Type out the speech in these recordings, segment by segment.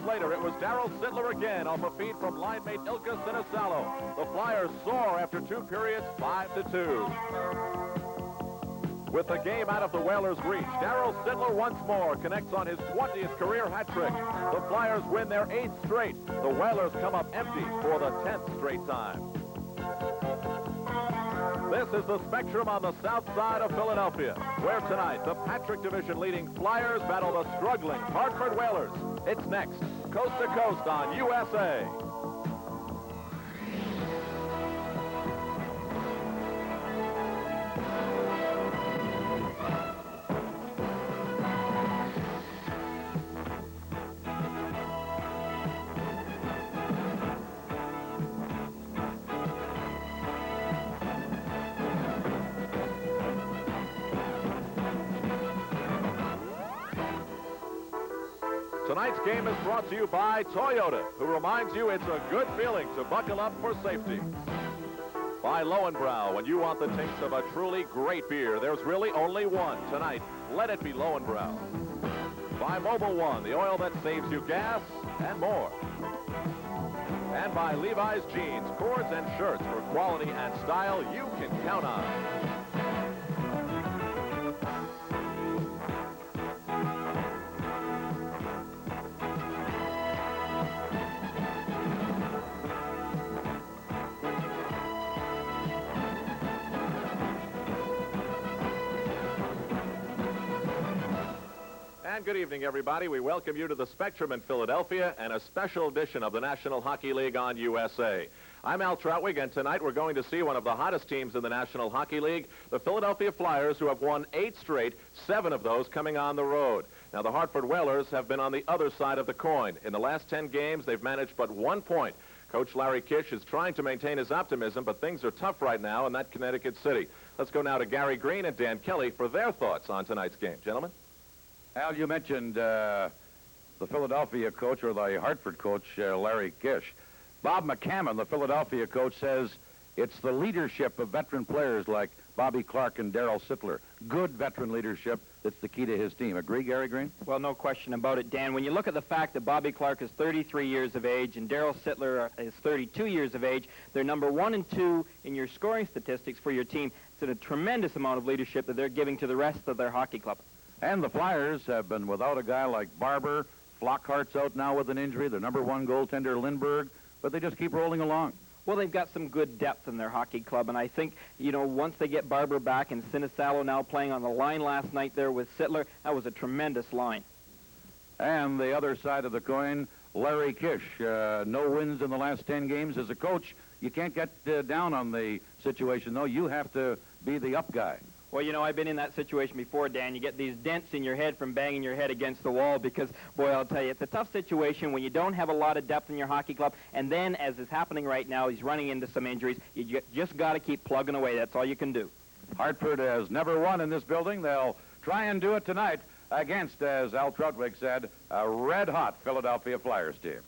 later, it was Darryl Sittler again off a feed from line mate Ilka Sinisalo. The Flyers soar after 2 periods, 5-2. With the game out of the Whalers' reach, Darryl Sittler once more connects on his 20th career hat trick. The Flyers win their 8th straight. The Whalers come up empty for the 10th straight time. This is the Spectrum on the south side of Philadelphia, where tonight the Patrick Division leading Flyers battle the struggling Hartford Whalers. It's next, coast to coast on USA. Tonight's game is brought to you by Toyota, who reminds you it's a good feeling to buckle up for safety. By Lowenbrow, when you want the taste of a truly great beer, there's really only one. Tonight, let it be Lowenbrow. By Mobil 1, the oil that saves you gas and more. And by Levi's Jeans, cords and shirts for quality and style you can count on. And good evening, everybody. We welcome you to the Spectrum in Philadelphia and a special edition of the National Hockey League on USA. I'm Al Troutwig, and tonight we're going to see one of the hottest teams in the National Hockey League, the Philadelphia Flyers, who have won 8 straight, 7 of those coming on the road. Now, the Hartford Whalers have been on the other side of the coin. In the last 10 games, they've managed but 1 point. Coach Larry Kish is trying to maintain his optimism, but things are tough right now in that Connecticut city. Let's go now to Gary Green and Dan Kelly for their thoughts on tonight's game. Gentlemen? Al, you mentioned the Philadelphia coach, or the Hartford coach, Larry Kish. Bob McCammon, the Philadelphia coach, says it's the leadership of veteran players like Bobby Clark and Darryl Sittler. Good veteran leadership that's the key to his team. Agree, Gary Green? Well, no question about it, Dan. When you look at the fact that Bobby Clark is 33 years of age and Darryl Sittler is 32 years of age, they're number 1 and 2 in your scoring statistics for your team. It's a tremendous amount of leadership that they're giving to the rest of their hockey club. And the Flyers have been without a guy like Barber. Flockhart's out now with an injury. Their number 1 goaltender, Lindbergh. But they just keep rolling along. Well, they've got some good depth in their hockey club, and I think, you know, once they get Barber back and Sinisalo now playing on the line last night there with Sittler, that was a tremendous line. And the other side of the coin, Larry Kish. No wins in the last 10 games. As a coach, you can't get down on the situation, though. You have to be the up guy. Well, you know, I've been in that situation before, Dan. You get these dents in your head from banging your head against the wall because, boy, I'll tell you, it's a tough situation when you don't have a lot of depth in your hockey club. And then, as is happening right now, he's running into some injuries. You just got to keep plugging away. That's all you can do. Hartford has never won in this building. They'll try and do it tonight against, as Al Troutwig said, a red-hot Philadelphia Flyers team.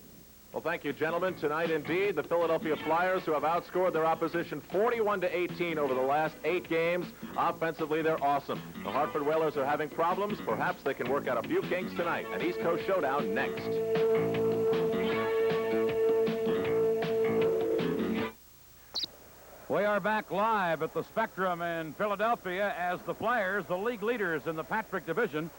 Well, thank you, gentlemen. Tonight, indeed, the Philadelphia Flyers, who have outscored their opposition 41-18 over the last 8 games. Offensively, they're awesome. The Hartford Whalers are having problems. Perhaps they can work out a few kinks tonight. An East Coast Showdown next. We are back live at the Spectrum in Philadelphia as the Flyers, the league leaders in the Patrick Division,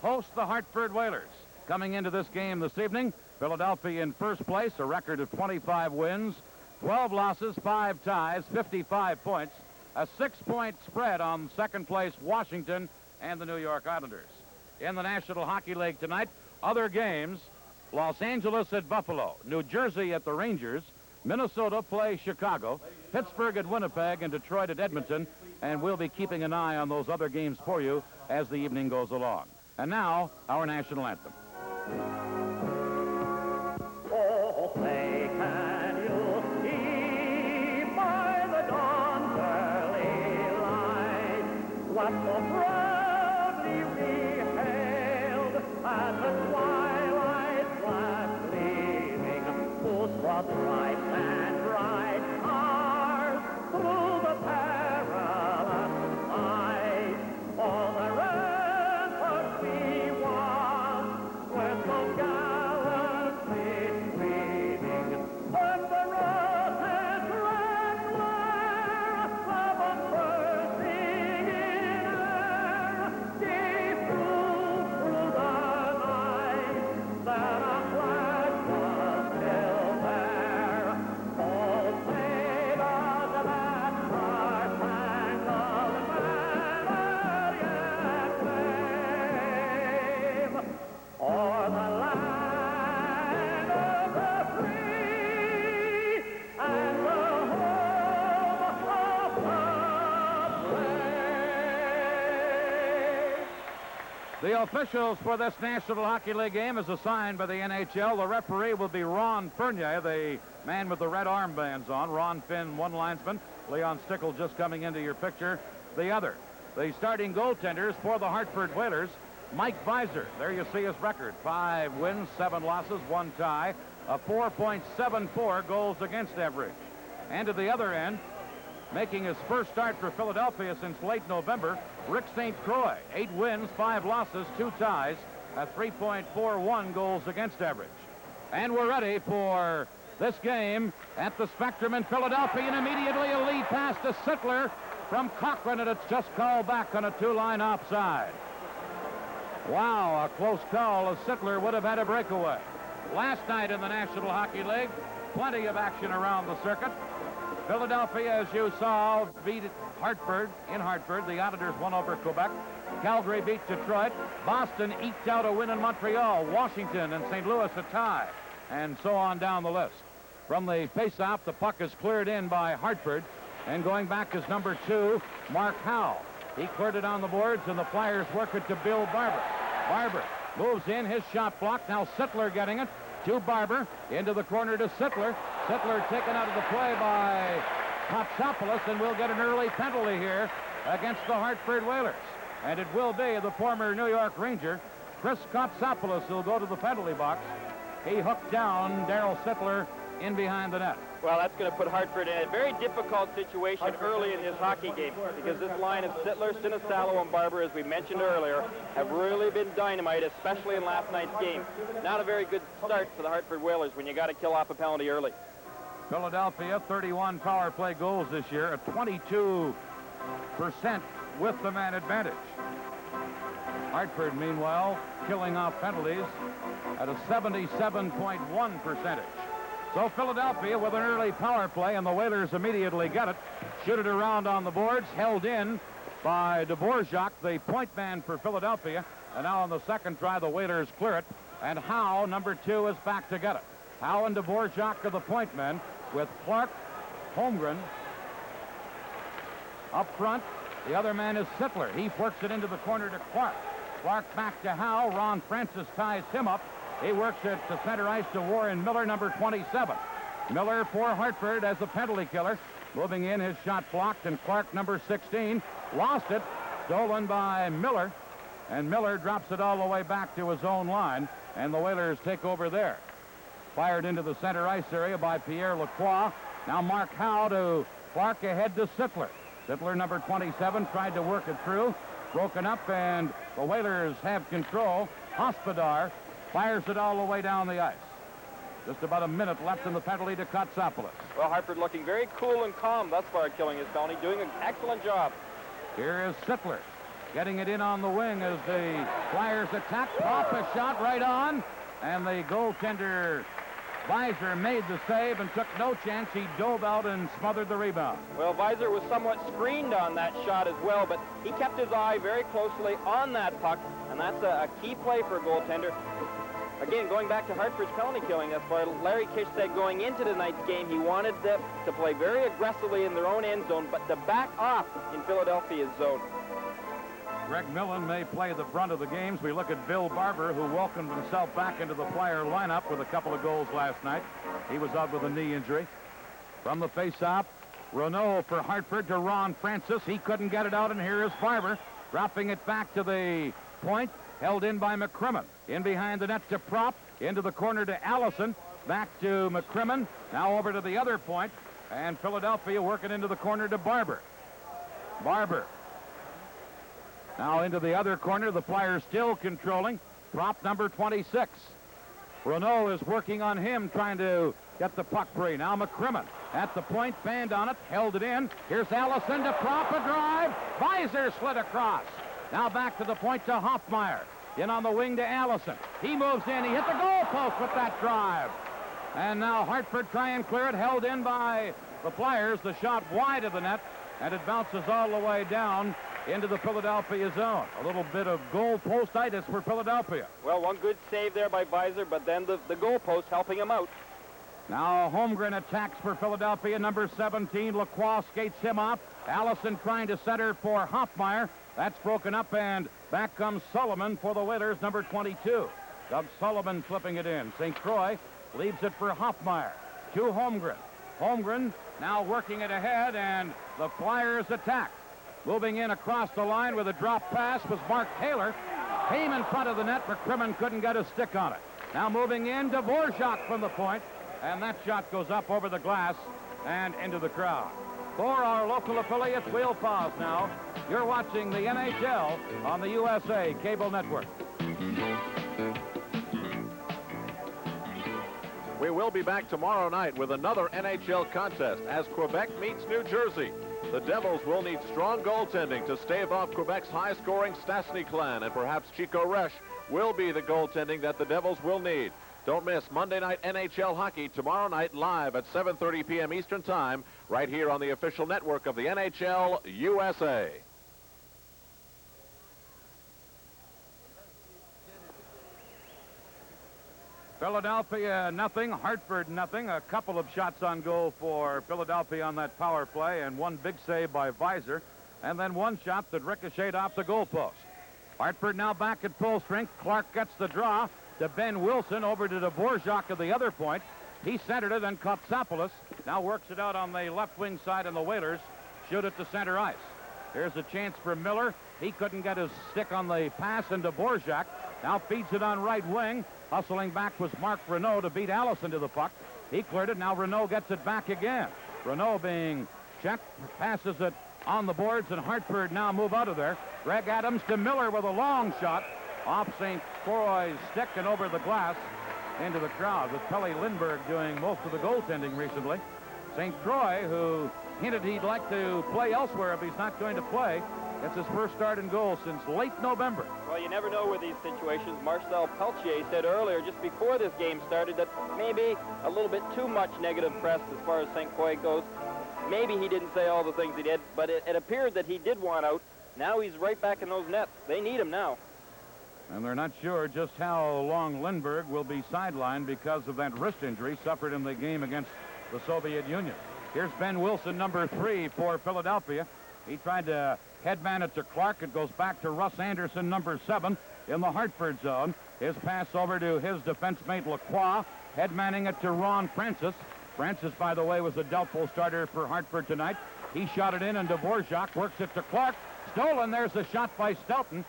host the Hartford Whalers. Coming into this game this evening, Philadelphia in first place, a record of 25 wins, 12 losses, 5 ties, 55 points, a 6-point spread on second place Washington and the New York Islanders. In the National Hockey League tonight, other games, Los Angeles at Buffalo, New Jersey at the Rangers, Minnesota play Chicago, Pittsburgh at Winnipeg, and Detroit at Edmonton, and we'll be keeping an eye on those other games for you as the evening goes along. And now, our national anthem. Oh, play can you see by the dawn's early light what so proudly we hailed as the twilight flash gleaming, whose broad stripes and bright stars through the perilous night all the ramparts we won with so gallant The officials for this National Hockey League game is assigned by the NHL. The referee will be Ron Fournier, the man with the red armbands on. Ron Finn, one linesman. Leon Stickle just coming into your picture, the other. The starting goaltenders for the Hartford Whalers, Mike Visor. There you see his record. 5 wins, 7 losses, 1 tie. A 4.74 goals against average. And at the other end, making his first start for Philadelphia since late November, Rick St. Croix. 8 wins, 5 losses, 2 ties, a 3.41 goals against average. And we're ready for this game at the Spectrum in Philadelphia, and immediately a lead pass to Sittler from Cochran, and it's just called back on a 2-line offside. Wow, a close call, as Sittler would have had a breakaway. Last night in the National Hockey League, plenty of action around the circuit. Philadelphia, as you saw, beat Hartford in Hartford. The Auditors won over Quebec. Calgary beat Detroit. Boston eked out a win in Montreal. Washington and St. Louis a tie. And so on down the list. From the face-off, the puck is cleared in by Hartford. And going back is number 2, Mark Howe. He cleared it on the boards, and the Flyers work it to Bill Barber. Barber moves in, his shot blocked. Now Sittler getting it to Barber, into the corner to Sittler. Sittler taken out of the play by Kotsopoulos, and we'll get an early penalty here against the Hartford Whalers. And it will be the former New York Ranger, Chris Kotsopoulos, who'll go to the penalty box. He hooked down Darryl Sittler in behind the net. Well, that's going to put Hartford in a very difficult situation early in his hockey game, because this line of Sittler, Sinisalo, and Barber, as we mentioned earlier, have really been dynamite, especially in last night's game. Not a very good start for the Hartford Whalers when you got to kill off a penalty early. Philadelphia, 31 power play goals this year, a 22% with the man advantage. Hartford, meanwhile, killing off penalties at a 77.1 percentage. So Philadelphia with an early power play, and the Whalers immediately get it. Shoot it around on the boards, held in by Dvorak, the point man for Philadelphia. And now on the second try, the Whalers clear it. And Howe, number 2, is back to get it. Howe and Dvorak are the point men, with Clark, Holmgren up front. The other man is Sittler. He works it into the corner to Clark. Clark back to Howe. Ron Francis ties him up. He works it to center ice to Warren Miller, number 27. Miller for Hartford as a penalty killer. Moving in, his shot blocked, and Clark, number 16, lost it. Stolen by Miller, and Miller drops it all the way back to his own line, and the Whalers take over there. Fired into the center ice area by Pierre Lacroix. Now Mark Howe to Clark, ahead to Sittler. Sittler, number 27, tried to work it through. Broken up, and the Whalers have control. Hospodar fires it all the way down the ice. Just about a minute left in the penalty to Kotsopoulos. Well, Hartford looking very cool and calm thus far, killing his penalty, doing an excellent job. Here is Sittler getting it in on the wing as the Flyers attack. Pop a shot right on, and the goaltender Visor made the save and took no chance. He dove out and smothered the rebound. Well, Visor was somewhat screened on that shot as well, but he kept his eye very closely on that puck, and that's a key play for a goaltender. Again, going back to Hartford's penalty killing thus far, Larry Kish said going into tonight's game he wanted them to play very aggressively in their own end zone, but to back off in Philadelphia's zone. Greg Millen may play the brunt of the games. We look at Bill Barber, who welcomed himself back into the Flyer lineup with a couple of goals last night. He was out with a knee injury. From the face-off, Renault for Hartford to Ron Francis. He couldn't get it out, and here is Barber dropping it back to the point. Held in by McCrimmon. In behind the net to Prop. Into the corner to Allison. Back to McCrimmon. Now over to the other point. And Philadelphia working into the corner to Barber. Barber. Now into the other corner. The Flyers still controlling. Prop, number 26. Renault is working on him, trying to get the puck free. Now McCrimmon at the point. Band on it. Held it in. Here's Allison to Prop, a drive. Visor slid across. Now back to the point to Hoffmeyer. In on the wing to Allison. He moves in. He hit the goal post with that drive. And now Hartford try and clear it. Held in by the Flyers. The shot wide of the net. And it bounces all the way down into the Philadelphia zone. A little bit of goal postitis for Philadelphia. Well, one good save there by Visor, but then the goal post helping him out. Now Holmgren attacks for Philadelphia. Number 17, Lacroix skates him off. Allison trying to center for Hoffmeyer. That's broken up, and back comes Sullivan for the Whalers, number 22. Doug Sullivan flipping it in. St. Croix leaves it for Hoffmeyer to Holmgren. Holmgren now working it ahead, and the Flyers attack. Moving in across the line with a drop pass was Mark Taylor. Came in front of the net. McCrimmon couldn't get a stick on it. Now moving in, Dvorak from the point, and that shot goes up over the glass and into the crowd. For our local affiliates, we'll pause now. You're watching the NHL on the USA Cable Network. We will be back tomorrow night with another NHL contest as Quebec meets New Jersey. The Devils will need strong goaltending to stave off Quebec's high-scoring Stastny clan, and perhaps Chico Resch will be the goaltending that the Devils will need. Don't miss Monday Night NHL Hockey tomorrow night live at 7:30 p.m. Eastern Time right here on the official network of the NHL USA. Philadelphia nothing, Hartford nothing. A couple of shots on goal for Philadelphia on that power play, and one big save by Weiser, and then one shot that ricocheted off the goalpost. Hartford now back at full strength. Clark gets the draw to Ben Wilson, over to Dvorak at the other point. He centered it, and Kotsopoulos now works it out on the left wing side, and the Whalers shoot it to center ice. Here's a chance for Miller. He couldn't get his stick on the pass, and Dvorak now feeds it on right wing. Hustling back was Mark Renault to beat Allison to the puck. He cleared it. Now Renault gets it back again. Renault being checked, passes it on the boards, and Hartford now move out of there. Greg Adams to Miller with a long shot off St. Croix's stick and over the glass into the crowd, with Pelle Lindbergh doing most of the goaltending recently. St. Croix, who hinted he'd like to play elsewhere if he's not going to play, gets his first start in goal since late November. Well, you never know with these situations. Marcel Pelletier said earlier, just before this game started, that maybe a little bit too much negative press as far as St. Croix goes. Maybe he didn't say all the things he did, but it appeared that he did want out. Now he's right back in those nets. They need him now. And they're not sure just how long Lindbergh will be sidelined because of that wrist injury suffered in the game against the Soviet Union. Here's Ben Wilson, number 3 for Philadelphia. He tried to headman it to Clark. It goes back to Russ Anderson, number 7, in the Hartford zone. His pass over to his defense mate Lacroix, headmanning it to Ron Francis. Francis, by the way, was a doubtful starter for Hartford tonight. He shot it in, and Dvorak works it to Clark. Stolen. There's a shot by Stelton.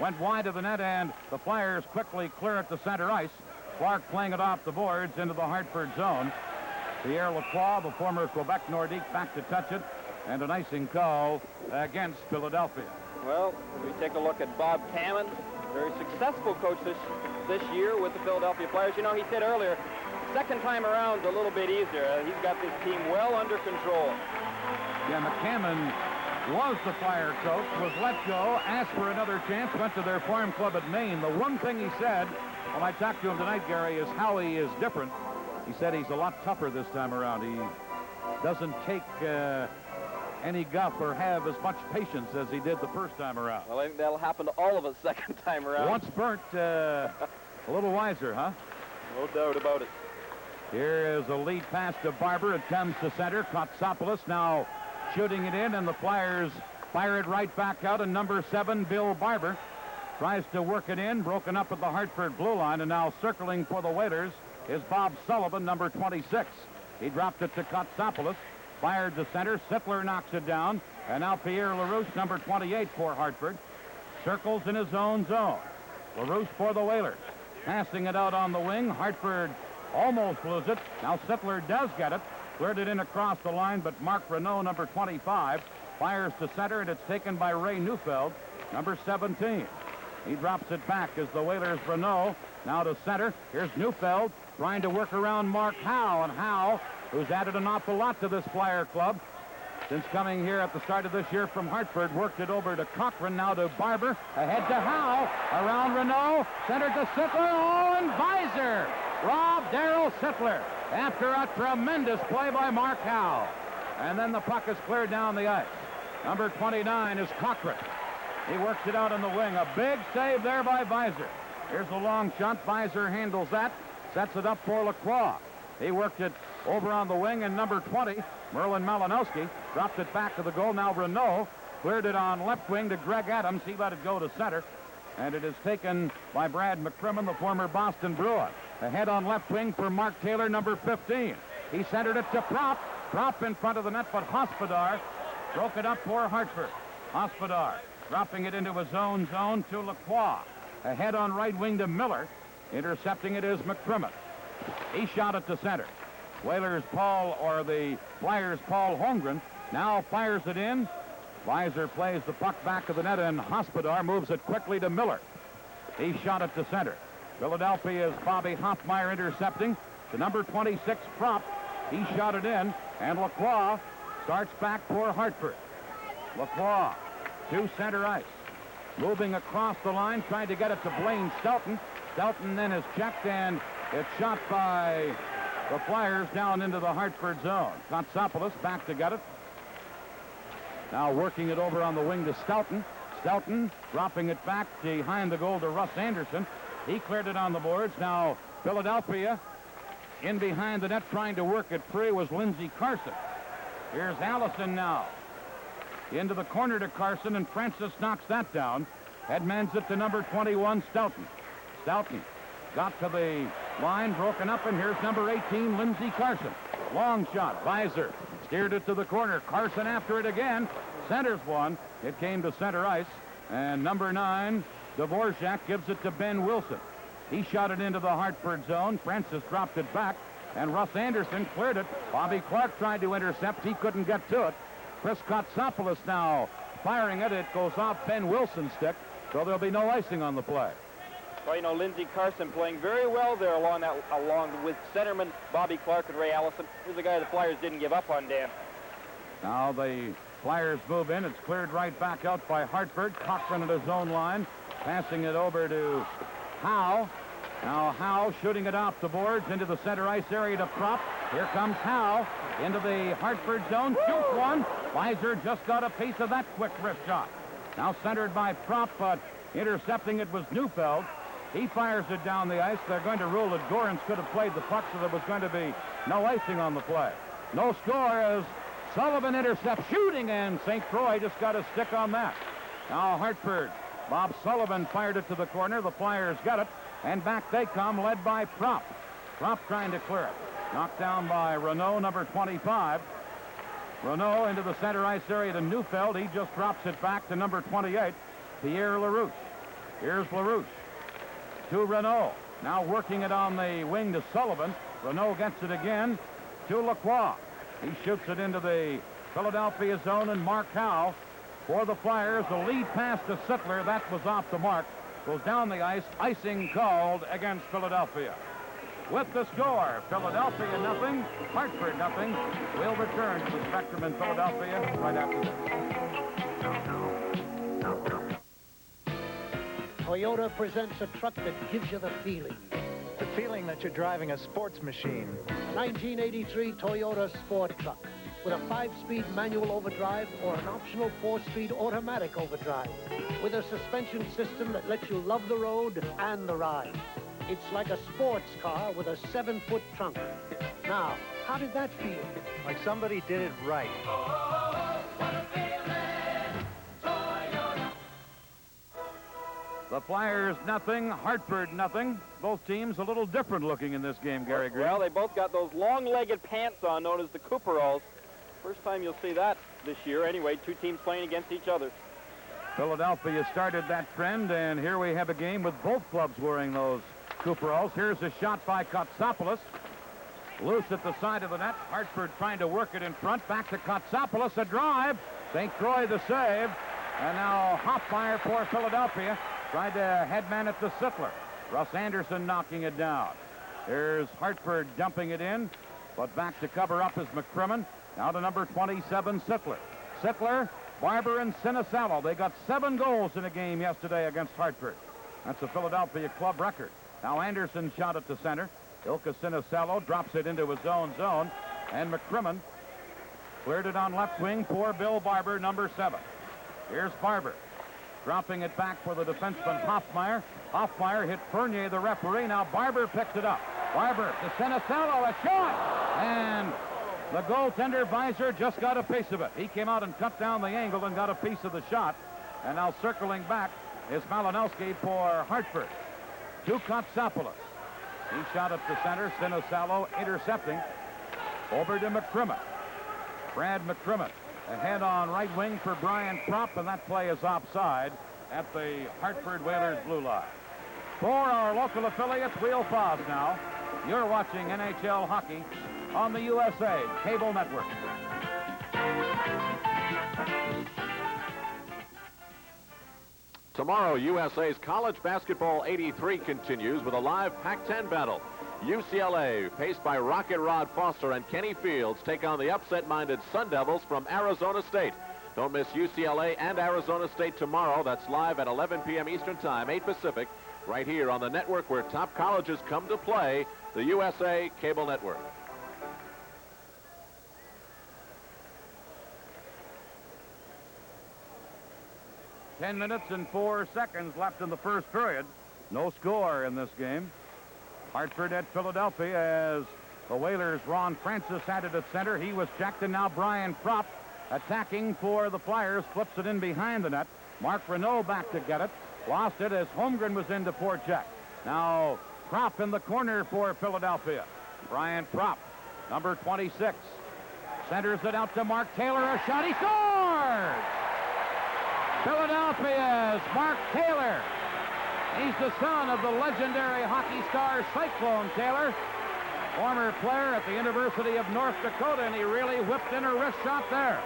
Went wide of the net, and the Flyers quickly clear it to center ice. Clark playing it off the boards into the Hartford zone. Pierre Lacroix, the former Quebec Nordique, back to touch it, and an icing call against Philadelphia. Well, we take a look at Bob Cammon, very successful coach this year with the Philadelphia Flyers. You know, he said earlier, second time around a little bit easier. He's got this team well under control. Yeah, McCammon was the Flyer coach, was let go, asked for another chance, went to their farm club at Maine. The one thing he said when I talked to him tonight, Gary, is how he is different. He said he's a lot tougher this time around. He doesn't take any guff or have as much patience as he did the first time around. Well, I think that'll happen to all of us second time around. Once burnt, a little wiser, huh? No doubt about it. Here is a lead pass to Barber. It comes to center. Kotsopoulos now shooting it in, and the Flyers fire it right back out, and number 7, Bill Barber, tries to work it in, broken up at the Hartford blue line, and now circling for the Whalers is Bob Sullivan, number 26. He dropped it to Kotsopoulos, fired to center. Sittler knocks it down, and now Pierre LaRouche, number 28 for Hartford, circles in his own zone. LaRouche for the Whalers, passing it out on the wing. Hartford almost lose it. Now Sittler does get it. Cleared it in across the line, but Mark Renault, number 25, fires to center, and it's taken by Ray Neufeld, number 17. He drops it back as the Whalers Renault now to center. Here's Neufeld trying to work around Mark Howe, and Howe, who's added an awful lot to this Flyer club since coming here at the start of this year from Hartford, worked it over to Cochran, now to Barber, ahead to Howe, around Renault, center to Sittler, oh, and Weiser robbed Darryl Sittler after a tremendous play by Mark Howe. And then the puck is cleared down the ice. Number 29 is Cochran. He works it out on the wing. A big save there by Weiser. Here's a long shot. Weiser handles that, sets it up for Lacroix. He worked it over on the wing, and number 20, Merlin Malinowski, dropped it back to the goal. Now Renault Cleared it on left wing to Greg Adams. He let it go to center. And it is taken by Brad McCrimmon, the former Boston Bruin. Ahead on left wing for Mark Taylor, number 15. He centered it to Prop. Prop in front of the net, but Hospodar broke it up for Hartford. Hospodar dropping it into his own zone to Lacroix. Ahead on right wing to Miller. Intercepting it is McCrimmon. He shot it to center. The Flyers' Paul Holmgren now fires it in. Weiser plays the puck back of the net, and Hospodar moves it quickly to Miller. He shot it to center. Philadelphia's Bobby Hoffmeyer intercepting. To number 26, Prop. He shot it in, and Lacroix starts back for Hartford. Lacroix to center ice. Moving across the line, trying to get it to Blaine Stelton. Stelton then is checked, and it's shot by the Flyers down into the Hartford zone. Kotsopoulos back to get it. Now working it over on the wing to Stelton. Stelton dropping it back behind the goal to Russ Anderson. He cleared it on the boards. Now Philadelphia in behind the net trying to work it free was Lindsey Carson. Here's Allison now. Into the corner to Carson, and Francis knocks that down. Headmans it to number 21, Stelton. Stelton got to the line, broken up, and here's number 18, Lindsey Carson. Long shot. Weiser steered it to the corner. Carson after it again. Centers one. It came to center ice. And number 9, Dvorak gives it to Ben Wilson. He shot it into the Hartford zone. Francis dropped it back. And Russ Anderson cleared it. Bobby Clark tried to intercept. He couldn't get to it. Chris Kotsopoulos now firing it. It goes off Ben Wilson's stick. So there'll be no icing on the play. Well, you know, Lindsey Carson playing very well there along with centerman Bobby Clark and Ray Allison. Here's a guy the Flyers didn't give up on, Dan. Now the Flyers move in. It's cleared right back out by Hartford. Cochran at his own line. Passing it over to Howe. Now Howe shooting it off the boards into the center ice area to Prop. Here comes Howe into the Hartford zone. Shoots one. Weiser just got a piece of that quick wrist shot. Now centered by Prop, but intercepting it was Neufeld. He fires it down the ice. They're going to rule that Gorens could have played the puck, so there was going to be no icing on the play. No score as Sullivan intercepts shooting, and St. Croix just got a stick on that. Now Hartford. Bob Sullivan fired it to the corner. The Flyers got it, and back they come, led by Prop. Prop trying to clear it. Knocked down by Renault, number 25. Renault into the center ice area to Neufeld. He just drops it back to number 28, Pierre LaRouche. Here's LaRouche to Renault. Now working it on the wing to Sullivan. Renault gets it again to Lacroix. He shoots it into the Philadelphia zone, and Mark Howe for the Flyers. The lead pass to Sittler. That was off the mark. Goes down the ice. Icing called against Philadelphia. With the score, Philadelphia nothing, Hartford nothing. We'll return to the Spectrum in Philadelphia right after this. Toyota presents a truck that gives you the feeling. The feeling that you're driving a sports machine. A 1983 Toyota Sport Truck with a 5-speed manual overdrive or an optional 4-speed automatic overdrive with a suspension system that lets you love the road and the ride. It's like a sports car with a 7-foot trunk. Now, how did that feel? Like somebody did it right. The Flyers nothing, Hartford nothing. Both teams a little different looking in this game, Gary Green. Well, they both got those long-legged pants on known as the Cooperalls. First time you'll see that this year. Anyway, two teams playing against each other. Philadelphia started that trend, and here we have a game with both clubs wearing those Cooperalls. Here's a shot by Kotsopoulos. Loose at the side of the net. Hartford trying to work it in front. Back to Kotsopoulos. A drive. St. Croix the save. And now Hoffmeyer for Philadelphia. Tried to headman it to Sittler. Russ Anderson knocking it down. There's Hartford dumping it in. But back to cover up is McCrimmon. Now to number 27, Sittler. Sittler, Barber, and Sinisalo. They got 7 goals in a game yesterday against Hartford. That's a Philadelphia club record. Now Anderson shot it to center. Ilka Sinisalo drops it into his own zone. And McCrimmon cleared it on left wing for Bill Barber, number 7. Here's Barber. Dropping it back for the defenseman Hoffmeyer. Hoffmeyer hit Fournier, the referee. Now Barber picks it up. Barber to Sinisalo, a shot! And The goaltender, Visor, just got a piece of it. He came out and cut down the angle and got a piece of the shot. And now circling back is Malinowski for Hartford. To Kotsopoulos. He shot up the center. Sinisalo intercepting. Over to McCrimmon. Brad McCrimmon ahead on right wing for Brian Propp, and that play is offside at the Hartford Whalers blue line. For our local affiliates, we'll pause now. You're watching NHL hockey on the USA Cable Network. Tomorrow, USA's College Basketball 83 continues with a live Pac-10 battle. UCLA, paced by Rocket Rod Foster and Kenny Fields, take on the upset-minded Sun Devils from Arizona State. Don't miss UCLA and Arizona State tomorrow. That's live at 11 p.m. Eastern Time, 8 Pacific, right here on the network where top colleges come to play, the USA Cable Network. Ten minutes and 4 seconds left in the first period. No score in this game. Hartford at Philadelphia as the Whalers' Ron Francis had it at center. He was checked, and now Brian Propp attacking for the Flyers. Flips it in behind the net. Mark Renault back to get it. Lost it as Holmgren was in to forecheck. Now Propp in the corner for Philadelphia. Brian Propp, number 26. Centers it out to Mark Taylor. A shot. He scores! Philadelphia's Mark Taylor. He's the son of the legendary hockey star Cyclone Taylor, former player at the University of North Dakota, and he really whipped in a wrist shot there.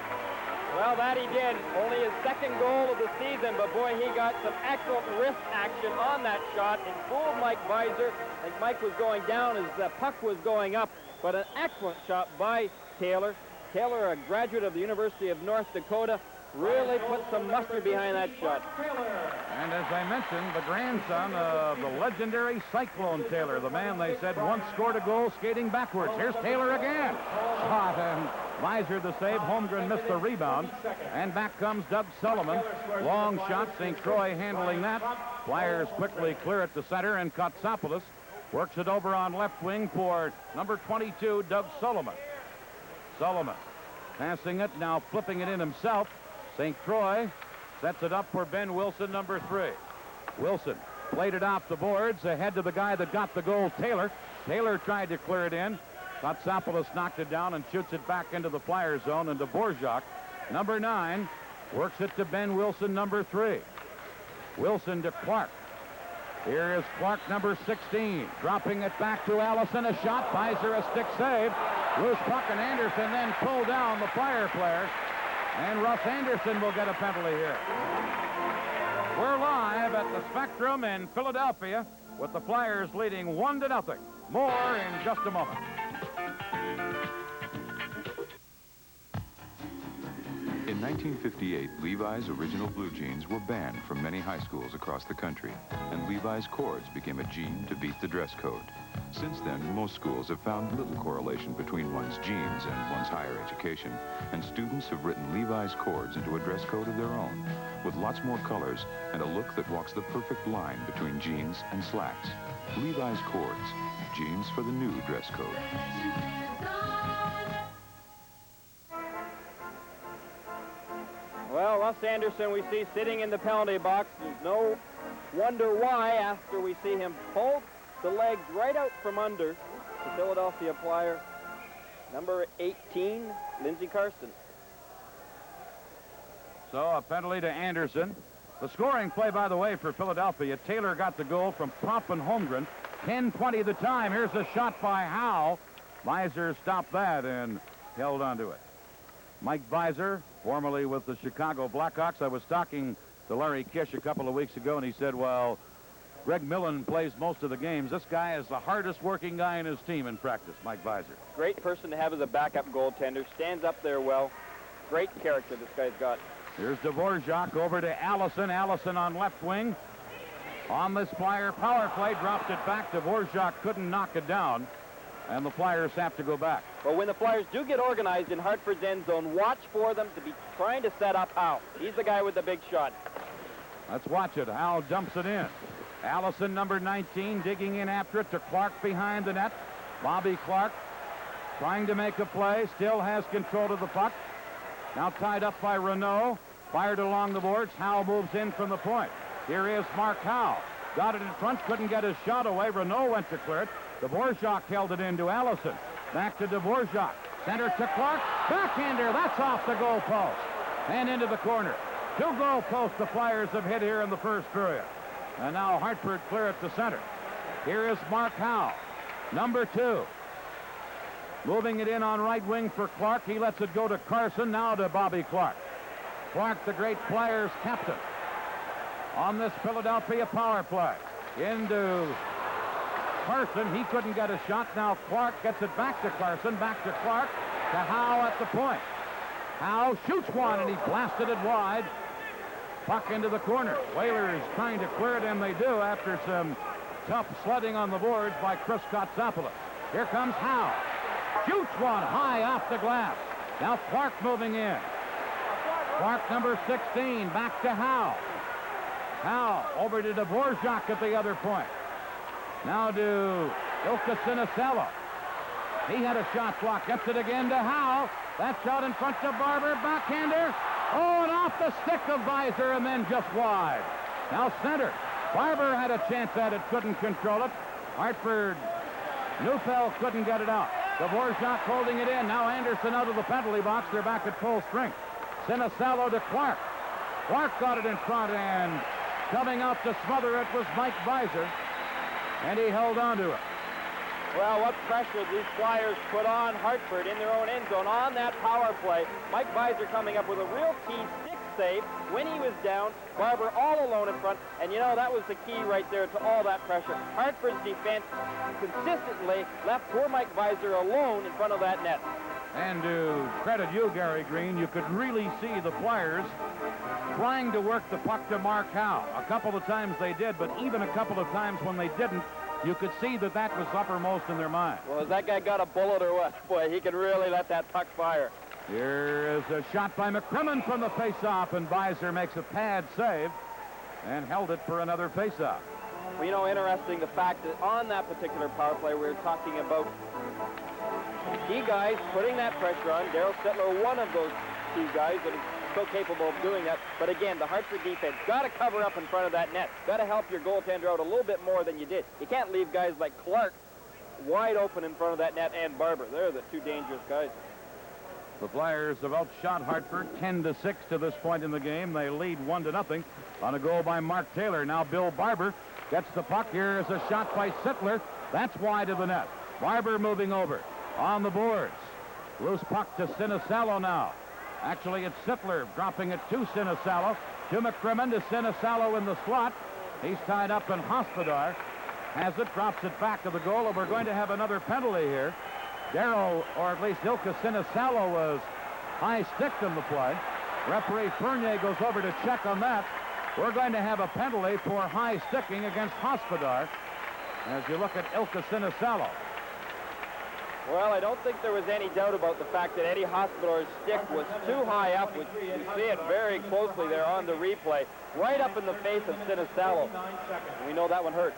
Well, that he did. Only his second goal of the season, but boy, he got some excellent wrist action on that shot. It fooled Mike Visor. I think Mike was going down as the puck was going up, but an excellent shot by Taylor. Taylor, a graduate of the University of North Dakota, really put some mustard behind that shot. And as I mentioned, the grandson of the legendary Cyclone Taylor, the man they said once scored a goal skating backwards. Here's Taylor again. Shot and Visor the save. Holmgren missed the rebound. And back comes Doug Sullivan. Long shot. St. Croix handling that. Flyers quickly clear it to center, and Kotsopoulos works it over on left wing for number 22, Doug Sullivan. Sullivan passing it, now flipping it in himself. St. Croix sets it up for Ben Wilson, number 3. Wilson played it off the boards ahead to the guy that got the goal, Taylor. Taylor tried to clear it in. Kotsopoulos knocked it down and shoots it back into the Flyer zone, and Dvorak, number 9, works it to Ben Wilson, number 3. Wilson to Clark. Here is Clark, number 16, dropping it back to Allison. A shot. Visor, a stick save. Loose puck, and Anderson then pulled down the Flyer player. And Russ Anderson will get a penalty here. We're live at the Spectrum in Philadelphia with the Flyers leading 1-0. More in just a moment. In 1958, Levi's original blue jeans were banned from many high schools across the country, and Levi's cords became a jean to beat the dress code. Since then, most schools have found little correlation between one's jeans and one's higher education, and students have written Levi's cords into a dress code of their own, with lots more colors and a look that walks the perfect line between jeans and slacks. Levi's cords, jeans for the new dress code. Well, Russ Anderson we see sitting in the penalty box. There's no wonder why after we see him pull the legs right out from under the Philadelphia player, number 18, Lindsey Karsten. So a penalty to Anderson. The scoring play, by the way, for Philadelphia. Taylor got the goal from Propp and Holmgren. 10:20 the time. Here's a shot by Howe. Visor stopped that and held onto it. Mike Visor, formerly with the Chicago Blackhawks. I was talking to Larry Kish a couple of weeks ago, and he said, well, Greg Millen plays most of the games. This guy is the hardest working guy in his team in practice, Mike Visor. Great person to have as a backup goaltender. Stands up there well. Great character this guy's got. Here's Dvorak over to Allison. Allison on left wing. On this Flyer power play, dropped it back. Dvorak couldn't knock it down, and the Flyers have to go back. But when the Flyers do get organized in Hartford's end zone, watch for them to be trying to set up Howe. He's the guy with the big shot. Let's watch it. Howe dumps it in. Allison, number 19, digging in after it to Clark behind the net. Bobby Clark trying to make a play, still has control of the puck. Now tied up by Renault, fired along the boards. Howe moves in from the point. Here is Mark Howe. Got it in front, couldn't get his shot away. Renault went to clear it. Dvorak held it into Allison. Back to Dvorak. Center to Clark. Backhander, that's off the goal post. And into the corner. 2 goal posts the Flyers have hit here in the first period. And now Hartford clear it to center. Here is Mark Howe, number 2. Moving it in on right wing for Clark. He lets it go to Carson, now to Bobby Clark. Clark, the great Flyers captain. On this Philadelphia power play. Into Carson. He couldn't get a shot. Now Clark gets it back to Carson. Back to Clark. To Howe at the point. Howe shoots one, and he blasted it wide. Puck into the corner. Whalers trying to clear it, and they do after some tough sledding on the boards by Chris Kotsopoulos. Here comes Howe. Shoots one high off the glass. Now Clark moving in. Clark, number 16, back to Howe. Howe over to Dvorak at the other point. Now to Ilka Sinisello. He had a shot block. Gets it again to Howe. That shot in front of Barber. Backhander. Oh, and off the stick of Visor, and then just wide. Now center. Barber had a chance at it, couldn't control it. Hartford, Neufeld couldn't get it out. Dvorak holding it in. Now Anderson out of the penalty box. They're back at full strength. Sinisello to Clark. Clark got it in front, and coming out to smother it was Mike Visor, and he held on to it. Well, what pressure these Flyers put on Hartford in their own end zone on that power play. Mike Visor coming up with a real key stick save when he was down. Barber all alone in front, and you know that was the key right there to all that pressure. Hartford's defense consistently left poor Mike Visor alone in front of that net. And to credit you, Gary Green, you could really see the Flyers trying to work the puck to Mark Howe. A couple of times they did, but even a couple of times when they didn't, you could see that that was uppermost in their mind. Well, has that guy got a bullet or what? Boy, he can really let that puck fire. Here is a shot by McCrimmon from the faceoff, and Visor makes a pad save and held it for another faceoff. Well, you know, interesting the fact that on that particular power play, we were talking about key guys putting that pressure on. Darryl Sittler, one of those key guys that is so capable of doing that. But again, the Hartford defense got to cover up in front of that net. Got to help your goaltender out a little bit more than you did. You can't leave guys like Clark wide open in front of that net and Barber. They're the 2 dangerous guys. The Flyers have outshot Hartford 10-6 to this point in the game. They lead 1-0 on a goal by Mark Taylor. Now Bill Barber gets the puck. Here is a shot by Sittler. That's wide of the net. Barber moving over on the boards. Loose puck to Sinisello now. Actually, it's Sittler dropping it to Sinisello. To McCrimmon, to Sinisello in the slot. He's tied up, and Hospodar has it, drops it back to the goal, and we're going to have another penalty here. Darrow, or at least Ilka Sinisello, was high-sticked in the play. Referee Fournier goes over to check on that. We're going to have a penalty for high-sticking against Hospodar as you look at Ilka Sinisello. Well, I don't think there was any doubt about the fact that Eddie Hospodar's stick was too high up. We see it very closely there on the replay, right up in the face of Sinisello. We know that one hurt.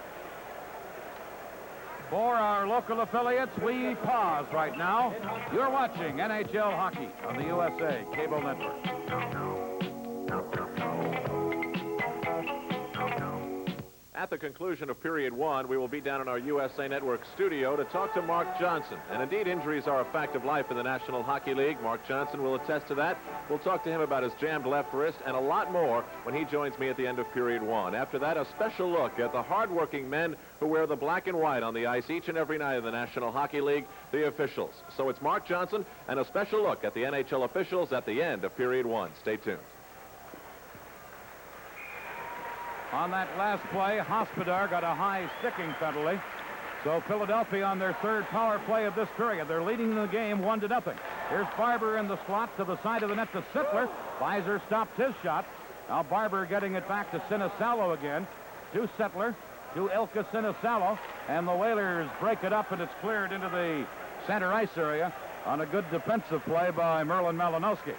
For our local affiliates, we pause right now. You're watching NHL Hockey on the USA Cable Network. At the conclusion of period 1, we will be down in our USA Network studio to talk to Mark Johnson. And indeed, injuries are a fact of life in the National Hockey League. Mark Johnson will attest to that. We'll talk to him about his jammed left wrist and a lot more when he joins me at the end of period 1. After that, a special look at the hard-working men who wear the black and white on the ice each and every night in the National Hockey League, the officials. So it's Mark Johnson and a special look at the NHL officials at the end of period 1. Stay tuned. On that last play, Hospodar got a high sticking penalty. So Philadelphia on their 3rd power play of this period. They're leading the game 1-0. Here's Barber in the slot to the side of the net to Sittler. Visor stopped his shot. Now Barber getting it back to Sinisello again. To Sittler, to Ilka Sinisello. And the Whalers break it up, and it's cleared into the center ice area on a good defensive play by Merlin Malinowski.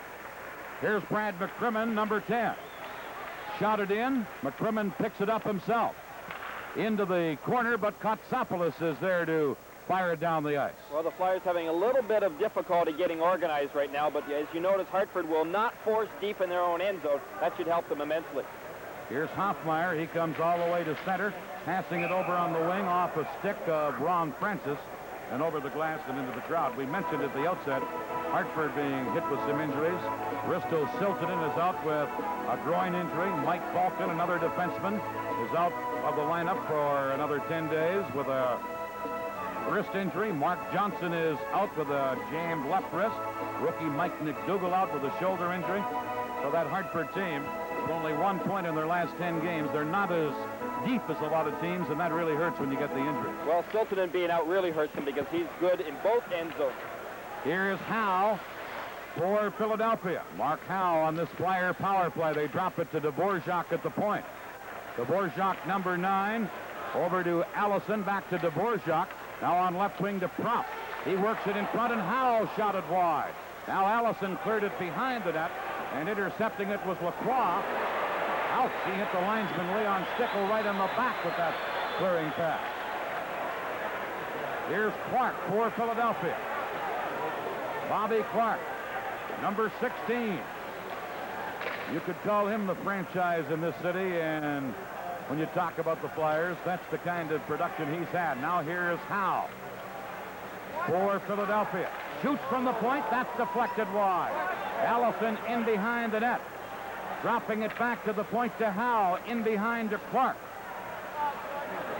Here's Brad McCrimmon, number 10. Shot it in. McCrimmon picks it up himself. Into the corner, but Kotsopoulos is there to fire it down the ice. Well, the Flyers having a little bit of difficulty getting organized right now, but as you notice, Hartford will not force deep in their own end zone. That should help them immensely. Here's Hoffmeyer. He comes all the way to center, passing it over on the wing off a stick of Ron Francis and over the glass and into the crowd. We mentioned at the outset Hartford being hit with some injuries. Risto Siltanen is out with a groin injury. Mike Falcon, another defenseman, is out of the lineup for another 10 days with a wrist injury. Mark Johnson is out with a jammed left wrist. Rookie Mike McDougall out with a shoulder injury. So that Hartford team, with only 1 point in their last 10 games, they're not as deep as a lot of teams, and that really hurts when you get the injury. Well, Siltanen being out really hurts him because he's good in both end zones. Here's Howe for Philadelphia. Mark Howe on this Flyer power play. They drop it to Dvorak at the point. Dvorak, number 9, over to Allison, back to Dvorak. Now on left wing to Prop. He works it in front, and Howe shot it wide. Now Allison cleared it behind the net, and intercepting it was Lacroix. Ouch, he hit the linesman Leon Stickle right in the back with that clearing pass. Here's Clark for Philadelphia. Bobby Clark, number 16. You could call him the franchise in this city, and when you talk about the Flyers, that's the kind of production he's had. Now here's Howe for Philadelphia. Shoots from the point, that's deflected wide. Allison in behind the net. Dropping it back to the point to Howe, in behind to Clark.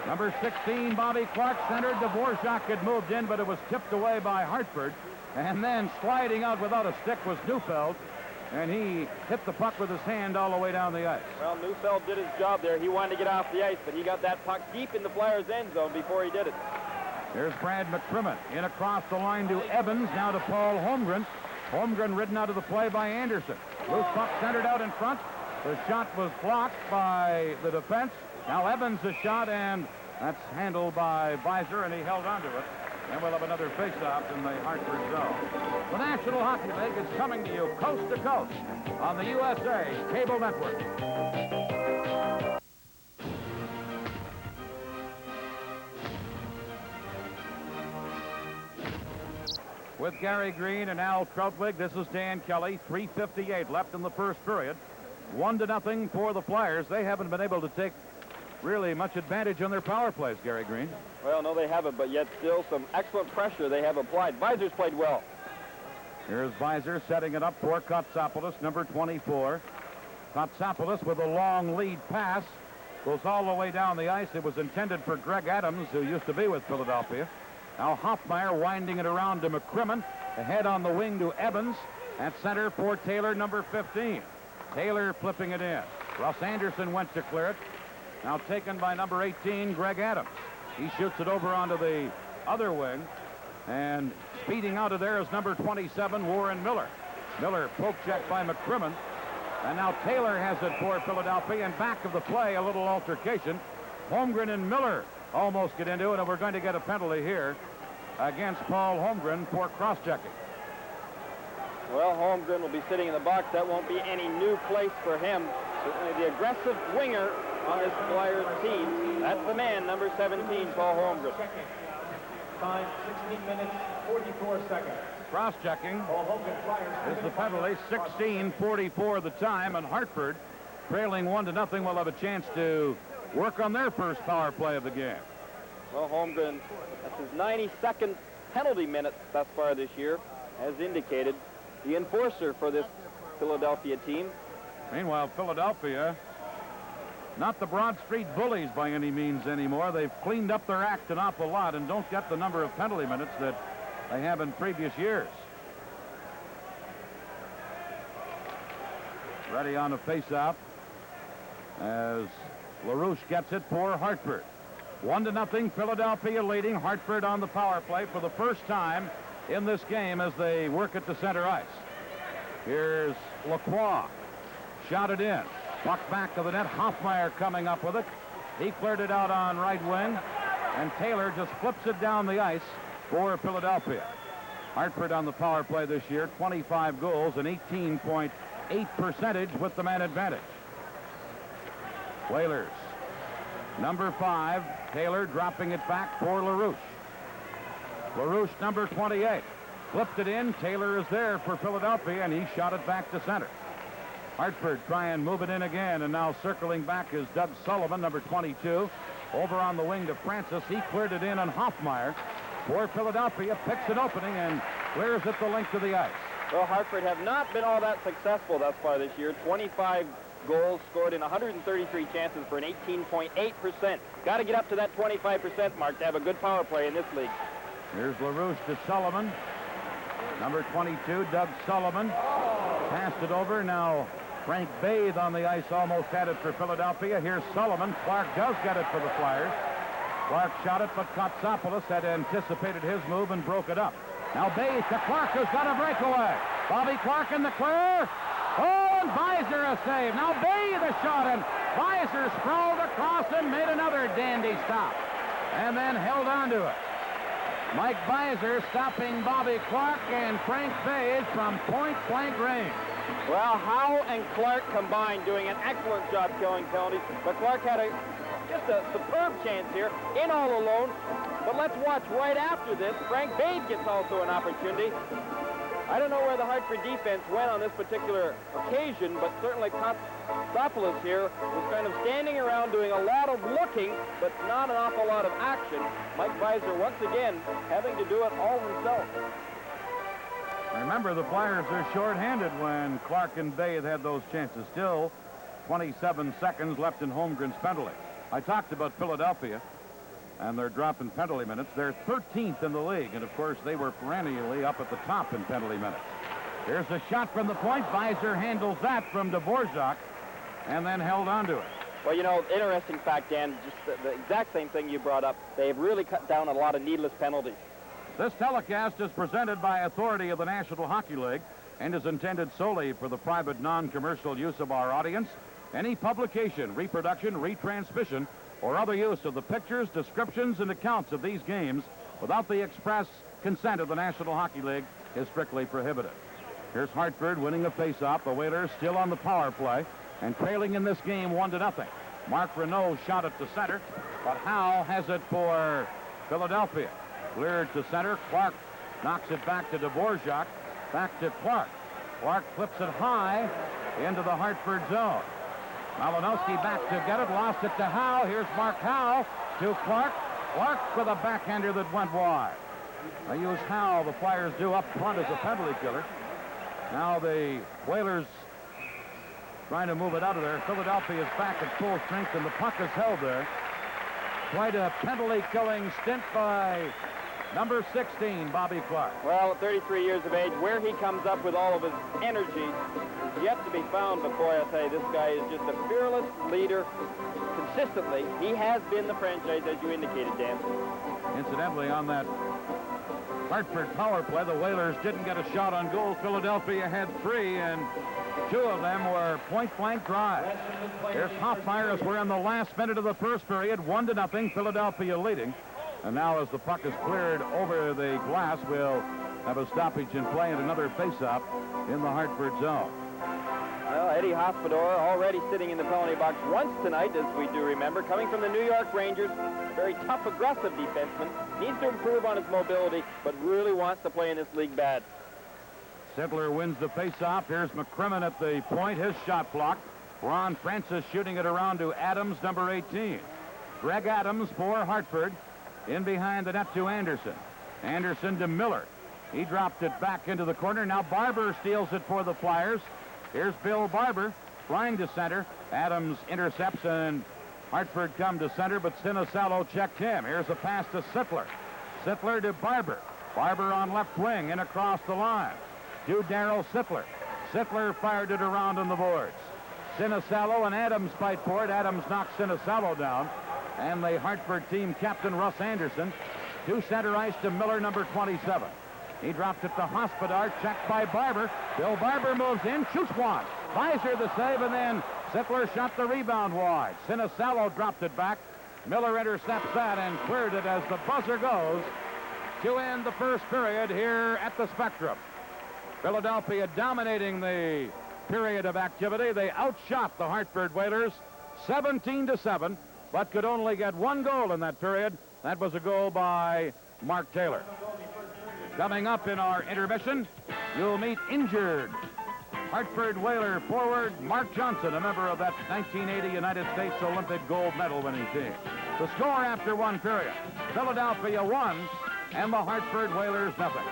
Number 16, Bobby Clark, centered. Dvorak had moved in, but it was tipped away by Hartford. And then sliding out without a stick was Neufeld, and he hit the puck with his hand all the way down the ice. Well, Neufeld did his job there. He wanted to get off the ice, but he got that puck deep in the Flyers' end zone before he did it. Here's Brad McCrimmon in across the line to Evans, now to Paul Holmgren. Holmgren ridden out of the play by Anderson. Loose puck centered out in front. The shot was blocked by the defense. Now Evans' a shot, and that's handled by Visor, and he held onto it. And we'll have another face-off in the Hartford zone. The National Hockey League is coming to you coast to coast on the USA Cable Network. With Gary Green and Al Troutwig, this is Dan Kelly. 3:58 left in the first period. 1-0 for the Flyers. They haven't been able to take really much advantage on their power plays, Gary Green. Well, no, they haven't, but yet still some excellent pressure they have applied. Visor's played well. Here's Visor setting it up for Kotsopoulos, number 24. Kotsopoulos with a long lead pass. Goes all the way down the ice. It was intended for Greg Adams, who used to be with Philadelphia. Now Hoffmeyer winding it around to McCrimmon. Ahead on the wing to Evans. At center for Taylor, number 15. Taylor flipping it in. Russ Anderson went to clear it. Now taken by number 18, Greg Adams. He shoots it over onto the other wing. And speeding out of there is number 27, Warren Miller. Miller poke check by McCrimmon. And now Taylor has it for Philadelphia. And back of the play, a little altercation. Holmgren and Miller almost get into it, and we're going to get a penalty here against Paul Holmgren for cross-checking. Well, Holmgren will be sitting in the box. That won't be any new place for him. Certainly the aggressive winger on this Flyers team. That's the man, number 17, Paul Holmgren. Time, 16 minutes, 44 seconds. Cross-checking is the penalty. 16:44 the time, and Hartford, trailing 1-0, will have a chance to work on their first power play of the game. Well, Holmgren, that's his 92nd penalty minute thus far this year, as indicated. The enforcer for this Philadelphia team. Meanwhile, Philadelphia, not the Broad Street Bullies by any means anymore. They've cleaned up their act an awful lot and don't get the number of penalty minutes that they have in previous years. Ready on a face-off as LaRouche gets it for Hartford. 1-0, Philadelphia leading. Hartford on the power play for the first time in this game as they work at the center ice. Here's Lacroix. Shot it in. Puck back to the net. Hoffmeyer coming up with it. He cleared it out on right wing. And Taylor just flips it down the ice for Philadelphia. Hartford on the power play this year. 25 goals and 18.8% with the man advantage. Whalers. Number 5, Taylor dropping it back for LaRouche. LaRouche, number 28. Flipped it in. Taylor is there for Philadelphia, and he shot it back to center. Hartford try and move it in again, and now circling back is Doug Sullivan, number 22. Over on the wing to Francis. He cleared it in on Hoffmeyer. For Philadelphia, picks an opening and clears it the length of the ice. Well, Hartford have not been all that successful thus far this year. 25 goals scored in 133 chances for an 18.8%. Got to get up to that 25% mark to have a good power play in this league. Here's LaRouche to Sullivan. Number 22, Doug Sullivan. Passed it over. Now Frank Bathe on the ice almost had it for Philadelphia. Here's Sullivan. Clark does get it for the Flyers. Clark shot it, but Kotsopoulos had anticipated his move and broke it up. Now Bathe to Clark, who's got a breakaway. Bobby Clark in the clear. Oh, and Weiser a save. Now Bathe a shot, and Weiser sprawled across and made another dandy stop. And then held on to it. Mike Weiser stopping Bobby Clark and Frank Bathe from point-blank range. Well, Howe and Clark combined doing an excellent job killing penalties, but Clark had just a superb chance here, in all alone. But let's watch right after this. Frank Bathe gets also an opportunity. I don't know where the Hartford defense went on this particular occasion, but certainly Kotsopoulos here was kind of standing around doing a lot of looking, but not an awful lot of action. Mike Weiser, once again, having to do it all himself. Remember, the Flyers are shorthanded when Clark and Bathe had those chances. Still 27 seconds left in Holmgren's penalty. I talked about Philadelphia and their drop in penalty minutes. They're 13th in the league, and of course they were perennially up at the top in penalty minutes. Here's a shot from the point. Weiser handles that from Dvorak and then held onto it. Well, you know, interesting fact, Dan, just the exact same thing you brought up. They've really cut down a lot of needless penalties. This telecast is presented by authority of the National Hockey League and is intended solely for the private, non-commercial use of our audience. Any publication, reproduction, retransmission, or other use of the pictures, descriptions, and accounts of these games without the express consent of the National Hockey League is strictly prohibited. Here's Hartford winning a face-off. The Whalers still on the power play and trailing in this game 1-0. Mark Renault shot it to center, but Howe has it for Philadelphia. Cleared to center. Clark knocks it back to Dvorak. Back to Clark. Clark flips it high into the Hartford zone. Malinowski back to get it. Lost it to Howe. Here's Mark Howe to Clark. Clark with a backhander that went wide. They use Howe, the Flyers do, up front as a penalty killer. Now the Whalers trying to move it out of there. Philadelphia is back at full strength, and the puck is held there. Quite a penalty-killing stint by number 16, Bobby Clark. Well, at 33 years of age, where he comes up with all of his energy is yet to be found. But boy, I tell you, this guy is just a fearless leader. Consistently, he has been the franchise, as you indicated, Dan. Incidentally, on that Hartford power play, the Whalers didn't get a shot on goal. Philadelphia had 3, and 2 of them were point-blank drives. Here's Hoffmeyer as we're in the last minute of the first period, 1-0, Philadelphia leading. And now as the puck is cleared over the glass, we'll have a stoppage in play and another face-off in the Hartford zone. Well, Eddie Hospodor already sitting in the penalty box once tonight, as we do remember, coming from the New York Rangers. A very tough, aggressive defenseman. Needs to improve on his mobility, but really wants to play in this league bad. Sittler wins the face-off. Here's McCrimmon at the point. His shot blocked. Ron Francis shooting it around to Adams, number 18. Greg Adams for Hartford. In behind the net to Anderson. Anderson to Miller. He dropped it back into the corner. Now Barber steals it for the Flyers. Here's Bill Barber flying to center. Adams intercepts, and Hartford come to center, but Sinisalo checked him. Here's a pass to Sittler. Sittler to Barber. Barber on left wing and across the line to Darryl Sittler. Sittler fired it around on the boards. Sinisalo and Adams fight for it. Adams knocks Sinisalo down. And the Hartford team captain, Russ Anderson, to center ice to Miller, number 27. He dropped it to Hospodar, checked by Barber. Bill Barber moves in, shoots one. Weiser the save, and then Sittler shot the rebound wide. Sinisalo dropped it back. Miller intercepts that and cleared it as the buzzer goes to end the first period here at the Spectrum. Philadelphia dominating the period of activity. They outshot the Hartford Whalers 17-7. But could only get 1 goal in that period. That was a goal by Mark Taylor. Coming up in our intermission, you'll meet injured Hartford Whaler forward Mark Johnson, a member of that 1980 United States Olympic gold medal winning team. The score after one period, Philadelphia 1 and the Hartford Whalers nothing.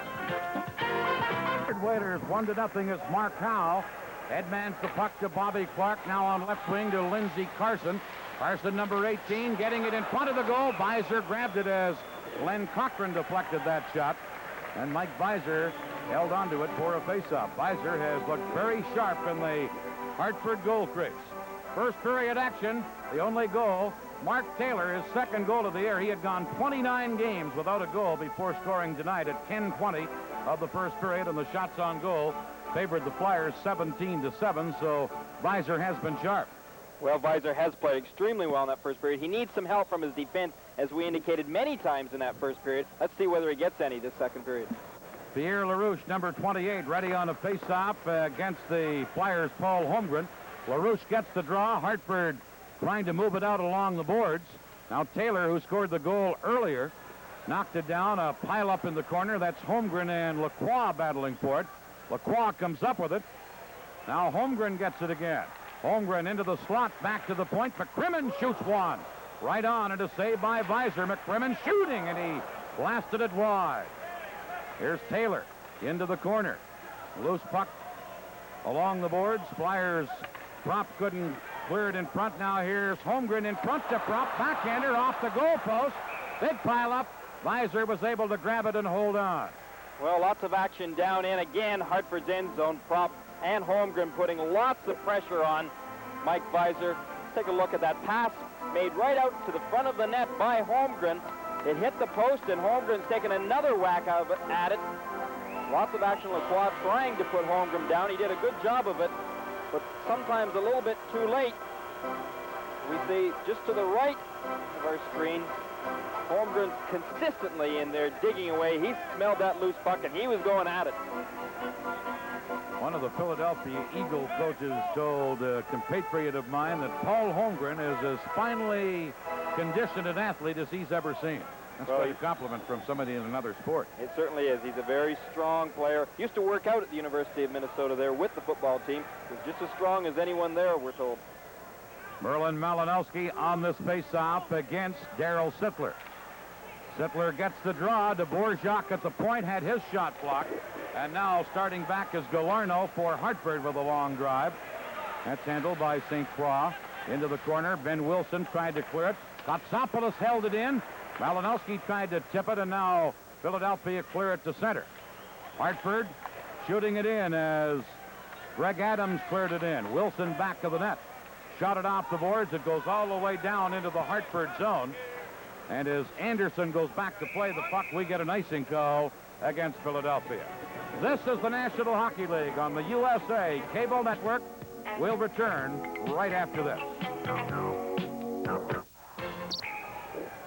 Hartford Whalers 1-0 as Mark Howe headmans the puck to Bobby Clark, now on left wing to Lindsey Carson. Carson, number 18, getting it in front of the goal. Visor grabbed it as Glenn Cochran deflected that shot, and Mike Visor held onto it for a faceoff. Visor has looked very sharp in the Hartford goal crease. First period action, the only goal, Mark Taylor, his second goal of the year. He had gone 29 games without a goal before scoring tonight at 10:20 of the first period, and the shots on goal favored the Flyers 17-7, so Visor has been sharp. Well, Visor has played extremely well in that first period. He needs some help from his defense, as we indicated many times in that first period. Let's see whether he gets any this second period. Pierre LaRouche, number 28, ready on a face-off against the Flyers' Paul Holmgren. LaRouche gets the draw. Hartford trying to move it out along the boards. Now Taylor, who scored the goal earlier, knocked it down. A pile-up in the corner. That's Holmgren and Lacroix battling for it. Lacroix comes up with it. Now Holmgren gets it again. Holmgren into the slot, back to the point. McCrimmon shoots one. Right on, and a save by Visor. McCrimmon shooting, and he blasted it wide. Here's Taylor into the corner. Loose puck along the boards. Flyers prop couldn't clear it in front. Now here's Holmgren in front to prop. Backhander off the goalpost. Big pile up. Visor was able to grab it and hold on. Well, lots of action down in again. Hartford's end zone. Prop and Holmgren putting lots of pressure on Mike Visor. Take a look at that pass made right out to the front of the net by Holmgren. It hit the post, and Holmgren's taken another whack at it. Lots of action. Lacroix trying to put Holmgren down. He did a good job of it, but sometimes a little bit too late. We see just to the right of our screen, Holmgren consistently in there digging away. He smelled that loose puck, and he was going at it. One of the Philadelphia Eagle coaches told a compatriot of mine that Paul Holmgren is as finely conditioned an athlete as he's ever seen. That's quite a compliment from somebody in another sport. It certainly is. He's a very strong player. Used to work out at the University of Minnesota there with the football team. Was just as strong as anyone there, we're told. Merlin Malinowski on this face-off against Darryl Sittler. Sittler gets the draw. Dvorak at the point had his shot blocked. And now starting back is Galarno for Hartford with a long drive. That's handled by St. Croix. Into the corner. Ben Wilson tried to clear it. Kotsopoulos held it in. Malinowski tried to tip it, and now Philadelphia clear it to center. Hartford shooting it in as Greg Adams cleared it in. Wilson back to the net. Shot it off the boards. It goes all the way down into the Hartford zone. And as Anderson goes back to play the puck, we get an icing call against Philadelphia. This is the National Hockey League on the USA Cable Network. We'll return right after this.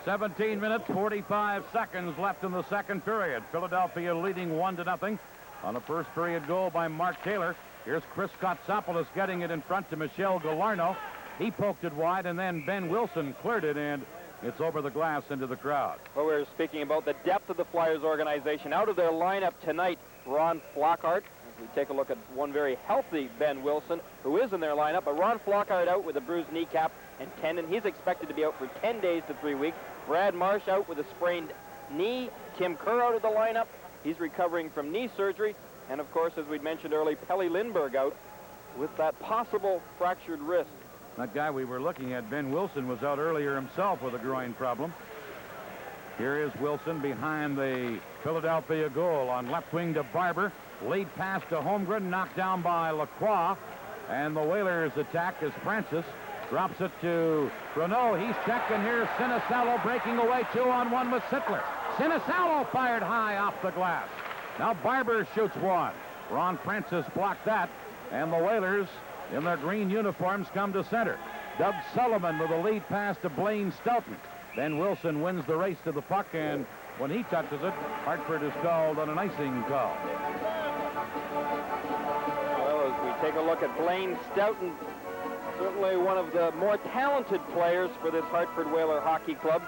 17 minutes, 45 seconds left in the second period. Philadelphia leading 1-0 on a first period goal by Mark Taylor. Here's Chris Kotsopoulos getting it in front to Michel Galarno. He poked it wide, and then Ben Wilson cleared it, and it's over the glass into the crowd. Well, we're speaking about the depth of the Flyers organization. Out of their lineup tonight, Ron Flockhart. We take a look at one very healthy Ben Wilson, who is in their lineup. But Ron Flockhart out with a bruised kneecap and tendon. He's expected to be out for 10 days to 3 weeks. Brad Marsh out with a sprained knee. Tim Kerr out of the lineup. He's recovering from knee surgery. And, of course, as we'd mentioned earlier, Pelle Lindbergh out with that possible fractured wrist. That guy we were looking at, Ben Wilson, was out earlier himself with a groin problem. Here is Wilson behind the Philadelphia goal on left wing to Barber. Lead pass to Holmgren, knocked down by Lacroix. And the Whalers attack as Francis drops it to Renault. He's checked, and here's Sinisalo breaking away 2-on-1 with Sittler. Sinisalo fired high off the glass. Now Barber shoots one. Ron Francis blocked that. And the Whalers, in their green uniforms, come to center. Doug Sullivan with a lead pass to Blaine Stelton. Ben Wilson wins the race to the puck, and when he touches it, Hartford is called on an icing call. Well, as we take a look at Blaine Stoughton, certainly one of the more talented players for this Hartford Whaler Hockey Club.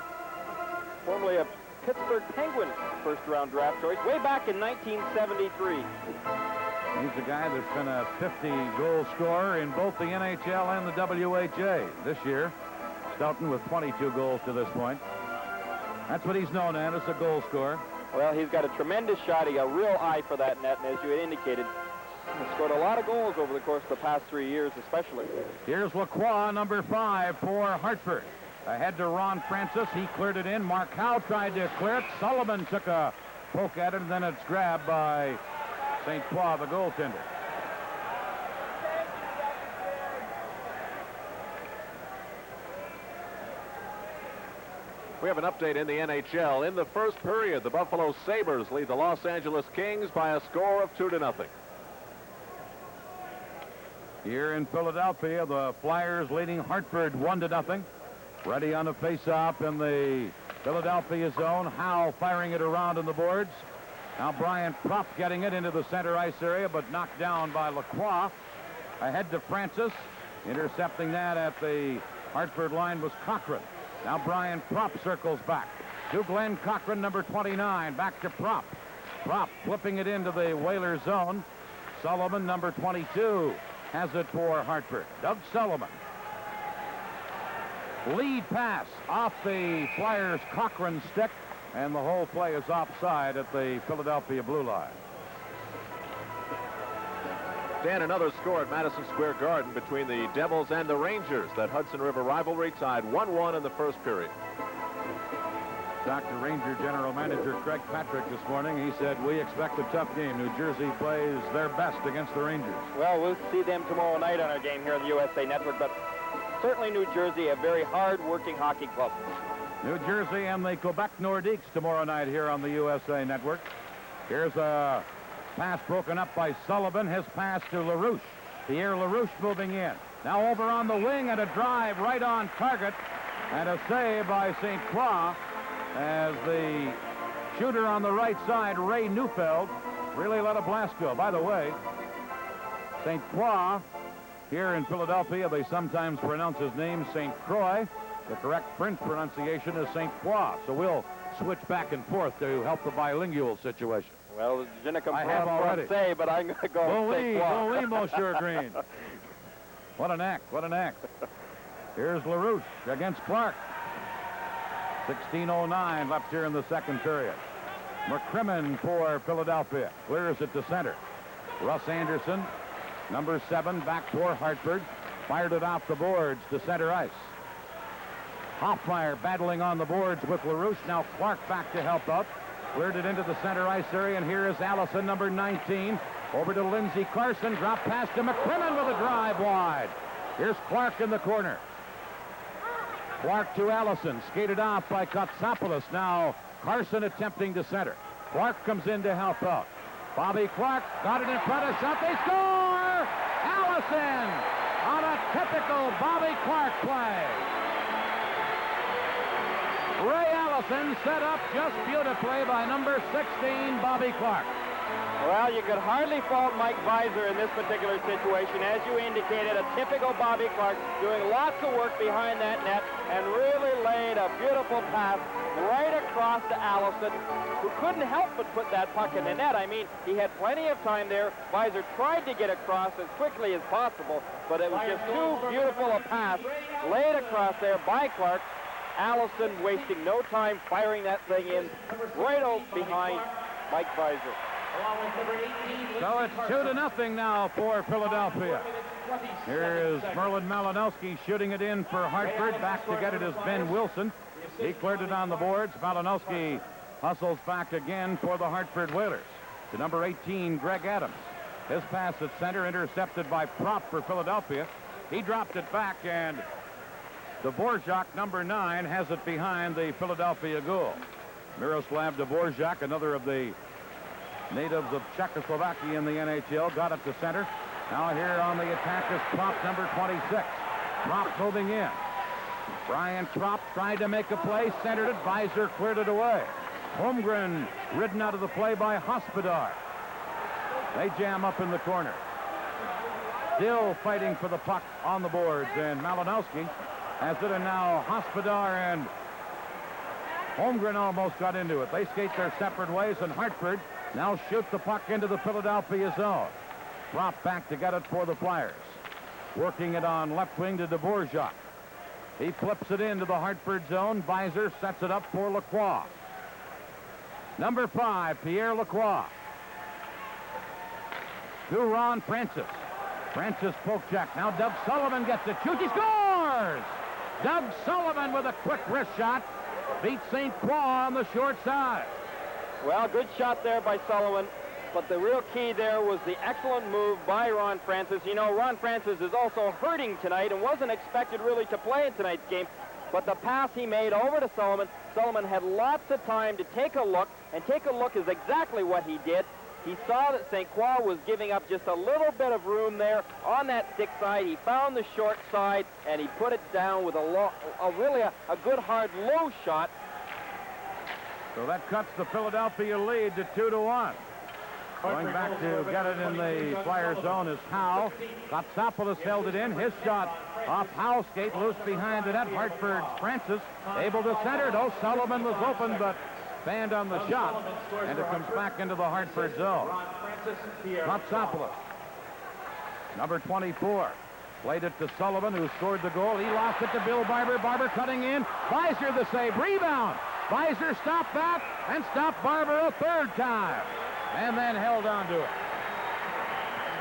Formerly a Pittsburgh Penguins first-round draft choice way back in 1973. He's a guy that's been a 50-goal scorer in both the NHL and the WHA. This year, Stoughton with 22 goals to this point. That's what he's known as a goal scorer. Well, he's got a tremendous shot. He got a real eye for that net, and as you had indicated, he's scored a lot of goals over the course of the past 3 years, especially. Here's Lacroix, number 5 for Hartford. Ahead to Ron Francis. He cleared it in. Mark Howe tried to clear it. Sullivan took a poke at it, and then it's grabbed by St. Croix, the goaltender. We have an update in the NHL. In the first period, the Buffalo Sabres lead the Los Angeles Kings by a score of 2-0. Here in Philadelphia, the Flyers leading Hartford 1-0. Ready on the face-off in the Philadelphia zone. Howe firing it around on the boards. Now Brian Propp getting it into the center ice area, but knocked down by Lacroix. Ahead to Francis. Intercepting that at the Hartford line was Cochran. Now Brian Propp circles back to Glenn Cochran, number 29. Back to Propp. Propp flipping it into the Whalers zone. Sullivan, number 22, has it for Hartford. Doug Sullivan. Lead pass off the Flyers' Cochran stick, and the whole play is offside at the Philadelphia blue line. Dan, another score at Madison Square Garden between the Devils and the Rangers. That Hudson River rivalry tied 1-1 in the first period. Dr. Ranger General Manager Craig Patrick this morning, he said, we expect a tough game. New Jersey plays their best against the Rangers. Well, we'll see them tomorrow night on our game here on the USA Network, but certainly New Jersey, a very hard-working hockey club. New Jersey and the Quebec Nordiques tomorrow night here on the USA Network. Here's a pass broken up by Sullivan. His pass to LaRouche. Pierre LaRouche moving in. Now over on the wing and a drive right on target. And a save by St. Croix as the shooter on the right side, Ray Neufeld, really let a blast go. By the way, St. Croix, here in Philadelphia, they sometimes pronounce his name St. Croix. The correct French pronunciation is St. Croix. So we'll switch back and forth to help the bilingual situation. Well, je ne I have already. Français, but I'm going to go with St. Croix. Oui, Monsieur Green. What an act, what an act. Here's LaRouche against Clark. 16:09 left here in the second period. McCrimmon for Philadelphia. Clears it to center. Russ Anderson, number 7, back for Hartford. Fired it off the boards to center ice. Hoffmeyer battling on the boards with LaRouche. Now Clark back to help out. Cleared it into the center ice area, and here is Allison, number 19. Over to Lindsey Carson. Drop pass to McCrimmon with a drive wide. Here's Clark in the corner. Clark to Allison. Skated off by Kotsopoulos. Now Carson attempting to center. Clark comes in to help out. Bobby Clark got it in front of shot. They score! Allison on a typical Bobby Clark play. Ray Allison set up just beautifully by number 16, Bobby Clark. Well, you could hardly fault Mike Visor in this particular situation. As you indicated, a typical Bobby Clark doing lots of work behind that net and really laid a beautiful pass right across to Allison, who couldn't help but put that puck in the net. I mean, he had plenty of time there. Visor tried to get across as quickly as possible, but it was just too beautiful a pass laid across there by Clark. Allison wasting no time firing that thing in right out behind Mike Visor. So it's 2-0 now for Philadelphia. Here is Merlin Malinowski shooting it in for Hartford. Back to get it is Ben Wilson. He cleared it on the boards. Malinowski hustles back again for the Hartford Whalers. To number 18, Greg Adams. His pass at center intercepted by Propp for Philadelphia. He dropped it back, and Dvorak, number 9, has it behind the Philadelphia goal. Miroslav Dvorak, another of the natives of Czechoslovakia in the NHL, got it to center. Now here on the attack is Propp, number 26. Propp moving in. Brian Propp tried to make a play, centered it. Visor cleared it away. Holmgren ridden out of the play by Hospodar. They jam up in the corner. Still fighting for the puck on the boards, and Malinowski has it, and now Hospodar and Holmgren almost got into it. They skate their separate ways, and Hartford now shoots the puck into the Philadelphia zone. Drop back to get it for the Flyers. Working it on left wing to Dvorak. He flips it into the Hartford zone. Visor sets it up for Lacroix. Number 5, Pierre Lacroix. To Ron Francis. Francis poke check. Now Doug Sullivan gets it. Shoots. He scores! Doug Sullivan with a quick wrist shot. Beats St. Croix on the short side. Well, good shot there by Sullivan. But the real key there was the excellent move by Ron Francis. You know, Ron Francis is also hurting tonight and wasn't expected really to play in tonight's game. But the pass he made over to Sullivan, Sullivan had lots of time to take a look, and take a look is exactly what he did. He saw that St. Croix was giving up just a little bit of room there on that stick side. He found the short side, and he put it down with a really good, hard, low shot. So that cuts the Philadelphia lead to 2-1. Going back to get it in the Flyer zone is Howe. Kotsopoulos held it in. His shot off Howe's skate, loose behind the net. Hartford's Francis able to center. No, Sullivan was open, but banned on the shot, and it comes back into the Hartford zone. Kotsopoulos, number 24, played it to Sullivan, who scored the goal. He lost it to Bill Barber. Barber cutting in. Visor the save. Rebound. Visor stopped that and stopped Barber a third time, and then held on to it.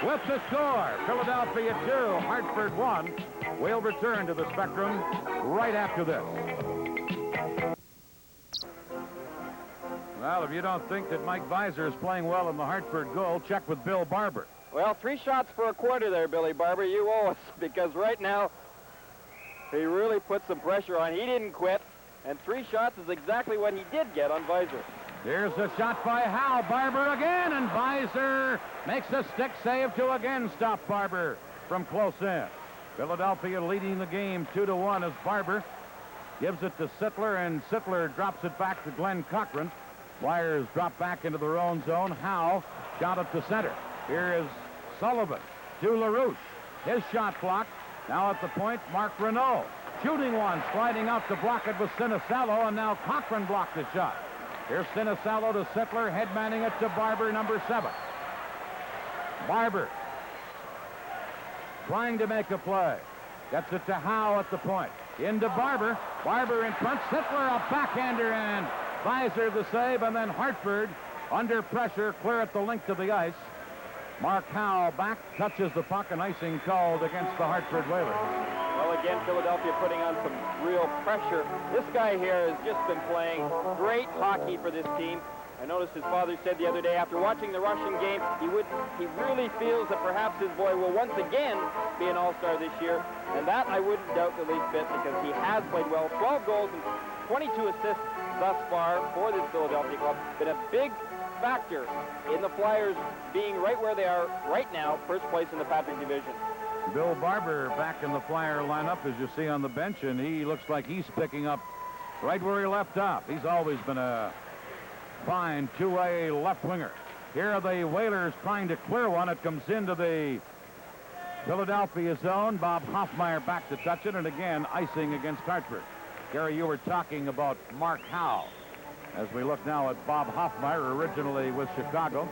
With the score, Philadelphia 2, Hartford 1. We'll return to the Spectrum right after this. Well, if you don't think that Mike Visor is playing well in the Hartford goal, check with Bill Barber. Well, 3 shots for a quarter there, Billy Barber. You owe us, because right now he really put some pressure on. He didn't quit, and 3 shots is exactly what he did get on Visor. Here's a shot by Howe. Barber again, and Visor makes a stick save to again stop Barber from close in. Philadelphia leading the game 2-1 as Barber gives it to Sittler, and Sittler drops it back to Glenn Cochran. Flyers drop back into their own zone. Howe shot it to center. Here is Sullivan to LaRouche. His shot blocked. Now at the point, Mark Renault. Shooting one, sliding out to block it with Sinisalo, and now Cochran blocked the shot. Here's Sinisalo to Sittler, headmanning it to Barber, number 7. Barber trying to make a play. Gets it to Howe at the point. Into Barber. Barber in front. Sittler, a backhander, and Visor the save, and then Hartford under pressure, clear at the length of the ice. Mark Howe back, touches the puck, and icing called against the Hartford Whalers. Well, again, Philadelphia putting on some real pressure. This guy here has just been playing great hockey for this team. I noticed his father said the other day after watching the Russian game, he really feels that perhaps his boy will once again be an all-star this year, and that I wouldn't doubt the least bit, because he has played well. 12 goals and 22 assists thus far for this Philadelphia club. Been a big factor in the Flyers being right where they are right now, first place in the Patrick Division. Bill Barber back in the Flyer lineup, as you see on the bench, and he looks like he's picking up right where he left off. He's always been a fine two-way left winger. Here are the Whalers trying to clear one. It comes into the Philadelphia zone. Bob Hoffmeyer back to touch it, and again icing against Hartford. Gary, you were talking about Mark Howe. As we look now at Bob Hoffmeyer, originally with Chicago,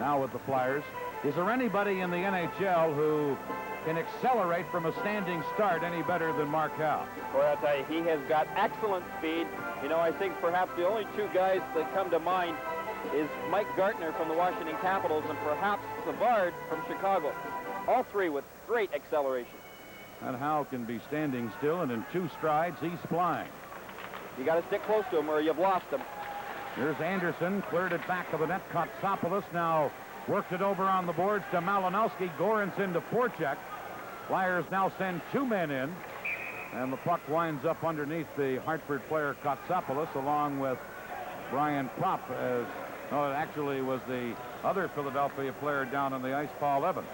now with the Flyers. Is there anybody in the NHL who can accelerate from a standing start any better than Mark Howe? Boy, I'll tell you, he has got excellent speed. You know, I think perhaps the only 2 guys that come to mind is Mike Gartner from the Washington Capitals and perhaps Savard from Chicago. All 3 with great acceleration. And Howe can be standing still, and in 2 strides, he's flying. You got to stick close to him or you've lost him. Here's Anderson, cleared it back of the net. Kotsopoulos now worked it over on the boards to Malinowski. Goranson to forecheck. Flyers now send 2 men in, and the puck winds up underneath the Hartford player Kotsopoulos, along with Brian Propp. No, it actually was the other Philadelphia player down on the ice, Paul Evans.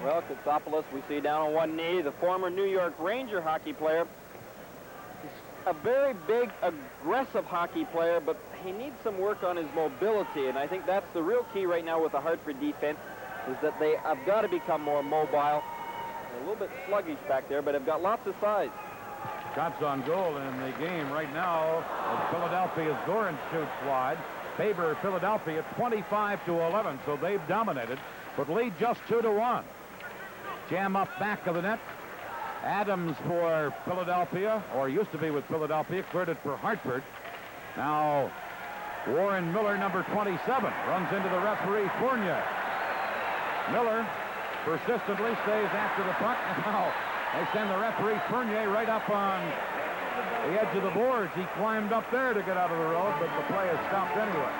Well, Kotsopoulos, we see down on one knee, the former New York Ranger hockey player. He's a very big, aggressive hockey player, but he needs some work on his mobility, and I think that's the real key right now with the Hartford defense, is that they have got to become more mobile. They're a little bit sluggish back there, but have got lots of size. shots on goal in the game right now. As Philadelphia's Gorin shoots wide. Favor Philadelphia 25-11, so they've dominated, but lead just 2-1. Jam up back of the net. Adams for Philadelphia, or used to be with Philadelphia, cleared it for Hartford. Now Warren Miller, number 27, runs into the referee, Fournier. Miller persistently stays after the puck. Now they send the referee, Fournier, right up on the edge of the boards. He climbed up there to get out of the road, but the play is stopped anyway.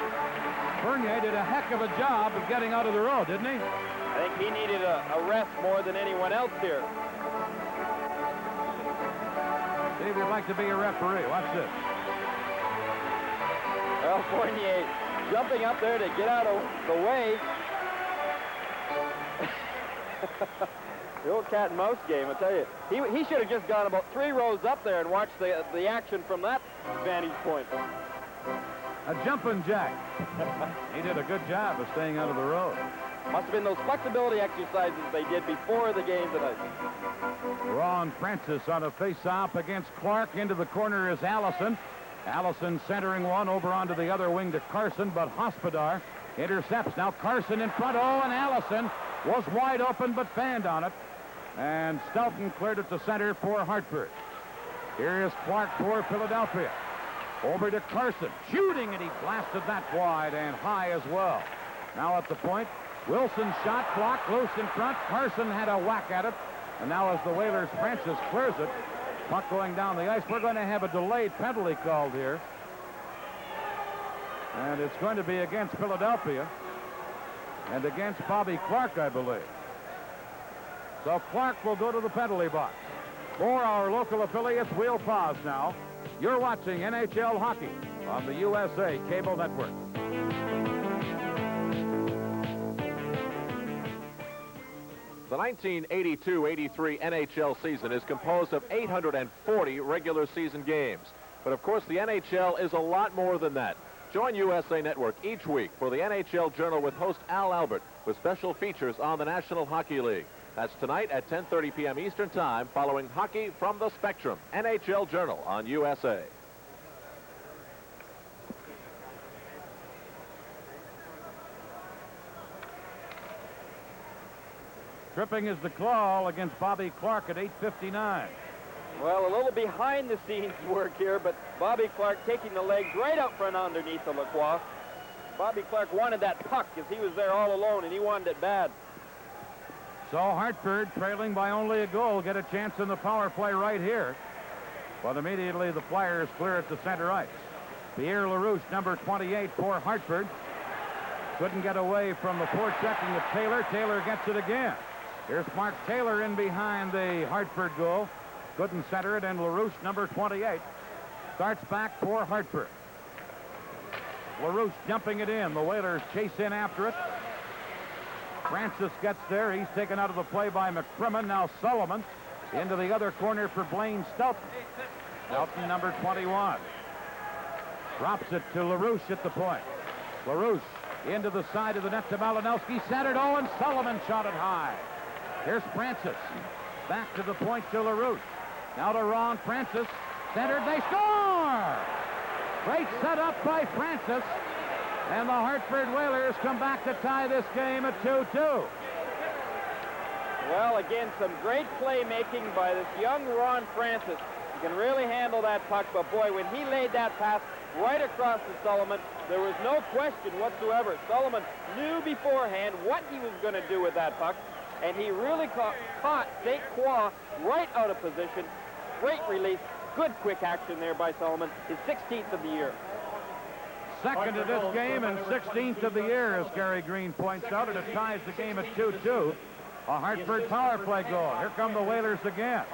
Fournier did a heck of a job of getting out of the road, didn't he? I think he needed a rest more than anyone else here. See if you'd like to be a referee. Watch this. Well, Fournier jumping up there to get out of the way. The old cat and mouse game, I tell you. He should have just gone about 3 rows up there and watched the action from that vantage point. A jumping jack. He did a good job of staying out of the road. Must have been those flexibility exercises they did before the game tonight. Ron Francis on a face-off against Clark. Into the corner is Allison. Allison centering one over onto the other wing to Carson, but Hospodar intercepts. Now Carson in front. Oh, and Allison was wide open but fanned on it. And Stelton cleared it to center for Hartford. Here is Clark for Philadelphia. Over to Carson. Shooting, and he blasted that wide and high as well. Now at the point, Wilson's shot blocked loose in front. Carson had a whack at it. And now as the Whalers, Francis clears it. Puck going down the ice. We're going to have a delayed penalty called here. And it's going to be against Philadelphia and against Bobby Clark, I believe. So Clark will go to the penalty box. For our local affiliates, we'll pause now. You're watching NHL hockey on the USA Cable Network. The 1982-83 NHL season is composed of 840 regular season games. But of course, the NHL is a lot more than that. Join USA Network each week for the NHL Journal with host Al Albert with special features on the National Hockey League. That's tonight at 10:30 p.m. Eastern Time following Hockey from the Spectrum, NHL Journal on USA. Tripping is the call against Bobby Clark at 8:59. Well, a little behind the scenes work here, but Bobby Clark taking the legs right up front underneath the Lacroix. Bobby Clark wanted that puck because he was there all alone, and he wanted it bad. So Hartford, trailing by only a goal, get a chance in the power play right here. But immediately the Flyers clear it to center ice. Pierre LaRouche, number 28 for Hartford. Couldn't get away from the forechecking of Taylor. Taylor gets it again. Here's Mark Taylor in behind the Hartford goal. Couldn't center it, and LaRouche, number 28, starts back for Hartford. LaRouche jumping it in. The Whalers chase in after it. Francis gets there. He's taken out of the play by McCrimmon. Now Sullivan into the other corner for Blaine Stelton. Stelton, number 21. Drops it to LaRouche at the point. LaRouche into the side of the net to Malinowski. Centered. Oh, and Sullivan shot it high. Here's Francis. Back to the point to LaRouche. Now to Ron Francis. Centered. They score! Great setup by Francis. And the Hartford Whalers come back to tie this game at 2-2. Well, again, some great playmaking by this young Ron Francis. He can really handle that puck, but boy, when he laid that pass right across to Sullivan, there was no question whatsoever. Sullivan knew beforehand what he was going to do with that puck, and he really caught St. Croix right out of position. Great release, good quick action there by Sullivan, his 16th of the year. Second of this game and 16th of the year, as Gary Green points out, and it ties the game at 2-2. A Hartford power play goal. Here come the Whalers again.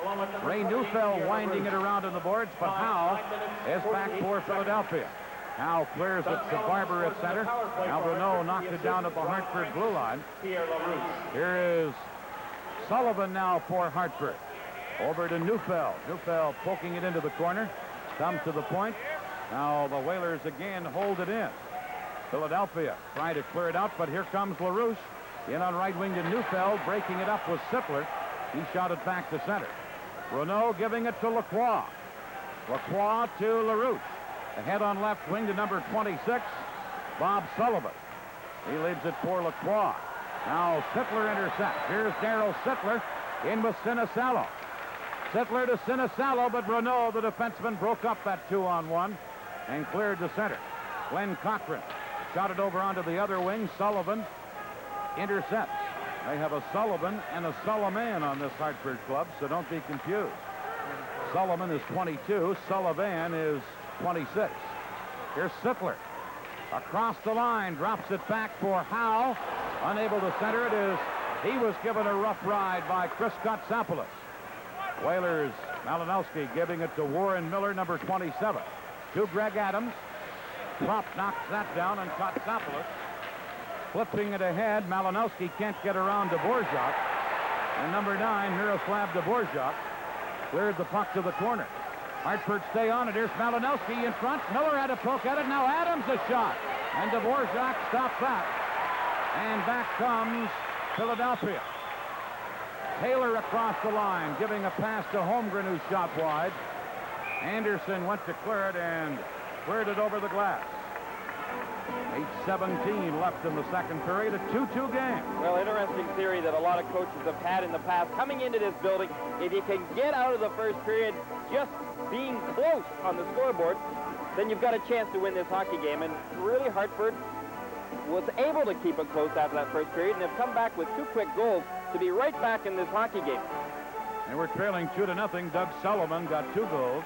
Ray Neufeld winding it around on the boards, but Howe is back for Philadelphia. Howe clears it to Barber at center. Now Renault knocked it down at the Hartford blue line. Here is Sullivan now for Hartford. Over to Neufeld. Neufeld poking it into the corner. Comes to the point. Now the Whalers again hold it in. Philadelphia trying to clear it out, but here comes LaRouche. In on right wing to Neufeld. Breaking it up with Sippler. He shot it back to center. Renault giving it to Lacroix. Lacroix to LaRouche. Ahead on left wing to number 26, Bob Sullivan. He leaves it for Lacroix. Now Sittler intercepts. Here's Darryl Sittler in with Sinisalo. Sittler to Sinisalo, but Renault, the defenseman, broke up that 2-on-1 and cleared to center. Glenn Cochran shot it over onto the other wing. Sullivan intercepts. They have a Sullivan and a Sullivan on this Hartford club, so don't be confused. Sullivan is 22. Sullivan is 26. Here's Sittler. Across the line, drops it back for Howe. Unable to center it is, he was given a rough ride by Chris Kotsopoulos. Whalers, Malinowski giving it to Warren Miller, number 27. To Greg Adams. Prop knocks that down, and Kotsopoulos flipping it ahead. Malinowski can't get around Dvorak. And number 9, Miroslav Dvorak, cleared the puck to the corner. Hartford stay on it. Here's Malinowski in front. Miller had a poke at it. Now Adams a shot. And Dvorak stopped that. And back comes Philadelphia. Taylor across the line, giving a pass to Holmgren, who shot wide. Anderson went to clear it and cleared it over the glass. 8:17 left in the second period, a 2-2 game. Well, interesting theory that a lot of coaches have had in the past. Coming into this building, if you can get out of the first period just being close on the scoreboard, then you've got a chance to win this hockey game. And really, Hartford was able to keep it close after that first period and have come back with 2 quick goals to be right back in this hockey game. They were trailing 2-0. Doug Sullivan got 2 goals.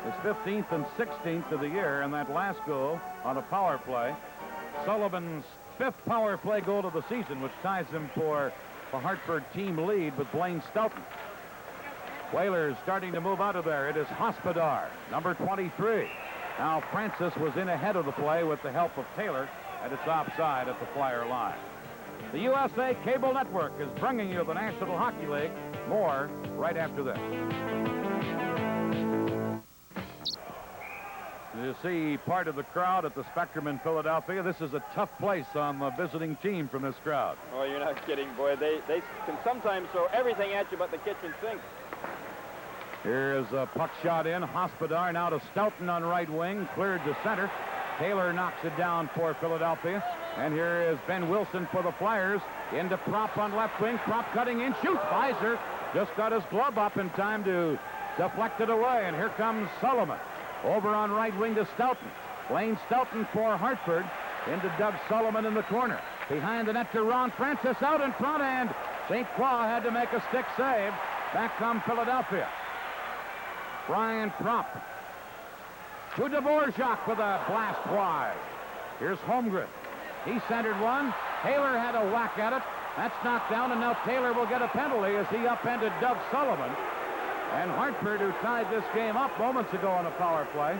His 15th and 16th of the year, and that last goal on a power play. Sullivan's 5th power play goal of the season, which ties him for the Hartford team lead with Blaine Stoughton. Whalers starting to move out of there. It is Hospodar, number 23. Now Francis was in ahead of the play with the help of Taylor, and it's offside at the Flyer line. The USA Cable Network is bringing you the National Hockey League. More right after this. You see part of the crowd at the Spectrum in Philadelphia. This is a tough place on the visiting team from this crowd. Oh, you're not kidding, boy. They can sometimes throw everything at you but the kitchen sink. Here's a puck shot in. Hospodar now to Stoughton on right wing. Cleared to center. Taylor knocks it down for Philadelphia. And here is Ben Wilson for the Flyers. Into Prop on left wing. Prop cutting in. Shoots. Weiser just got his glove up in time to deflect it away. And here comes Sullivan. Over on right wing to Stoughton. Blaine Stoughton for Hartford. Into Doug Sullivan in the corner. Behind the net to Ron Francis out in front, and St. Croix had to make a stick save. Back comes Philadelphia. Brian Prop to Dvorak with a blast wide. Here's Holmgren. He centered one. Taylor had a whack at it. That's knocked down, and now Taylor will get a penalty as he upended Doug Sullivan. And Hartford, who tied this game up moments ago on a power play,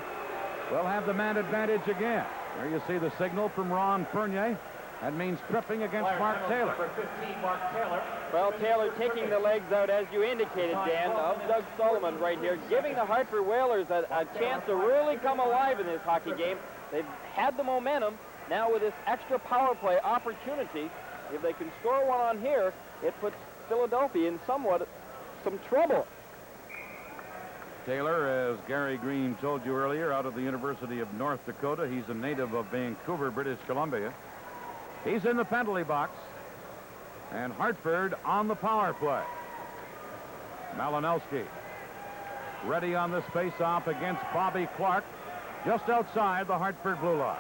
will have the man advantage again. There you see the signal from Ron Fournier. That means tripping against Mark Taylor. Number 15, Mark Taylor. Well, Taylor taking the legs out, as you indicated, Dan, of Doug Sullivan right here, giving the Hartford Whalers a chance to really come alive in this hockey game. They've had the momentum. Now with this extra power play opportunity, if they can score one on here, it puts Philadelphia in somewhat some trouble. Taylor, as Gary Green told you earlier, out of the University of North Dakota. He's a native of Vancouver, British Columbia. He's in the penalty box. And Hartford on the power play. Malinowski ready on this face-off against Bobby Clark, just outside the Hartford blue line.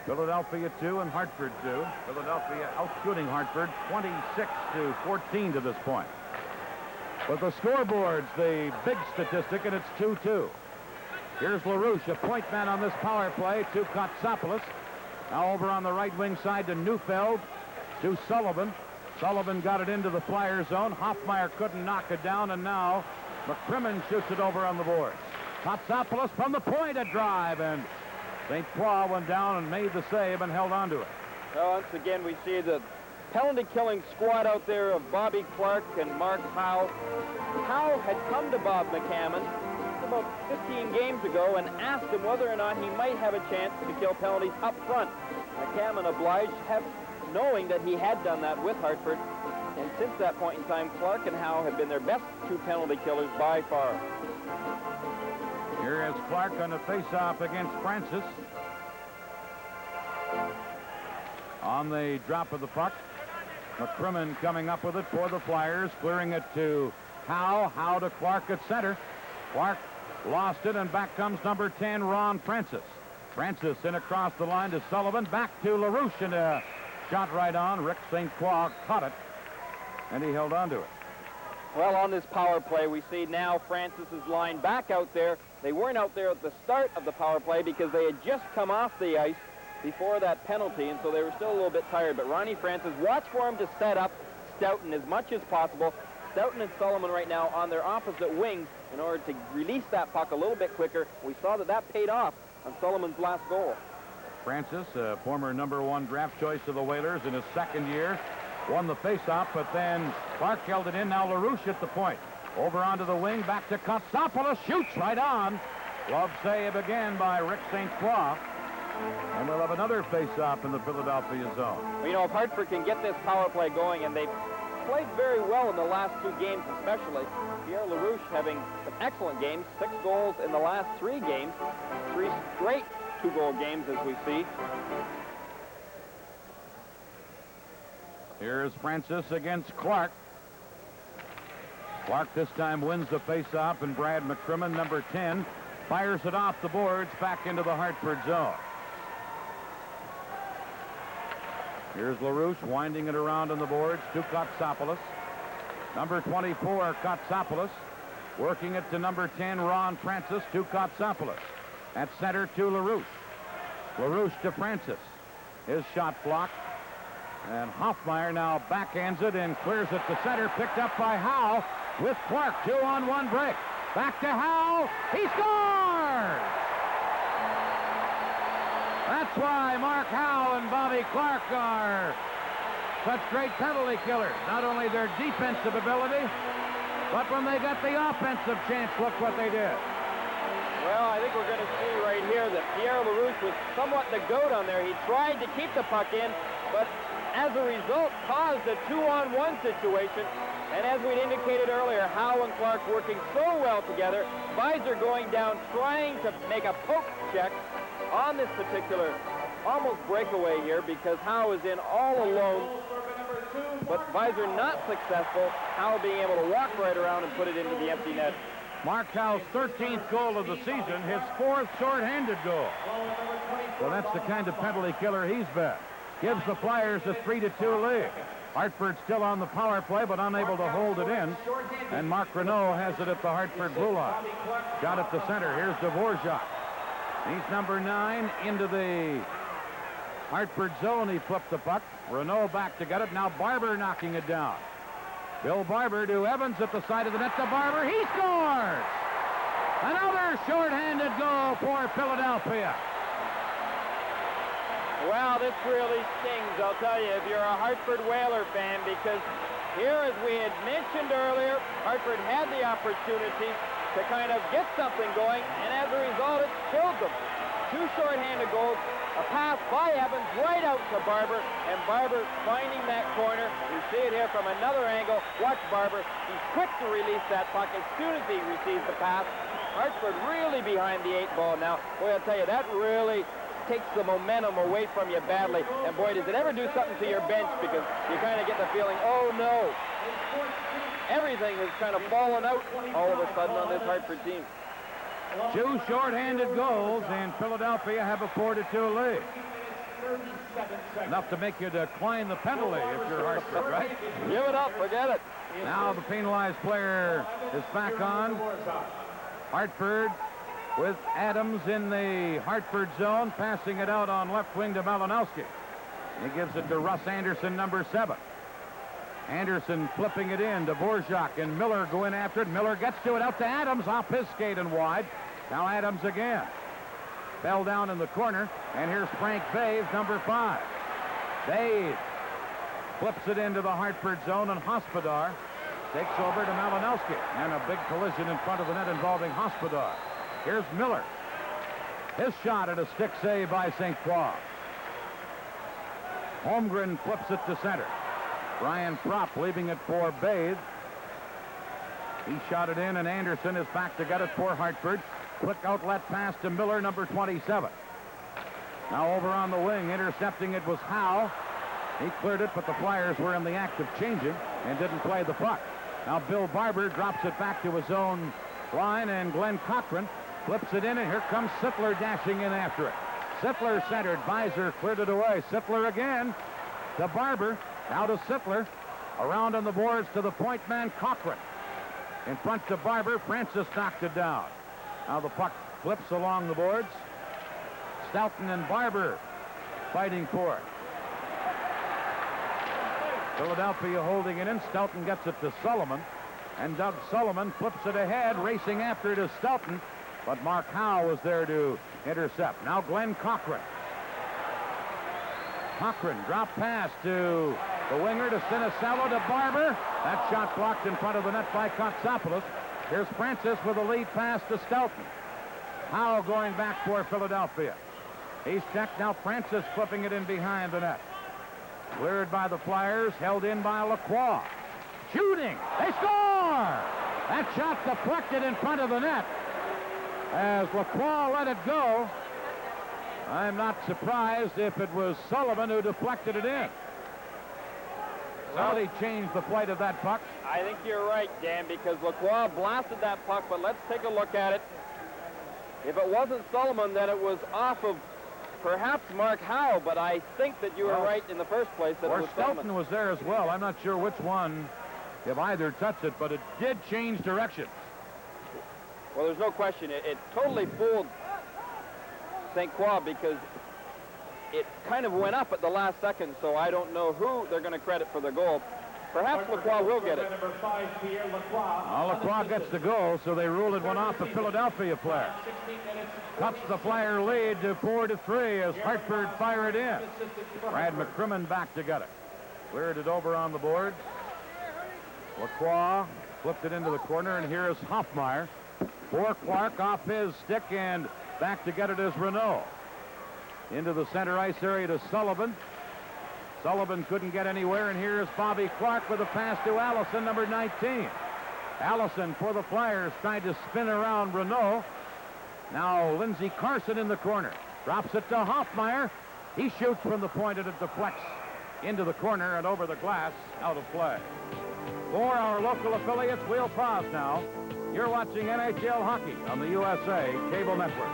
Philadelphia 2 and Hartford 2. Philadelphia outshooting Hartford 26-14 to this point. But the scoreboard's the big statistic, and it's 2-2. Here's LaRouche, a point man on this power play to Kotsopoulos. Now over on the right wing side to Neufeld, to Sullivan. Sullivan got it into the Flyer zone. Hoffmeyer couldn't knock it down, and now McCrimmon shoots it over on the boards. Kotsopoulos from the point, a drive, and St. Croix went down and made the save and held on to it. Well, once again, we see the penalty-killing squad out there of Bobby Clark and Mark Howe. Howe had come to Bob McCammon about 15 games ago and asked him whether or not he might have a chance to kill penalties up front. McCammon obliged, knowing that he had done that with Hartford. And since that point in time, Clark and Howe have been their best 2 penalty killers by far. Here is Clark on the face-off against Francis. On the drop of the puck, McCrimmon coming up with it for the Flyers, clearing it to Howe. Howe to Clark at center. Clark lost it, and back comes number 10, Ron Francis. Francis in across the line to Sullivan, back to LaRouche, and a shot right on. Rick St. Croix caught it, and he held on to it. Well, on this power play, we see now Francis is lined back out there. They weren't out there at the start of the power play because they had just come off the ice before that penalty, and so they were still a little bit tired. But Ronnie Francis, watch for him to set up Stoughton as much as possible. Stoughton and Sullivan right now on their opposite wings in order to release that puck a little bit quicker. We saw that paid off on Sullivan's last goal. Francis, a former #1 draft choice of the Whalers in his second year, won the faceoff, but then Clark held it in. Now LaRouche at the point. Over onto the wing, back to Kotsopoulos, shoots right on. Glove save again by Rick St. Croix. And we'll have another face-off in the Philadelphia zone. Well, you know, if Hartford can get this power play going, and they've played very well in the last 2 games especially. Pierre LaRouche having some excellent games, 6 goals in the last 3 games, 3 straight 2-goal games as we see. Here's Francis against Clark. Clark this time wins the face-off, and Brad McCrimmon, number 10, fires it off the boards back into the Hartford zone. Here's LaRouche winding it around on the boards to Kotsopoulos. Number 24, Kotsopoulos, working it to number 10, Ron Francis, to Kotsopoulos. At center to LaRouche. LaRouche to Francis. His shot blocked. And Hoffmeyer now backhands it and clears it to center, picked up by Howe with Clark. 2-on-1 break. Back to Howe. He scores! That's why Mark Howe and Bobby Clark are such great penalty killers. Not only their defensive ability, but when they got the offensive chance, look what they did. Well, I think we're going to see right here that Pierre LaRouche was somewhat the goat on there. He tried to keep the puck in, but as a result caused a 2-on-1 situation. And as we'd indicated earlier, Howe and Clark working so well together. Visor going down, trying to make a poke check on this particular almost breakaway here because Howe is in all alone. But Visor not successful. Howe being able to walk right around and put it into the empty net. Mark Howe's 13th goal of the season, his 4th short-handed goal. Well, that's the kind of penalty killer he's been. Gives the Flyers a 3-2 lead. Hartford still on the power play, but unable to hold it in. And Mark Renault has it at the Hartford blue line. Shot at the center. Here's Dvorak. He's number 9 into the Hartford zone. He flipped the puck. Renault back to get it. Now Barber knocking it down. Bill Barber to Evans at the side of the net to Barber. He scores! Another short-handed goal for Philadelphia. Well, this really stings, I'll tell you, if you're a Hartford Whaler fan, because here, as we had mentioned earlier, Hartford had the opportunity to kind of get something going, and as a result, it killed them. 2 short-handed goals, a pass by Evans right out to Barber, and Barber finding that corner. You see it here from another angle. Watch Barber. He's quick to release that puck as soon as he receives the pass. Hartford really behind the 8 ball now. Boy, I'll tell you, that really takes the momentum away from you badly. And boy, does it ever do something to your bench, because you kind of get the feeling, oh no, everything has kind of fallen out all of a sudden on this Hartford team. 2 short-handed goals, and Philadelphia have a 4-2 lead. Enough to make you decline the penalty if you're Hartford, right? Give it up, forget it. Now the penalized player is back on. Hartford with Adams in the Hartford zone, passing it out on left wing to Malinowski. He gives it to Russ Anderson, number 7. Anderson flipping it in to Dvorak, and Miller go in after it. Miller gets to it, out to Adams, off his skate and wide. Now Adams again. Fell down in the corner, and here's Frank Baves, number 5. Baves flips it into the Hartford zone, and Hospodar takes over to Malinowski. And a big collision in front of the net involving Hospodar. Here's Miller. His shot at a stick save by St. Croix. Holmgren flips it to center. Brian Propp leaving it for Baves. He shot it in, and Anderson is back to get it for Hartford. Quick outlet pass to Miller, number 27. Now over on the wing, intercepting it was Howe. He cleared it, but the Flyers were in the act of changing and didn't play the puck. Now Bill Barber drops it back to his own line, and Glenn Cochran flips it in, and here comes Sittler dashing in after it. Sittler centered. Visor cleared it away. Sittler again to Barber. Now to Sittler. Around on the boards to the point man, Cochran. In front to Barber. Francis knocked it down. Now the puck flips along the boards. Stoughton and Barber fighting for it. Philadelphia holding it in. Stoughton gets it to Sullivan. And Doug Sullivan flips it ahead. Racing after it is Stoughton. But Mark Howe was there to intercept. Now Glenn Cochran. Cochran drop pass to the winger to Sinicello to Barber. That shot blocked in front of the net by Kotsopoulos. Here's Francis with a lead pass to Stoughton. Howe going back for Philadelphia. He's checked. Now Francis flipping it in behind the net. Cleared by the Flyers. Held in by Lacroix. Shooting. They score! That shot deflected in front of the net. As Lacroix let it go, I'm not surprised if it was Sullivan who deflected it in. Somebody changed the flight of that puck. I think you're right, Dan, because Lacroix blasted that puck, but let's take a look at it. If it wasn't Sullivan, then it was off of perhaps Mark Howe, but I think that you were right in the first place that it was Stoughton Sullivan. was there as well. I'm not sure which one, if either touched it, but it did change direction. Well, there's no question. It totally fooled St. Croix because it kind of went up at the last second, so I don't know who they're going to credit for the goal. Perhaps Lacroix will get it. Lacroix gets the goal, so they ruled it one off the Philadelphia player. Cuts the Flyer lead to 4-3 as Hartford fire it in. Brad McCrimmon back to get it. Cleared it over on the boards. Lacroix flipped it into the corner, and here is Hoffmeyer. For Clark off his stick, and back to get it is Renault. Into the center ice area to Sullivan. Sullivan couldn't get anywhere, and here's Bobby Clark with a pass to Allison, number 19. Allison for the Flyers tried to spin around Renault. Now Lindsey Carson in the corner. Drops it to Hoffmeyer. He shoots from the point, and it deflects into the corner and over the glass, out of play. For our local affiliates, we'll pause now. You're watching NHL hockey on the USA Cable Network.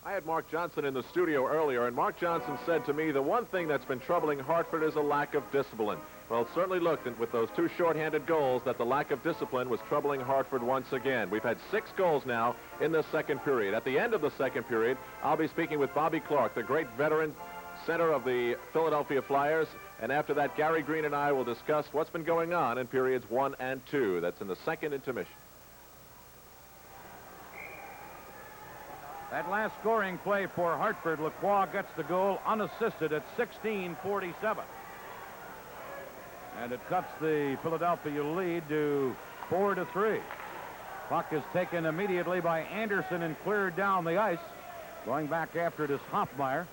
I had Mark Johnson in the studio earlier, and Mark Johnson said to me the one thing that's been troubling Hartford is a lack of discipline. Well, it certainly looked with those two shorthanded goals that the lack of discipline was troubling Hartford once again. We've had 6 goals now in the second period. At the end of the second period, I'll be speaking with Bobby Clark, the great veteran center of the Philadelphia Flyers. And after that, Gary Green and I will discuss what's been going on in periods 1 and 2. That's in the second intermission. That last scoring play for Hartford, Lacroix gets the goal unassisted at 16:47. And it cuts the Philadelphia lead to 4-3. Puck is taken immediately by Anderson and cleared down the ice. Going back after it is Hoffmeyer.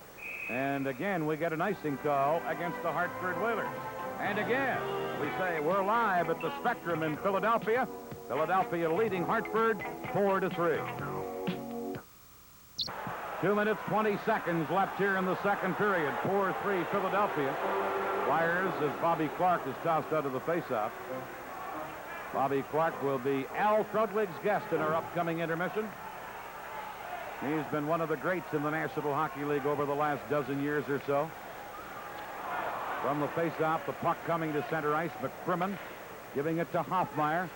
And again, we get an icing call against the Hartford Whalers. And again, we say we're live at the Spectrum in Philadelphia. Philadelphia leading Hartford 4-3. 2 minutes, 20 seconds left here in the second period. 4-3 Philadelphia. Flyers as Bobby Clark is tossed out of the faceoff. Bobby Clark will be Al Krudwig's guest in our upcoming intermission. He's been one of the greats in the National Hockey League over the last dozen years or so. From the faceoff, the puck coming to center ice. McCrimmon giving it to Hoffmeyer.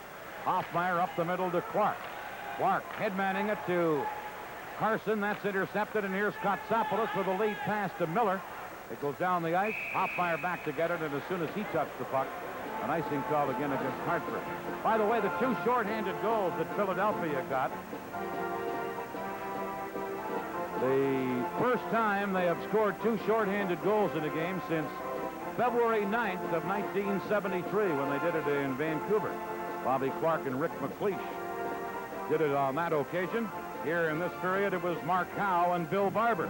Hoffmeyer up the middle to Clark. Clark headmanning it to Carson. That's intercepted, and here's Kotsopoulos with a lead pass to Miller. It goes down the ice. Hoffmeyer back to get it, and as soon as he touched the puck, an icing call again against Hartford. By the way, the 2 shorthanded goals that Philadelphia got, the first time they have scored 2 shorthanded goals in a game since February 9th of 1973 when they did it in Vancouver. Bobby Clark and Rick McLeish did it on that occasion. Here in this period, it was Mark Howe and Bill Barber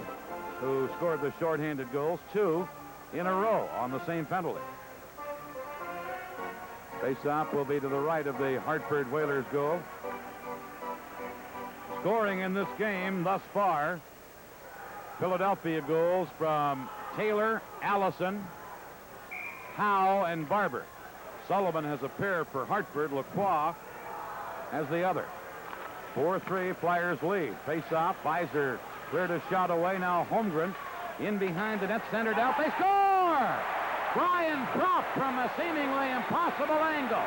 who scored the shorthanded goals, 2 in a row on the same penalty. Face-off will be to the right of the Hartford Whalers goal. Scoring in this game thus far, Philadelphia goals from Taylor, Allison, Howe, and Barber. Sullivan has a pair for Hartford. Lacroix has the other. 4-3, Flyers lead. Face-off, Beiser cleared a shot away. Now Holmgren in behind the net, centered out. They score! Brian Propp from a seemingly impossible angle.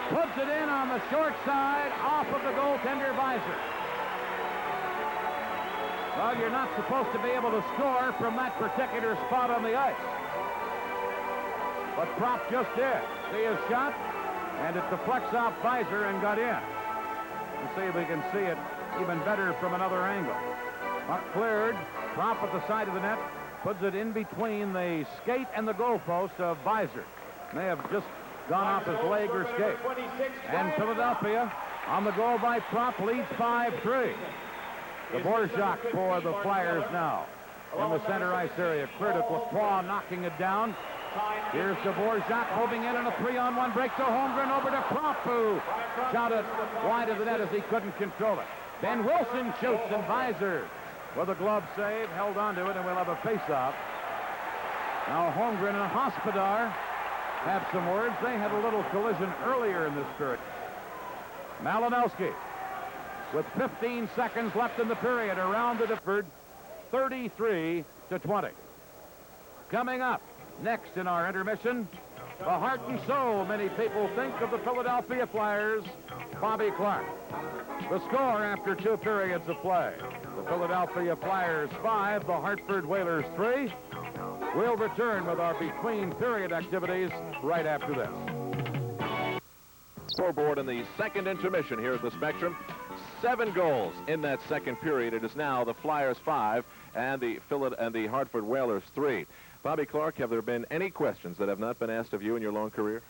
Puts it in on the short side off of the goaltender Beiser. Well, you're not supposed to be able to score from that particular spot on the ice. But Propp just did. See his shot? And it deflects off Beiser and got in. Let's see if we can see it even better from another angle. Puck cleared. Propp at the side of the net. Puts it in between the skate and the goalpost of Beiser. May have just gone off his leg or skate. And Philadelphia on the goal by Propp leads 5-3. Dvorak for the Flyers now. In the center ice area. Cleared it. Lacroix knocking it down. Here's Dvorak moving in a 3-on-1 break to Holmgren over to Propp, who shot it wide of the net as he couldn't control it. Ben Wilson shoots, and Beiser with a glove save, held onto it, and we'll have a face-off. Now Holmgren and Hospodar have some words. They had a little collision earlier in this period. Malinowski with 15 seconds left in the period around the Hartford, 33-20. Coming up next in our intermission, the heart and soul, many people think, of the Philadelphia Flyers, Bobby Clarke. The score after 2 periods of play. The Philadelphia Flyers 5, the Hartford Whalers 3. We'll return with our between period activities right after this. Scoreboard in the second intermission here at the Spectrum. 7 goals in that second period. It is now the Flyers 5 and the Hartford Whalers 3. Bobby Clarke, have there been any questions that have not been asked of you in your long career?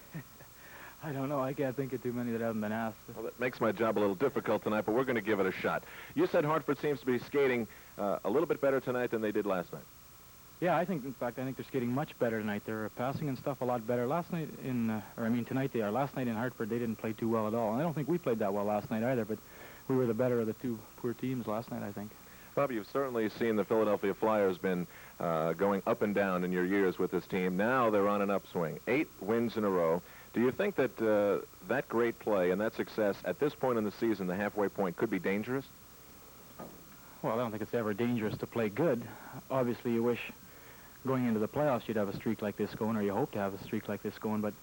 I don't know. I can't think of too many that haven't been asked. Well, that makes my job a little difficult tonight, but we're going to give it a shot. You said Hartford seems to be skating a little bit better tonight than they did last night. Yeah, in fact, I think they're skating much better tonight. They're passing and stuff a lot better. Tonight they are. Last night in Hartford, they didn't play too well at all. And I don't think we played that well last night either, but we were the better of the two poor teams last night, I think. Bob, you've certainly seen the Philadelphia Flyers been going up and down in your years with this team. Now they're on an upswing. 8 wins in a row. Do you think that that great play and that success at this point in the season, the halfway point, could be dangerous? Well, I don't think it's ever dangerous to play good. Obviously, you wish going into the playoffs you'd have a streak like this going, or you hope to have a streak like this going, but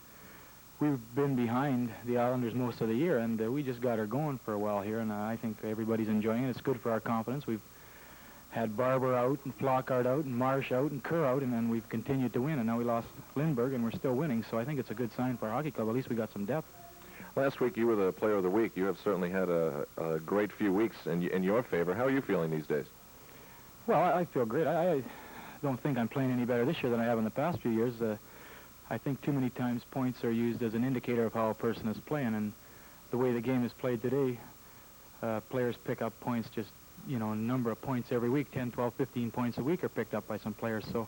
we've been behind the Islanders most of the year, and we just got her going for a while here, and I think everybody's enjoying it. It's good for our confidence. We've had Barber out, and Flockhart out, and Marsh out, and Kerr out, and then we've continued to win, and now we lost Lindbergh, and we're still winning, so I think it's a good sign for our hockey club. At least we got some depth. Last week you were the player of the week. You have certainly had a great few weeks in your favor. How are you feeling these days? Well, I feel great. I don't think I'm playing any better this year than I have in the past few years. I think too many times points are used as an indicator of how a person is playing, and the way the game is played today, players pick up points just, a number of points every week. 10, 12, 15 points a week are picked up by some players, so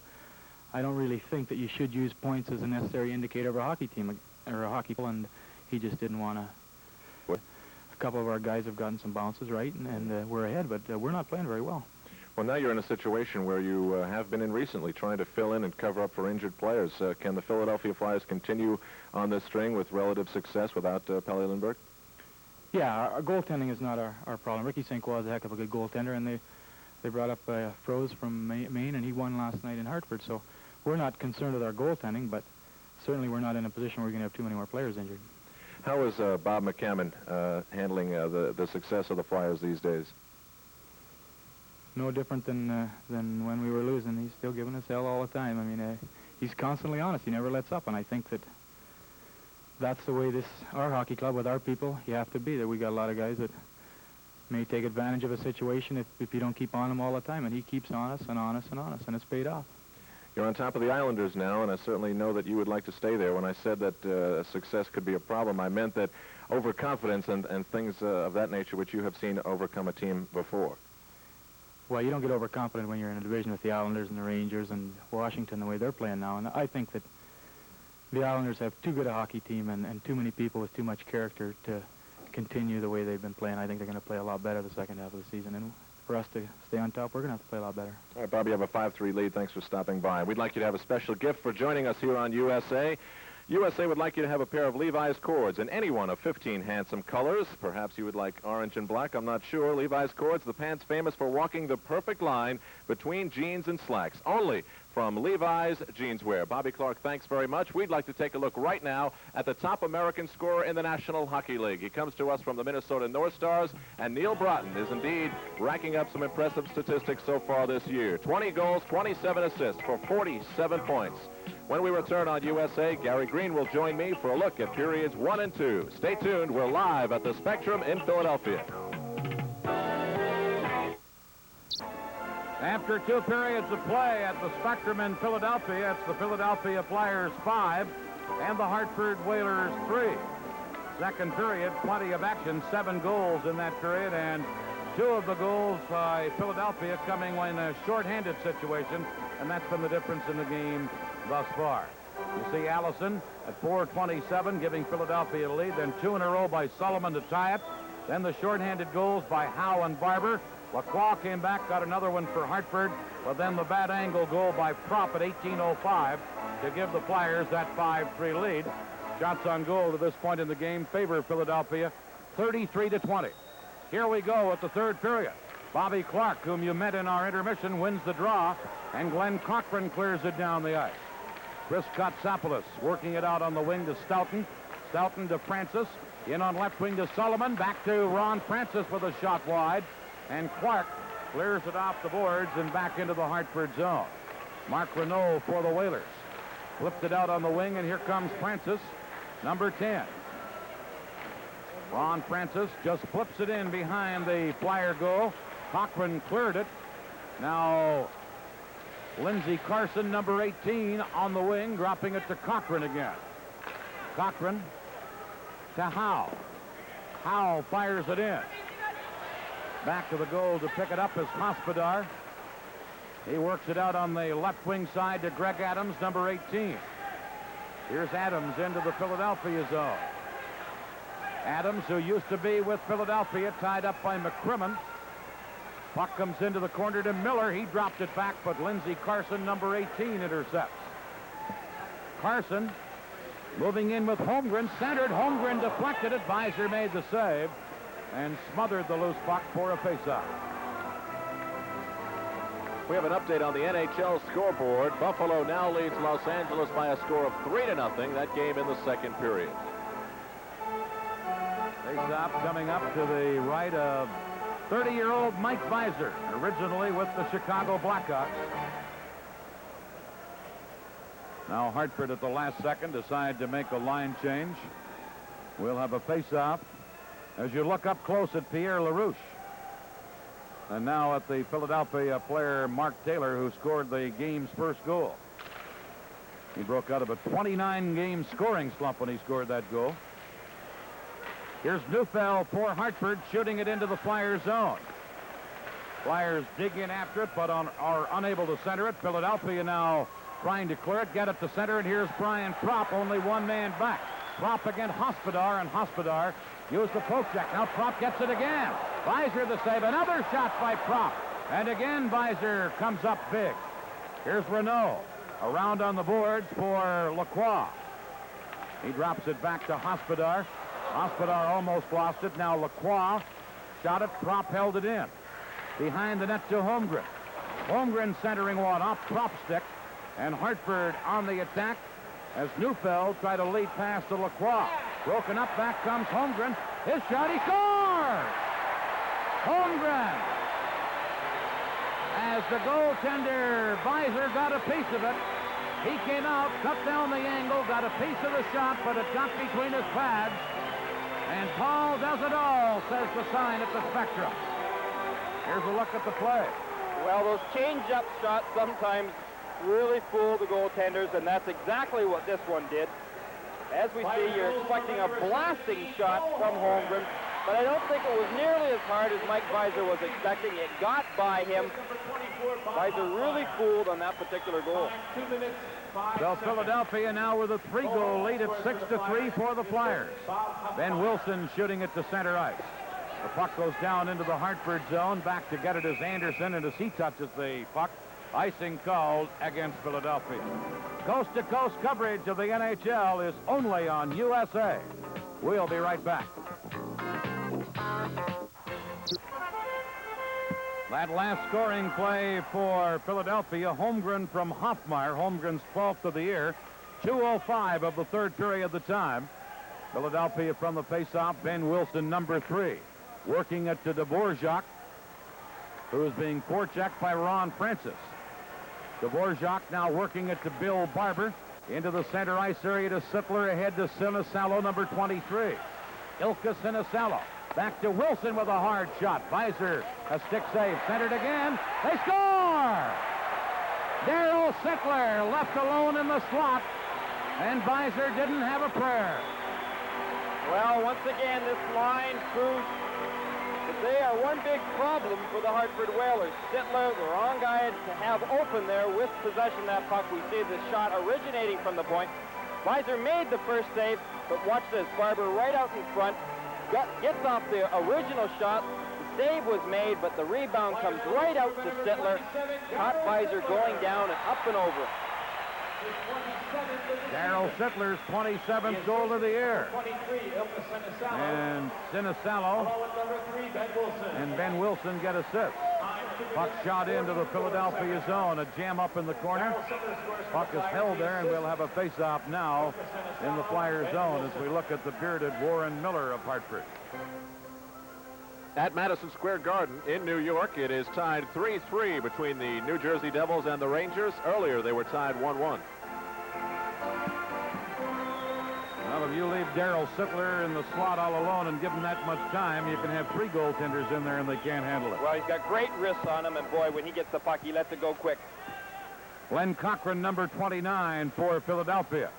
I don't really think that you should use points as a necessary indicator of a hockey team or a hockey player, and he just didn't want to. A couple of our guys have gotten some bounces right, and we're ahead, but we're not playing very well. Well, now you're in a situation where you have been in recently, trying to fill in and cover up for injured players. Can the Philadelphia Flyers continue on this string with relative success without Pelle Lindbergh? Yeah, our goaltending is not our problem. Ricky St. Croix is a heck of a good goaltender, and they brought up Froze from Maine, and he won last night in Hartford. So we're not concerned with our goaltending, but certainly we're not in a position where we're going to have too many more players injured. How is Bob McCammon handling the success of the Flyers these days? No different than when we were losing. He's still giving us hell all the time. I mean, he's constantly honest. He never lets up, and I think that's the way our hockey club with our people, you have to be. That we got a lot of guys that may take advantage of a situation if you don't keep on them all the time, and he keeps honest and honest and honest, and it's paid off. You're on top of the Islanders now, and I certainly know that you would like to stay there. When I said that success could be a problem, I meant that overconfidence and things of that nature which you have seen overcome a team before. Well, you don't get overconfident when you're in a division with the Islanders and the Rangers and Washington the way they're playing now, and I think that the Islanders have too good a hockey team and too many people with too much character to continue the way they've been playing. I think they're going to play a lot better the second half of the season. And for us to stay on top, we're going to have to play a lot better. All right, Bobby, you have a 5-3 lead. Thanks for stopping by. We'd like you to have a special gift for joining us here on USA. USA would like you to have a pair of Levi's cords in any one of 15 handsome colors. Perhaps you would like orange and black, I'm not sure. Levi's cords, the pants famous for walking the perfect line between jeans and slacks. Only from Levi's Jeanswear. Bobby Clark, thanks very much. We'd like to take a look right now at the top American scorer in the National Hockey League. He comes to us from the Minnesota North Stars, and Neil Broughton is indeed racking up some impressive statistics so far this year. 20 goals, 27 assists for 47 points. When we return on USA, Gary Green will join me for a look at periods 1 and 2. Stay tuned. We're live at the Spectrum in Philadelphia. After 2 periods of play at the Spectrum in Philadelphia, it's the Philadelphia Flyers 5 and the Hartford Whalers 3. Second period, plenty of action, 7 goals in that period, and 2 of the goals by Philadelphia coming in a shorthanded situation, and that's been the difference in the game thus far. You see Allison at 4:27 giving Philadelphia a lead, then 2 in a row by Sullivan to tie it, then the shorthanded goals by Howe and Barber. Lacroix came back, got another one for Hartford, but then the bad angle goal by Propp at 18:05 to give the Flyers that 5-3 lead. Shots on goal to this point in the game favor Philadelphia 33-20. Here we go at the third period. Bobby Clark, whom you met in our intermission, wins the draw, and Glenn Cochran clears it down the ice. Chris Kotsopoulos working it out on the wing to Stoughton. Stoughton to Francis. In on left wing to Sullivan. Back to Ron Francis with a shot wide. And Clark clears it off the boards and back into the Hartford zone. Mark Renault for the Whalers. Flipped it out on the wing, and here comes Francis, number 10. Ron Francis just flips it in behind the Flyer goal. Cochran cleared it. Now Lindsey Carson, number 18, on the wing, dropping it to Cochran again. Cochran to Howe. Howe fires it in. Back to the goal to pick it up is Hospodar. He works it out on the left wing side to Greg Adams, number 18. Here's Adams into the Philadelphia zone. Adams, who used to be with Philadelphia, tied up by McCrimmon. Puck comes into the corner to Miller. He dropped it back, but Lindsey Carson, number 18, intercepts. Carson moving in with Holmgren. Centered. Holmgren deflected it. Visor made the save and smothered the loose puck for a faceoff. We have an update on the NHL scoreboard. Buffalo now leads Los Angeles by a score of 3-0. That game in the second period. Faceoff coming up to the right of 30-year-old Mike Visor, originally with the Chicago Blackhawks. Now Hartford at the last second decide to make a line change. We'll have a face-off as you look up close at Pierre LaRouche. And now at the Philadelphia player Mark Taylor, who scored the game's first goal. He broke out of a 29-game scoring slump when he scored that goal. Here's Neufeld for Hartford, shooting it into the Flyers zone. Flyers dig in after it, but are unable to center it. Philadelphia now trying to clear it, get it to center, and here's Brian Propp, only one man back. Propp against Hospodar, and Hospodar used the poke check. Now Propp gets it again. Visor the save. Another shot by Propp. And again, Visor comes up big. Here's Renault. Around on the boards for Lacroix. He drops it back to Hospodar. Hospodar almost lost it. Now Lacroix shot it. Propp held it in. Behind the net to Holmgren. Holmgren centering one off Propp's stick. And Hartford on the attack as Neufeld tried to lead pass to Lacroix. Broken up, back comes Holmgren. His shot, he scores! Holmgren! As the goaltender Visor got a piece of it, he came out, cut down the angle, got a piece of the shot, but it got between his pads. And Paul does it all, says the sign at the Spectrum. Here's a look at the play. Well, those change-up shots sometimes really fool the goaltenders, and that's exactly what this one did. As we see, you're expecting a blasting shot from Holmgren. but I don't think it was nearly as hard as Mike Visor was expecting. It got by him. Visor really fooled on that particular goal. So Philadelphia now with a 3-goal lead at 6-3 for the Flyers. Ben Wilson shooting it to center ice. The puck goes down into the Hartford zone. Back to get it is Anderson, and as he touches the puck, icing called against Philadelphia. Coast-to-coast coverage of the NHL is only on USA. We'll be right back. That last scoring play for Philadelphia, Holmgren from Hoffmeyer, Holmgren's 12th of the year, 2:05 of the third period the time. Philadelphia from the faceoff, Ben Wilson, number 3. Working it to Dvorak, who is being forechecked by Ron Francis. Dvorak now working it to Bill Barber. Into the center ice area to Sittler, ahead to Sinisalo, number 23. Ilka Sinisalo. Back to Wilson with a hard shot. Visor, a stick save. Centered again. They score! Darryl Sittler left alone in the slot, and Visor didn't have a prayer. Well, once again, this line proves that they are one big problem for the Hartford Whalers. Sittler, the wrong guy to have open there with possession of that puck. We see the shot originating from the point. Visor made the first save, but watch this. Barber right out in front. Gets off the original shot. The save was made, but the rebound comes right out to Sittler. Caught Visor going down and up and over. Darryl Sittler's 27th goal of the year. And Sinisalo and Ben Wilson get assists. Puck shot into the Philadelphia zone. A jam up in the corner. Puck is held there, and we'll have a face-off now in the Flyer zone as we look at the bearded Warren Miller of Hartford. At Madison Square Garden in New York, it is tied 3-3 between the New Jersey Devils and the Rangers. Earlier, they were tied 1-1. Well, if you leave Darryl Sittler in the slot all alone and give him that much time, you can have 3 goaltenders in there and they can't handle it. Well, he's got great wrists on him, and boy, when he gets the puck, he lets it go quick. Glenn Cochran, number 29 for Philadelphia.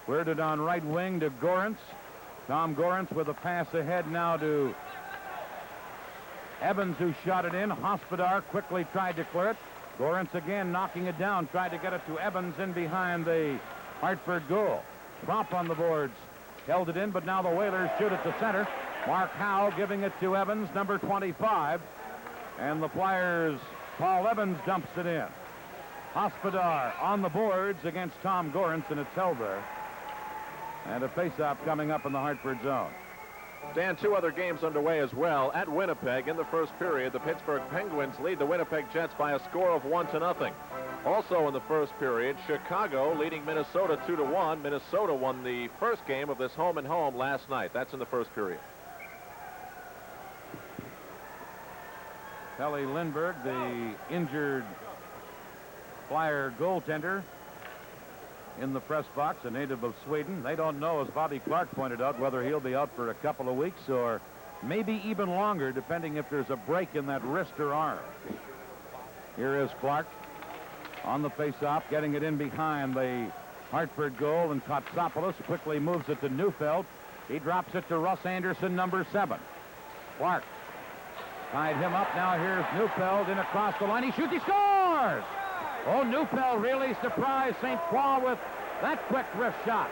Cleared it on right wing to Gorance. Tom Gorance with a pass ahead now to Evans, who shot it in. Hospodar quickly tried to clear it. Gorance again knocking it down, tried to get it to Evans in behind the Hartford goal. Tromp on the boards. Held it in, but now the Whalers shoot it to center. Mark Howe giving it to Evans, number 25. And the Flyers, Paul Evans dumps it in. Hospodar on the boards against Tom Gorance, and it's held there. And a face-off coming up in the Hartford zone. Dan, 2 other games underway as well. At Winnipeg in the first period, the Pittsburgh Penguins lead the Winnipeg Jets by a score of 1-0. Also in the first period, Chicago leading Minnesota 2-1. Minnesota won the first game of this home-and-home last night. That's in the first period. Kelly Lindbergh, the injured Flyer goaltender, in the press box, a native of Sweden. They don't know, as Bobby Clark pointed out, whether he'll be out for a couple of weeks or maybe even longer, depending if there's a break in that wrist or arm. Here is Clark on the face-off, getting it in behind the Hartford goal, and Kotsopoulos quickly moves it to Neufeld. He drops it to Russ Anderson, number 7. Clark tied him up. Now here's Neufeld in across the line. He shoots, he scores! Oh, Neufeld really surprised St. Croix with that quick wrist shot.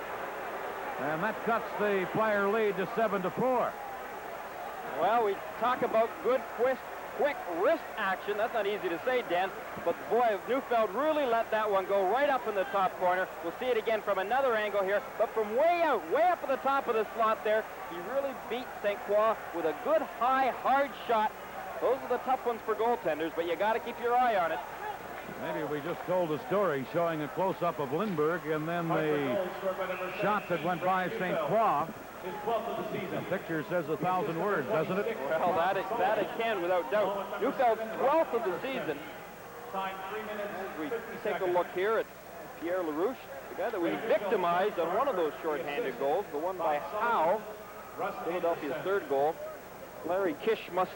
And that cuts the Flyer lead to 7-4. Well, we talk about good, quick wrist action. That's not easy to say, Dan. But boy, Neufeld really let that one go right up in the top corner. We'll see it again from another angle here. But from way up at the top of the slot there, he really beat St. Croix with a good, high, hard shot. Those are the tough ones for goaltenders, but you got to keep your eye on it. Maybe we just told a story showing a close-up of Lindbergh and then the shot that went by St. Croix. The picture says 1,000 words, doesn't it? Well, that it can, without doubt. Neufeld's 12th of the season. As we take a look here at Pierre LaRouche, the guy that we victimized on one of those shorthanded goals, the one by Howe, Philadelphia's 3rd goal. Larry Kish must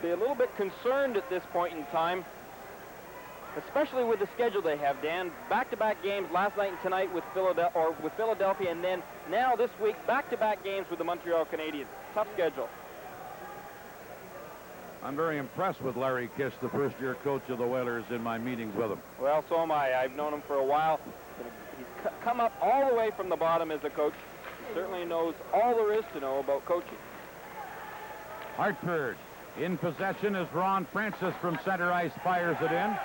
be a little bit concerned at this point in time, especially with the schedule they have, Dan. Back-to-back games last night and tonight with Philadelphia, and then now this week, back-to-back games with the Montreal Canadiens. Tough schedule. I'm very impressed with Larry Kish, the first-year coach of the Whalers, in my meetings with him. Well, so am I. I've known him for a while. He's come up all the way from the bottom as a coach. He certainly knows all there is to know about coaching. Hartford in possession as Ron Francis from center ice fires it in.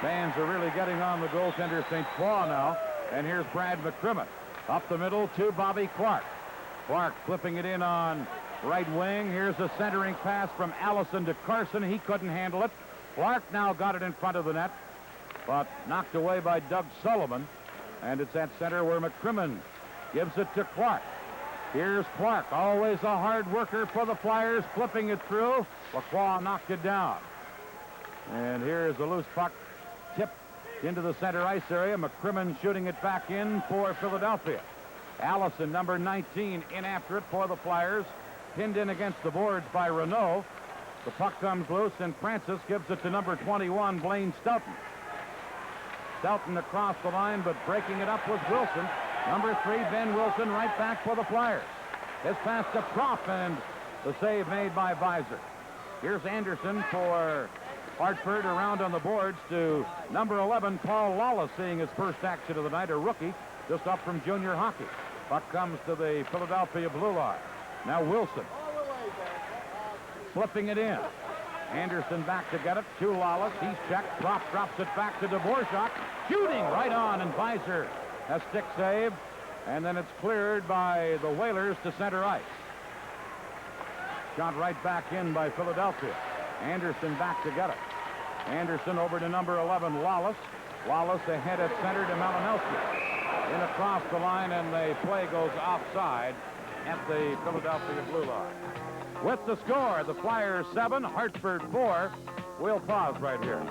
Fans are really getting on the goaltender St. Paul now. And here's Brad McCrimmon. Up the middle to Bobby Clark. Clark flipping it in on right wing. Here's a centering pass from Allison to Carson. He couldn't handle it. Clark now got it in front of the net, but knocked away by Doug Sullivan. And it's at center where McCrimmon gives it to Clark. Here's Clark, always a hard worker for the Flyers, flipping it through. Lacroix knocked it down. And here's a loose puck tipped into the center ice area. McCrimmon shooting it back in for Philadelphia. Allison, number 19, in after it for the Flyers. Pinned in against the boards by Renault. The puck comes loose, and Francis gives it to number 21, Blaine Stoughton. Stoughton across the line, but breaking it up was Wilson. Number 3, Ben Wilson, right back for the Flyers. His pass to Propp, and the save made by Visor. Here's Anderson for Hartford, around on the boards to number 11, Paul Lawless, seeing his first action of the night, a rookie, just up from junior hockey. Puck comes to the Philadelphia blue line. Now Wilson flipping it in. Anderson back to get it to Lawless. He's checked. Propp drops it back to Dvorak. Shooting right on, and Visor has stick save. And then it's cleared by the Whalers to center ice. Shot right back in by Philadelphia. Anderson back to get it. Anderson over to number 11, Lawless. Lawless ahead at center to Malinowski. In across the line, and the play goes offside at the Philadelphia blue line. With the score, the Flyers 7, Hartford 4. We'll pause right here.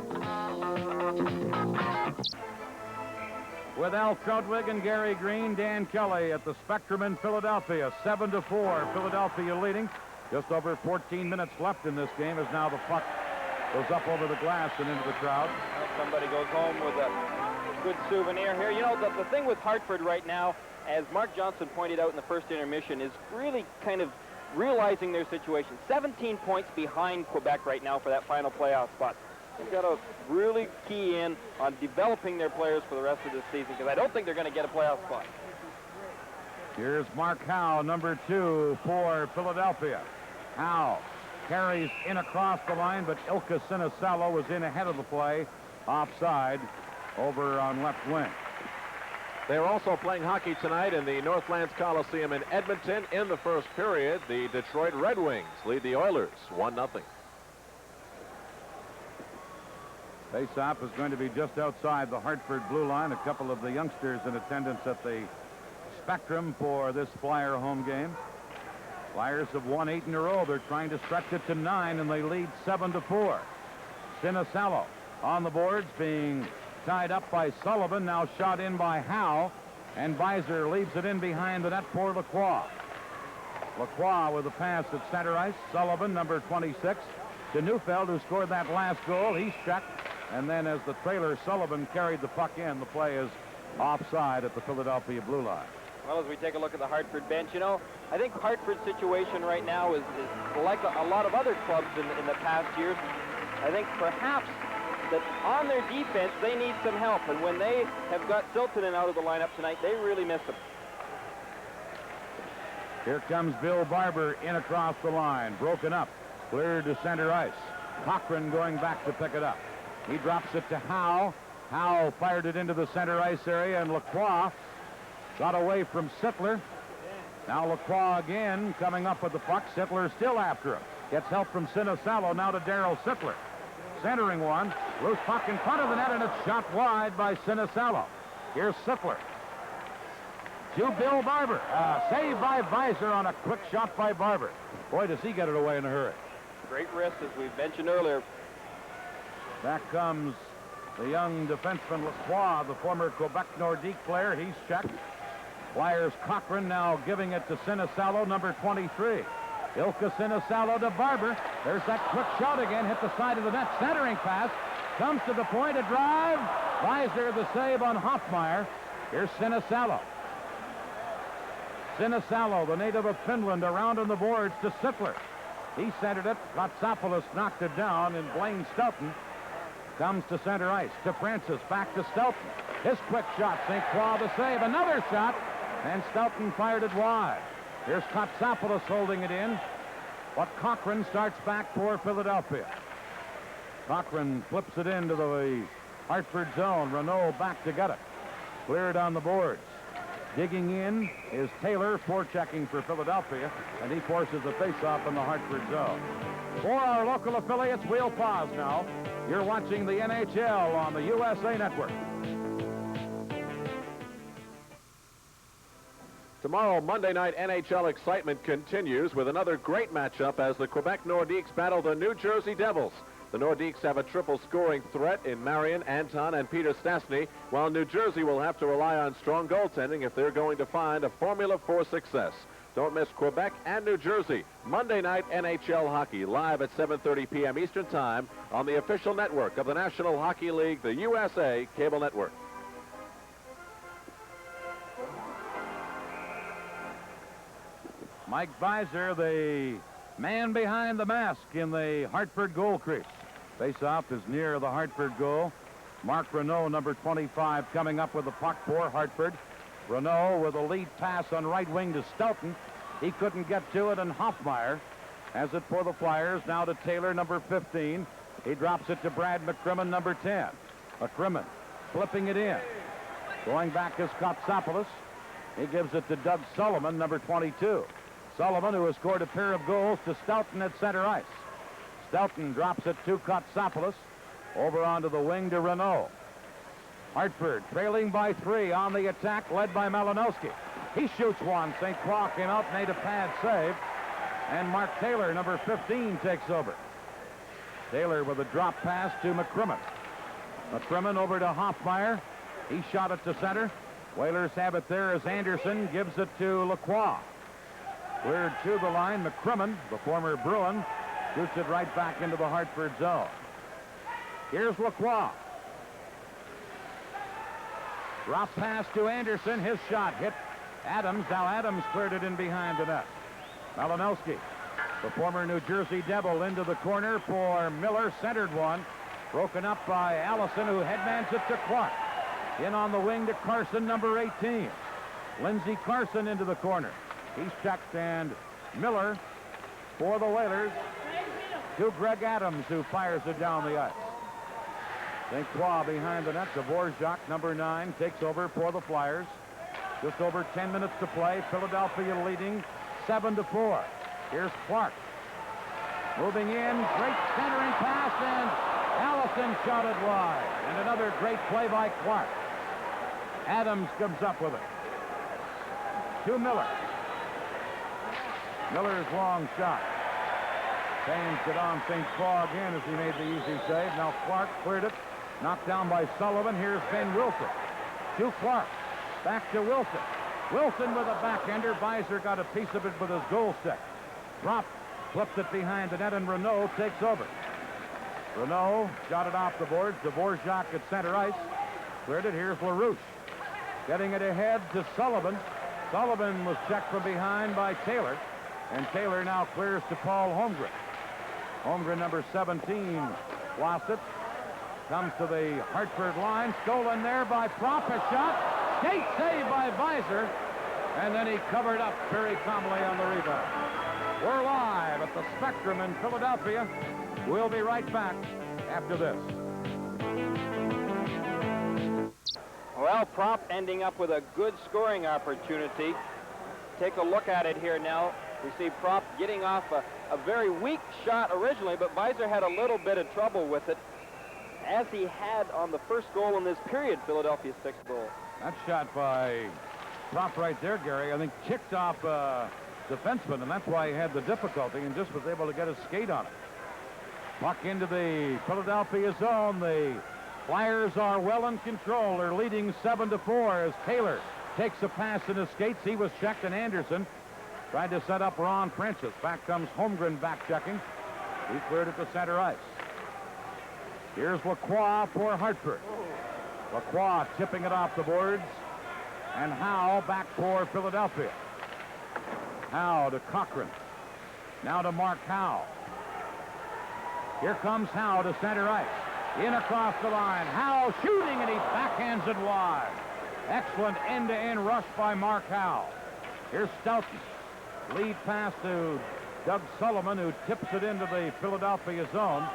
With Al Troutwig and Gary Green, Dan Kelly at the Spectrum in Philadelphia. 7-4, Philadelphia leading. Just over 14 minutes left in this game as now the puck goes up over the glass and into the crowd. Somebody goes home with a good souvenir here. You know, the thing with Hartford right now, as Mark Johnson pointed out in the first intermission, is really kind of realizing their situation. 17 points behind Quebec right now for that final playoff spot. They've got to really key in on developing their players for the rest of this season, because I don't think they're going to get a playoff spot. Here's Mark Howe, number 2 for Philadelphia. Howe carries in across the line, but Ilka Sinisalo was in ahead of the play, offside, over on left wing. They're also playing hockey tonight in the Northlands Coliseum in Edmonton. In the first period, the Detroit Red Wings lead the Oilers 1-0. Face-off is going to be just outside the Hartford blue line. A couple of the youngsters in attendance at the Spectrum for this Flyer home game. Flyers have won 8 in a row. They're trying to stretch it to 9, and they lead 7-4. Sinisalo on the boards, being tied up by Sullivan, now shot in by Howe, and Visor leaves it in behind the net for Lacroix. Lacroix with a pass at center ice. Sullivan, number 26, to Neufeld, who scored that last goal. He's checked, and then as the trailer, Sullivan carried the puck in. The play is offside at the Philadelphia blue line. Well, as we take a look at the Hartford bench, you know, I think Hartford's situation right now is like a lot of other clubs in the past years. I think perhaps that on their defense, they need some help. And when they have got Siltanen out of the lineup tonight, they really miss him. Here comes Bill Barber in across the line. Broken up. Cleared to center ice. Cochran going back to pick it up. He drops it to Howe. Howe fired it into the center ice area, and Lacroix got away from Sittler. Now Lacroix again coming up with the puck. Sittler still after him. Gets help from Sinisalo, now to Darryl Sittler. Centering one. Loose puck in front of the net, and it's shot wide by Sinisalo. Here's Sittler. To Bill Barber. Saved by Visor on a quick shot by Barber. Boy, does he get it away in a hurry. Great risk, as we mentioned earlier. Back comes the young defenseman Lacroix, the former Quebec Nordique player. He's checked. Flyers Cochran now giving it to Sinisalo, number 23. Ilka Sinisalo to Barber. There's that quick shot again, hit the side of the net. Centering pass. Comes to the point, a drive. Visor the save on Hoffmeyer. Here's Sinisalo. Sinisalo, the native of Finland, around on the boards to Sittler. He centered it. Kotsopoulos knocked it down, and Blaine Stoughton comes to center ice. To Francis, back to Stoughton. His quick shot, St. Croix the save. Another shot, and Stoughton fired it wide. Here's Kotsopoulos holding it in, but Cochran starts back for Philadelphia. Cochran flips it into the Hartford zone. Renault back to get it. Cleared on the boards. Digging in is Taylor, forechecking for Philadelphia, and he forces a face-off in the Hartford zone. For our local affiliates, we'll pause now. You're watching the NHL on the USA Network. Tomorrow, Monday night NHL excitement continues with another great matchup as the Quebec Nordiques battle the New Jersey Devils. The Nordiques have a triple scoring threat in Marion, Anton, and Peter Stastny, while New Jersey will have to rely on strong goaltending if they're going to find a formula for success. Don't miss Quebec and New Jersey. Monday night NHL hockey live at 7:30 p.m. Eastern Time on the official network of the National Hockey League, the USA Cable Network. Mike Visor, the man behind the mask in the Hartford goal crease. Face-off is near the Hartford goal. Mark Renault, number 25, coming up with the puck for Hartford. Renault with a lead pass on right wing to Stoughton. He couldn't get to it, and Hoffmeyer has it for the Flyers. Now to Taylor, number 15. He drops it to Brad McCrimmon, number 10. McCrimmon flipping it in. Going back is Kotsopoulos. He gives it to Doug Sullivan, number 22. Sullivan, who has scored a pair of goals, to Stoughton at center ice. Stoughton drops it to Kotsopoulos. Over onto the wing to Renault. Hartford trailing by 3 on the attack, led by Malinowski. He shoots one. St. Croix came out, made a pad save. And Mark Taylor, number 15, takes over. Taylor with a drop pass to McCrimmon. McCrimmon over to Hoffmeyer. He shot it to center. Whalers have it there as Anderson gives it to Lacroix. Cleared to the line. McCrimmon, the former Bruin, shoots it right back into the Hartford zone. Here's Lacroix. Drop pass to Anderson. His shot hit Adams. Now Adams cleared it in behind the net. Malinowski, the former New Jersey Devil, into the corner for Miller. Centered one. Broken up by Allison, who headmans it to Clark. In on the wing to Carson, number 18. Lindsey Carson into the corner. He's checked, and Miller for the Whalers to Greg Adams, who fires it down the ice. St. Croix behind the net. Dvorak, number 9, takes over for the Flyers. Just over 10 minutes to play. Philadelphia leading 7-4. Here's Clark. Moving in. Great centering pass, and Allison shot it wide. And another great play by Clark. Adams comes up with it. To Miller. Miller's long shot. Thames it on St. Croix again as he made the easy save. Now Clark cleared it. Knocked down by Sullivan. Here's Ben Wilson. To Clark. Back to Wilson. Wilson with a backhander. Visor got a piece of it with his goal stick. Drop. Flipped it behind the net, and Renault takes over. Renault shot it off the boards. Dvorak at center ice. Cleared it. Here's LaRouche. Getting it ahead to Sullivan. Sullivan was checked from behind by Taylor. And Taylor now clears to Paul Holmgren. Holmgren, number 17, lost it. Comes to the Hartford line. Stolen there by Propp. A shot. Skate saved by Visor. And then he covered up very calmly on the rebound. We're live at the Spectrum in Philadelphia. We'll be right back after this. Well, Propp ending up with a good scoring opportunity. Take a look at it here now. We see Propp getting off a very weak shot originally, but Visor had a little bit of trouble with it, as he had on the first goal in this period, Philadelphia's 6th goal. That shot by Propp right there, Gary, I think kicked off defenseman, and that's why he had the difficulty and just was able to get a skate on it. Puck into the Philadelphia zone. The Flyers are well in control. They're leading 7-4 as Taylor takes a pass in his skates. He was checked, and Anderson tried to set up Ron Francis. Back comes Holmgren back checking. He cleared it to center ice. Here's Lacroix for Hartford. Lacroix tipping it off the boards. And Howe back for Philadelphia. Howe to Cochran. Now to Mark Howe. Here comes Howe to center ice. In across the line. Howe shooting, and he backhands it wide. Excellent end-to-end rush by Mark Howe. Here's Stoughton. Lead pass to Doug Sullivan, who tips it into the Philadelphia zone.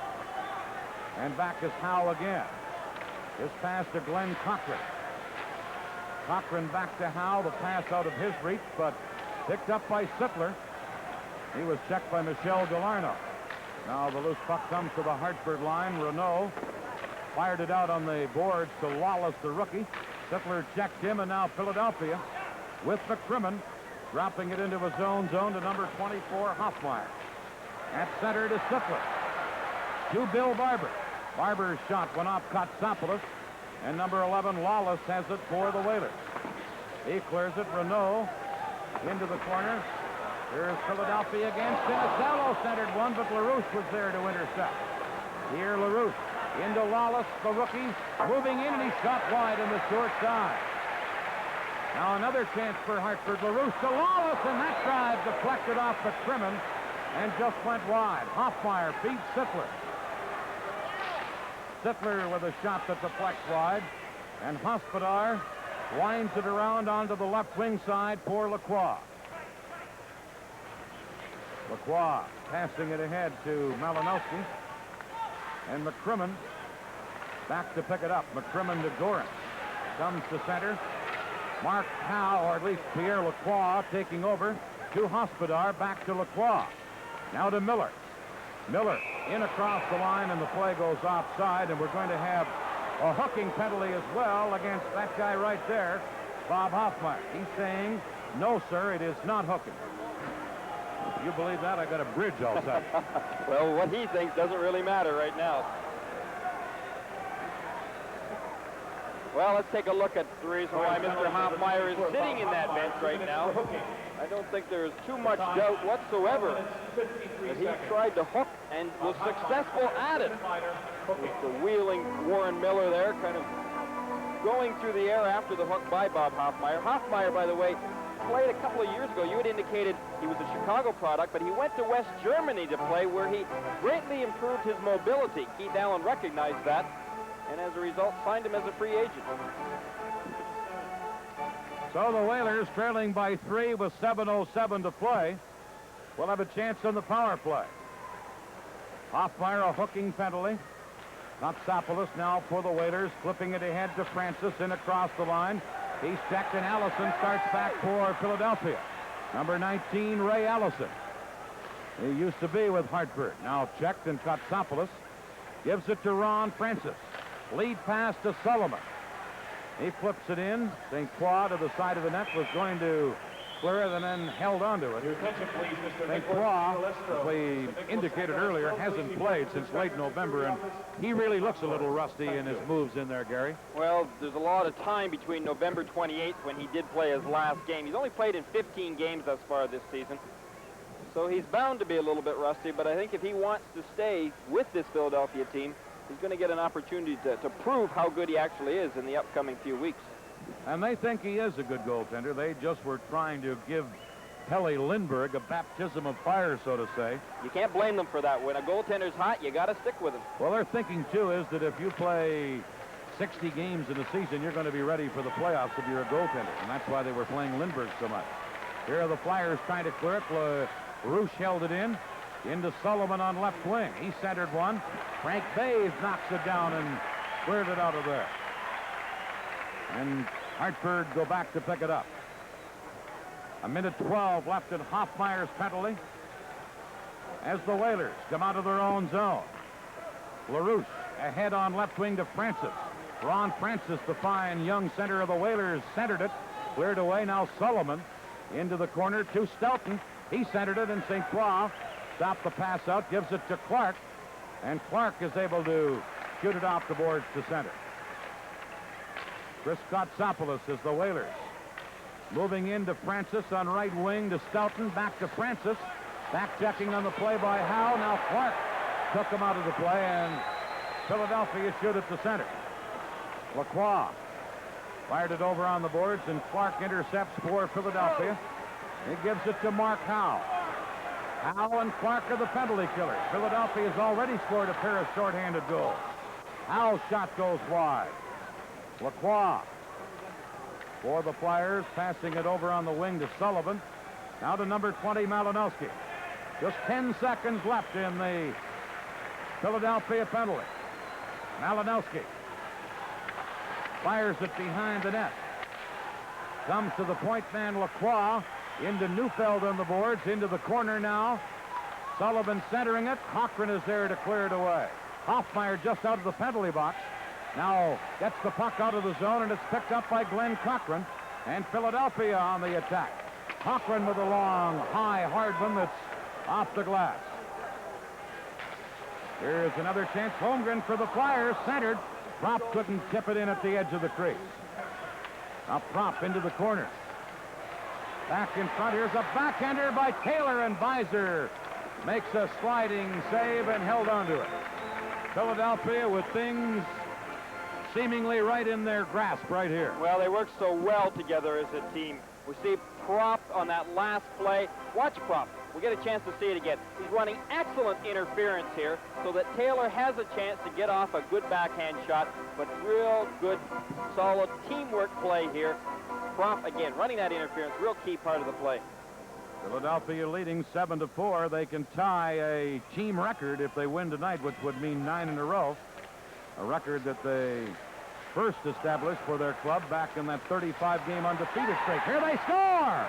And back is Howe again. This pass to Glenn Cochran. Cochran back to Howe. The pass out of his reach, but picked up by Sittler. He was checked by Michel Galarno. Now the loose puck comes to the Hartford line. Renault fired it out on the boards to Lawless, the rookie. Sittler checked him, and now Philadelphia with McCrimmon dropping it into a zone to number 24, Hoffmeyer. At center to Sittler. To Bill Barber. Barber's shot went off Kotsopoulos, and number 11, Lawless, has it for the Whalers. He clears it. Renault into the corner. Here's Philadelphia again. Sinicello centered one, but LaRouche was there to intercept. Here LaRouche into Lawless, the rookie, moving in, and he shot wide in the short side. Now another chance for Hartford. LaRouche to Lawless, and that drive deflected off McCrimmon and just went wide. Hoffmeyer beats Sittler. Sittler with a shot that deflects wide, and Hospodar winds it around onto the left wing side for Lacroix. Lacroix passing it ahead to Malinowski, and McCrimmon back to pick it up. McCrimmon to Gorin. Comes to center. Mark Howe, or at least Pierre Lacroix, taking over to Hospodar, back to Lacroix. Now to Miller. Miller in across the line, and the play goes offside, and we're going to have a hooking penalty as well against that guy right there, Bob Hoffmeyer. He's saying, no, sir, it is not hooking. If you believe that, I got a bridge all set. Well, what he thinks doesn't really matter right now. Well, let's take a look at the reason why Mr. Hoffmeyer is sitting in that bench right now. I don't think there's too much doubt whatsoever that he tried to hook and was successful at it. With the wheeling Warren Miller there, kind of going through the air after the hook by Bob Hoffmeyer. Hoffmeyer, by the way, played a couple of years ago. You had indicated he was a Chicago product, but he went to West Germany to play, where he greatly improved his mobility. Keith Allen recognized that, and as a result, signed him as a free agent. So the Whalers, trailing by 3 with 7:07 to play, will have a chance on the power play. Hoffmeyer, a hooking penalty. Kotsopoulos now for the Whalers, flipping it ahead to Francis in across the line. He's checked, and Allison starts back for Philadelphia. Number 19, Ray Allison. He used to be with Hartford. Now checked, and Kotsopoulos gives it to Ron Francis. Lead pass to Sullivan. He flips it in. St. Croix to the side of the net, was going to clear it and then held onto it. Your attention, please, Mr. St. Croix, as we indicated earlier, hasn't played since late November, and he really looks a little rusty in his moves in there, Gary. Well, there's a lot of time between November 28th, when he did play his last game. He's only played in 15 games thus far this season, so he's bound to be a little bit rusty, but I think if he wants to stay with this Philadelphia team, he's going to get an opportunity to prove how good he actually is in the upcoming few weeks. And they think he is a good goaltender. They just were trying to give Pelle Lindbergh a baptism of fire, so to say. You can't blame them for that. When a goaltender's hot, you got to stick with him. Well, their thinking, too, is that if you play 60 games in a season, you're going to be ready for the playoffs if you're a goaltender, and that's why they were playing Lindbergh so much. Here are the Flyers trying to clear it. LaRouche held it in. Into Sullivan on left wing. He centered one. Frank Bays knocks it down and cleared it out of there. And Hartford go back to pick it up. 1:12 left in Hoffmeyer's penalty as the Whalers come out of their own zone. LaRouche ahead on left wing to Francis. Ron Francis, the fine young center of the Whalers, centered it. Cleared away. Now Sullivan into the corner to Stoughton. He centered it, and St. Croix stopped the pass out, gives it to Clark, and Clark is able to shoot it off the boards to center. Chris Kotsopoulos is the Whalers. Moving into Francis on right wing to Stoughton, back to Francis. Back checking on the play by Howe. Now Clark took him out of the play, and Philadelphia shoot it to center. Lacroix fired it over on the boards, and Clark intercepts for Philadelphia. He gives it to Mark Howe. Howell and Clark are the penalty killers. Philadelphia has already scored a pair of shorthanded goals. Howell's shot goes wide. Lacroix for the Flyers, passing it over on the wing to Sullivan. Now to number 20, Malinowski. Just 10 seconds left in the Philadelphia penalty. Malinowski fires it behind the net. Comes to the point man, Lacroix, into Neufeld on the boards, into the corner now. Sullivan centering it. Cochran is there to clear it away. Hoffmeyer just out of the penalty box. Now gets the puck out of the zone, and it's picked up by Glenn Cochran. And Philadelphia on the attack. Cochran with a long, high, hard one that's off the glass. Here's another chance. Holmgren for the Flyers, centered. Prop couldn't tip it in at the edge of the crease. Now Prop into the corner. Back in front. Here's a backhander by Taylor, and Visor makes a sliding save and held onto it. Philadelphia with things seemingly right in their grasp right here. Well, they work so well together as a team. We see Prop on that last play. Watch Prop. We get a chance to see it again. He's running excellent interference here so that Taylor has a chance to get off a good backhand shot, but real good, solid teamwork play here. Prop, again, running that interference, real key part of the play. Philadelphia leading 7-4. They can tie a team record if they win tonight, which would mean 9 in a row. A record that they first established for their club back in that 35-game undefeated streak. Here they score!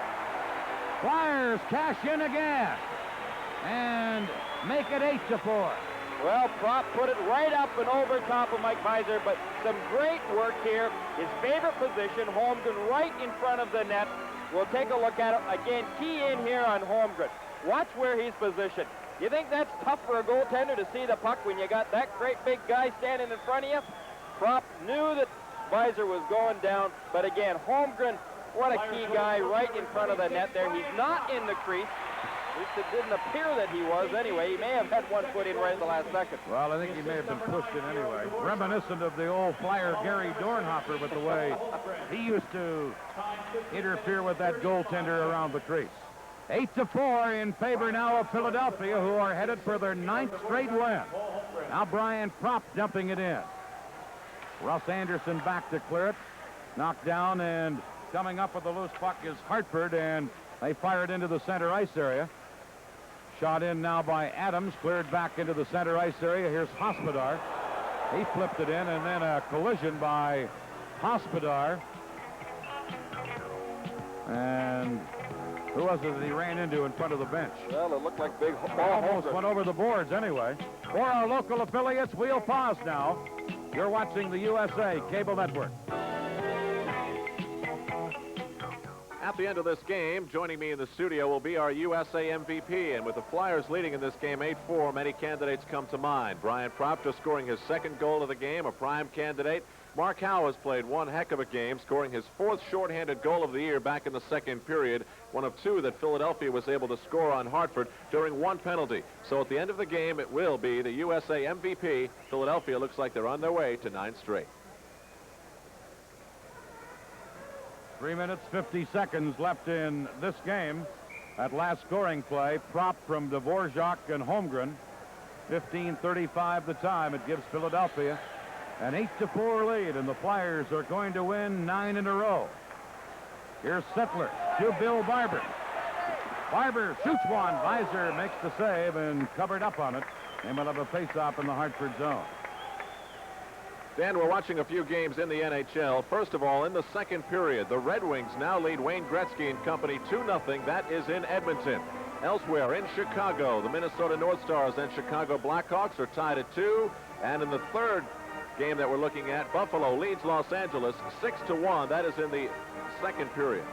Flyers cash in again and make it 8-4. Well, Prop put it right up and over top of Mike Visor, but some great work here. His favorite position, Holmgren, right in front of the net. We'll take a look at it. Again, key in here on Holmgren. Watch where he's positioned. You think that's tough for a goaltender to see the puck when you got that great big guy standing in front of you? Prop knew that Visor was going down, but again, Holmgren, what a key guy right in front of the net there. He's not in the crease. At least it didn't appear that he was anyway. He may have had one foot in right in the last second. Well, I think he may have been pushed in anyway. Reminiscent of the old Flyer Gary Dornhofer with the way he used to interfere with that goaltender around the crease. 8-4 in favor now of Philadelphia, who are headed for their 9th straight win. Now Brian Prop dumping it in. Russ Anderson back to clear it. Knocked down, and coming up with the loose puck is Hartford, and they fire it into the center ice area. Shot in now by Adams, cleared back into the center ice area. Here's Hospodar. He flipped it in, and then a collision by Hospodar. And who was it that he ran into in front of the bench? Well, it looked like big almost went over the boards anyway. For our local affiliates, we'll pause now. You're watching the USA Cable Network. At the end of this game, joining me in the studio will be our USA MVP. And with the Flyers leading in this game 8-4, many candidates come to mind. Brian Prop just scoring his 2nd goal of the game, a prime candidate. Mark Howe has played one heck of a game, scoring his 4th shorthanded goal of the year back in the 2nd period, one of 2 that Philadelphia was able to score on Hartford during 1 penalty. So at the end of the game, it will be the USA MVP. Philadelphia looks like they're on their way to 9 straight. 3 minutes, 50 seconds left in this game. That last scoring play, Prop from Dvorak and Holmgren. 15:35 the time. It gives Philadelphia an 8-4 lead, and the Flyers are going to win 9 in a row. Here's Settler to Bill Barber. Barber shoots one. Visor makes the save and covered up on it. And we'll have a face-off in the Hartford zone. Dan, we're watching a few games in the NHL. First of all, in the 2nd period, the Red Wings now lead Wayne Gretzky and company 2-0. That is in Edmonton. Elsewhere, in Chicago, the Minnesota North Stars and Chicago Blackhawks are tied at 2. And in the 3rd game that we're looking at, Buffalo leads Los Angeles 6-1. That is in the 2nd period.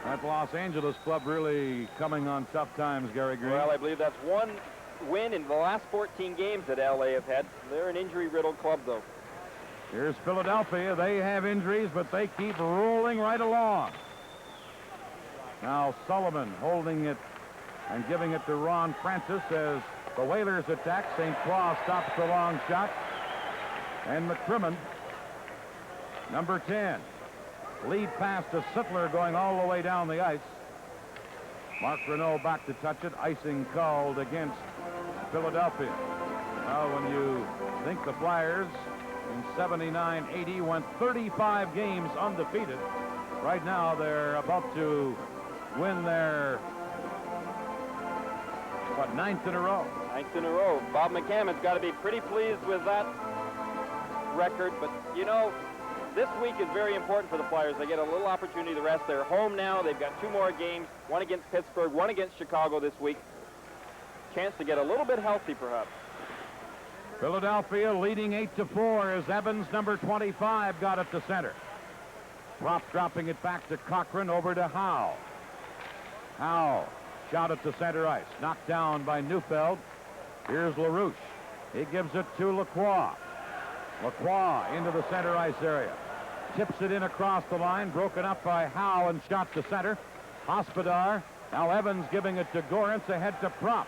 That Los Angeles club really coming on tough times, Gary Green. Well, I believe that's one win in the last 14 games that LA have had. They're an injury-riddled club, though. Here's Philadelphia. They have injuries, but they keep rolling right along. Now Sullivan holding it and giving it to Ron Francis as the Whalers attack. St. Croix stops the long shot. And McCrimmon, number 10. Lead pass to Sittler going all the way down the ice. Mark Renault back to touch it. Icing called against Philadelphia. Well, when you think the Flyers in 79-80 went 35 games undefeated, right now they're about to win their, ninth in a row. Ninth in a row. Bob McCammon's got to be pretty pleased with that record, but you know, this week is very important for the Flyers. They get a little opportunity to rest. They're home now. They've got 2 more games, one against Pittsburgh, one against Chicago this week. Chance to get a little bit healthy, perhaps. Philadelphia leading 8-4 as Evans, number 25, got it to center. Propp dropping it back to Cochran, over to Howe. Howe shot it to center ice. Knocked down by Neufeld. Here's LaRouche. He gives it to Lacroix. Lacroix into the center ice area. Tips it in across the line. Broken up by Howe and shot to center. Hospodar. Now Evans giving it to Gorence. Ahead to Propp.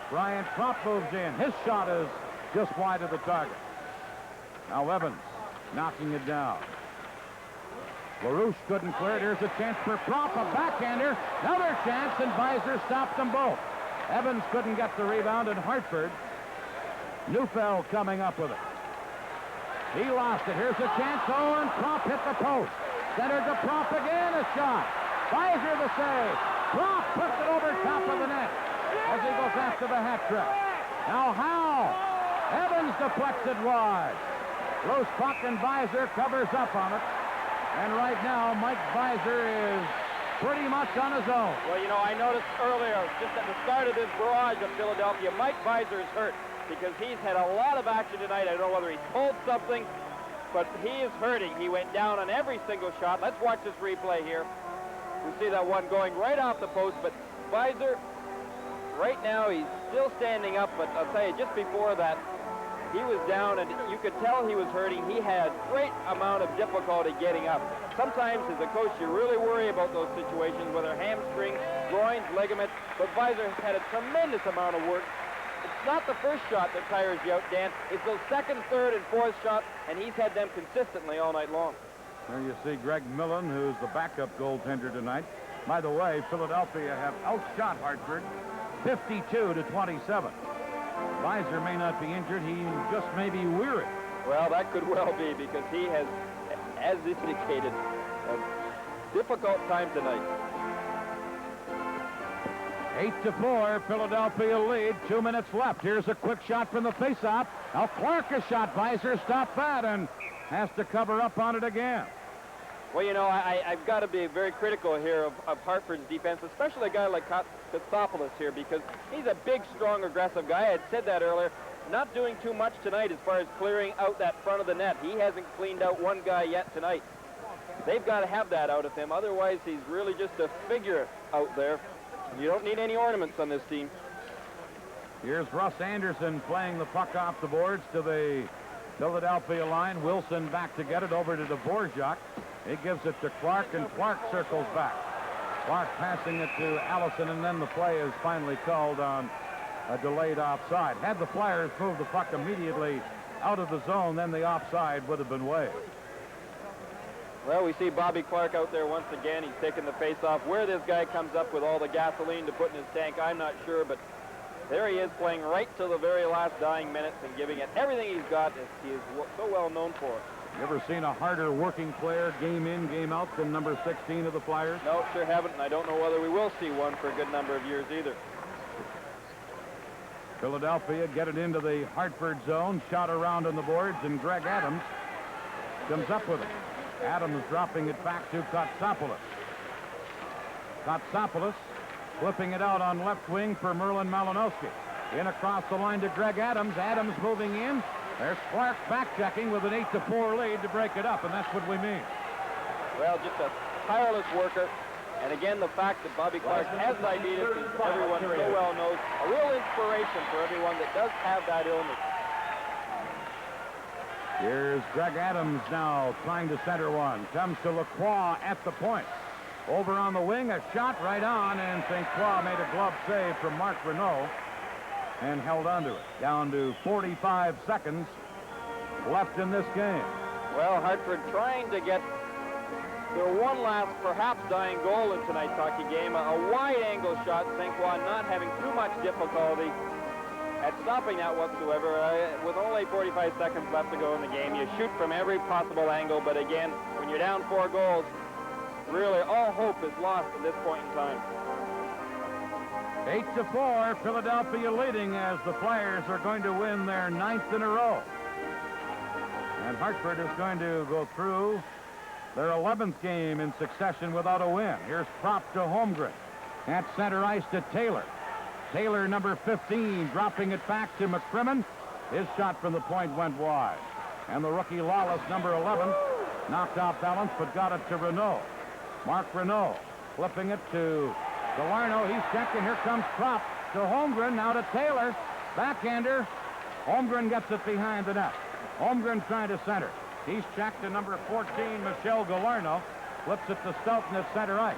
Brian Propp moves in. His shot is just wide of the target. Now Evans knocking it down. LaRouche couldn't clear it. Here's a chance for Propp, a backhander. Another chance, and Visor stopped them both. Evans couldn't get the rebound in Hartford. Neufeld coming up with it. He lost it. Here's a chance. Oh, and Propp hit the post. Centered to Propp again. A shot. Visor the save. Propp puts it over top of the net as he goes after the hat trick. Now Howe. Evans deflects it wide. Loose puck, and Visor covers up on it. And right now, Mike Visor is pretty much on his own. Well, you know, I noticed earlier, just at the start of this barrage of Philadelphia, Mike Visor is hurt because he's had a lot of action tonight. I don't know whether he pulled something, but he is hurting. He went down on every single shot. Let's watch this replay here. We see that one going right off the post, but Visor, right now, he's still standing up, but I'll tell you, just before that, he was down, and you could tell he was hurting. He had great amount of difficulty getting up. Sometimes, as a coach, you really worry about those situations, whether hamstrings, groins, ligaments, but Visor has had a tremendous amount of work. It's not the first shot that tires you out, Dan. It's those second, third, and fourth shots, and he's had them consistently all night long. There you see Greg Millen, who's the backup goaltender tonight. By the way, Philadelphia have outshot Hartford 52-27. Visor may not be injured. He just may be weary. Well, that could well be, because he has, as indicated, a difficult time tonight. 8-4, Philadelphia lead. 2 minutes left. Here's a quick shot from the faceoff. Now Clark a shot. Visor stopped that and has to cover up on it again. Well, you know, I've got to be very critical here of Hartford's defense, especially a guy like Kotsopoulos here, because he's a big, strong, aggressive guy. I had said that earlier. Not doing too much tonight as far as clearing out that front of the net. He hasn't cleaned out one guy yet tonight. They've got to have that out of him. Otherwise, he's really just a figure out there. You don't need any ornaments on this team. Here's Russ Anderson playing the puck off the boards to the Philadelphia line. Wilson back to get it over to Dvorak. He gives it to Clark, and Clark circles back. Clark passing it to Allison, and then the play is finally called on a delayed offside. Had the Flyers moved the puck immediately out of the zone, then the offside would have been waived. Well, we see Bobby Clark out there once again. He's taking the face-off. Where this guy comes up with all the gasoline to put in his tank, I'm not sure, but there he is playing right till the very last dying minutes and giving it everything he's got, as he is so well known for. You ever seen a harder working player game in, game out than number 16 of the Flyers? No, sure haven't, and I don't know whether we will see one for a good number of years either. Philadelphia get it into the Hartford zone, shot around on the boards, and Greg Adams comes up with it. Adams dropping it back to Kotsopoulos. Kotsopoulos flipping it out on left wing for Merlin Malinowski. In across the line to Greg Adams. Adams moving in. There's Clark back-checking with an 8-4 lead to break it up, and that's what we mean. Well, just a tireless worker. And again, the fact that Bobby Clark has diabetes, as everyone so well knows, a real inspiration for everyone that does have that illness. Here's Greg Adams now trying to center one. Comes to Lacroix at the point. Over on the wing, a shot right on, and St. Croix made a glove save from Mark Renault and held onto it. Down to 45 seconds left in this game. Well, Hartford trying to get their one last, perhaps dying goal in tonight's hockey game, a wide-angle shot. St. Juan not having too much difficulty at stopping that whatsoever. With only 45 seconds left to go in the game, you shoot from every possible angle, but again, when you're down 4 goals, really all hope is lost at this point in time. 8-4, Philadelphia leading as the Flyers are going to win their 9th in a row. And Hartford is going to go through their 11th game in succession without a win. Here's Propp to Holmgren. At center ice to Taylor. Taylor, number 15, dropping it back to McCrimmon. His shot from the point went wide. And the rookie Lawless, number 11, knocked off balance but got it to Renault. Mark Renault flipping it to Galarno. He's checked, and here comes Propp to Holmgren. Now to Taylor. Backhander. Holmgren gets it behind the net. Holmgren trying to center. He's checked to number 14, Michel Galarno. Flips it to Stoughton at center ice.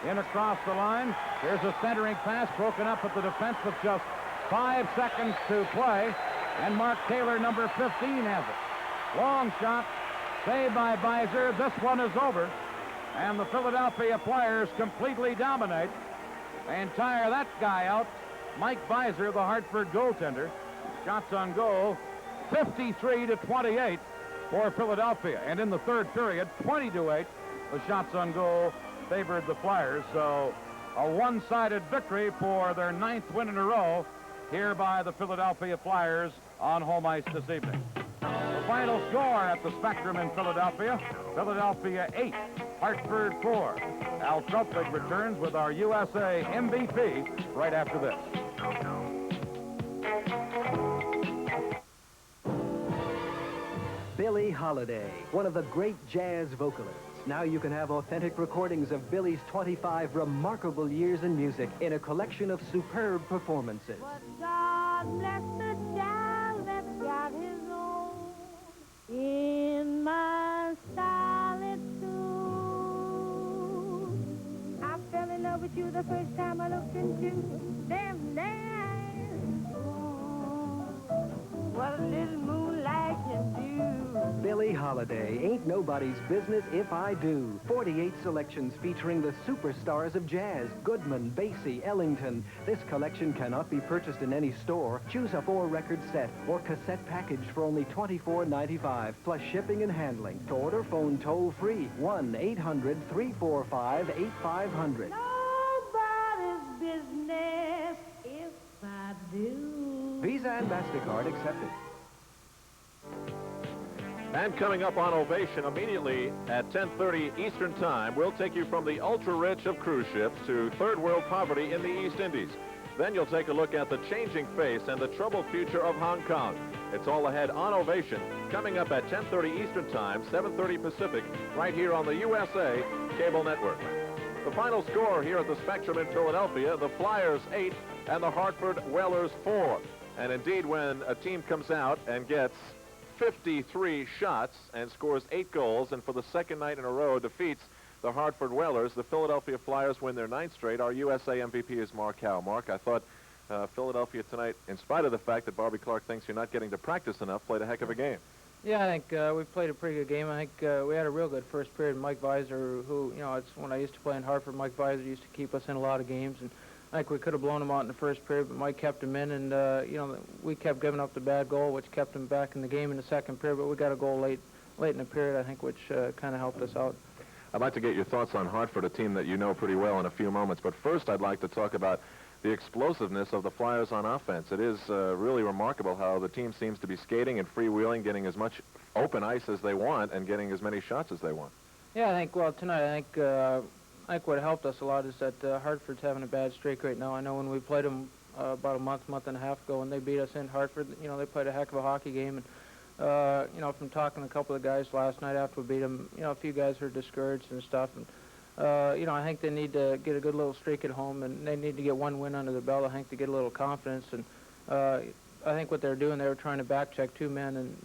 In across the line. There's a centering pass broken up at the defense with just 5 seconds to play. And Mark Taylor, number 15, has it. Long shot. Saved by Beiser. This one is over. And the Philadelphia Flyers completely dominate and tire that guy out. Mike Beiser, the Hartford goaltender. Shots on goal, 53-28 for Philadelphia. And in the third period, 20-8, the shots on goal favored the Flyers. So a one-sided victory for their 9th win in a row here by the Philadelphia Flyers on home ice this evening. The final score at the Spectrum in Philadelphia, Philadelphia 8, Hartford 4. Al Tropik returns with our USA MVP right after this. Billie Holiday, one of the great jazz vocalists. Now you can have authentic recordings of Billie's 25 remarkable years in music in a collection of superb performances. But God bless the child that's got his own in my solitude. I fell in love with you the first time I looked into them eyes. What a little moonlight can do. Billie Holiday, Ain't Nobody's Business If I Do. 48 selections featuring the superstars of jazz, Goodman, Basie, Ellington. This collection cannot be purchased in any store. Choose a 4-record set or cassette package for only $24.95, plus shipping and handling. To order, phone toll-free, 1-800-345-8500. Nobody's business if I do. Visa and MasterCard accepted. And coming up on Ovation immediately at 10:30 Eastern Time, we'll take you from the ultra-rich of cruise ships to third world poverty in the East Indies. Then you'll take a look at the changing face and the troubled future of Hong Kong. It's all ahead on Ovation, coming up at 10:30 Eastern Time, 7:30 Pacific, right here on the USA Cable Network. The final score here at the Spectrum in Philadelphia, the Flyers 8 and the Hartford Whalers 4. And indeed, when a team comes out and gets 53 shots and scores 8 goals, and for the second night in a row defeats the Hartford Whalers, the Philadelphia Flyers win their 9th straight. Our USA MVP is Mark Howe. Mark, I thought Philadelphia tonight, in spite of the fact that Bobby Clark thinks you're not getting to practice enough, played a heck of a game. Yeah, I think we played a pretty good game. I think we had a real good first period. Mike Beiser, who, it's when I used to play in Hartford, Mike Beiser used to keep us in a lot of games, and I think we could have blown him out in the first period, but Mike kept him in, and, we kept giving up the bad goal, which kept him back in the game in the second period, but we got a goal late in the period, I think, which kind of helped us out. I'd like to get your thoughts on Hartford, a team that you know pretty well, in a few moments, but first I'd like to talk about the explosiveness of the Flyers on offense. It is really remarkable how the team seems to be skating and freewheeling, getting as much open ice as they want and getting as many shots as they want. Yeah, I think, tonight, I think what helped us a lot is that Hartford's having a bad streak right now. I know when we played them about a month and a half ago, when they beat us in Hartford, they played a heck of a hockey game. And, from talking to a couple of guys last night after we beat them, a few guys were discouraged and stuff. And, I think they need to get a good little streak at home, and they need to get one win under their belt, I think, to get a little confidence. And I think what they're doing, they were trying to back-check 2 men. And,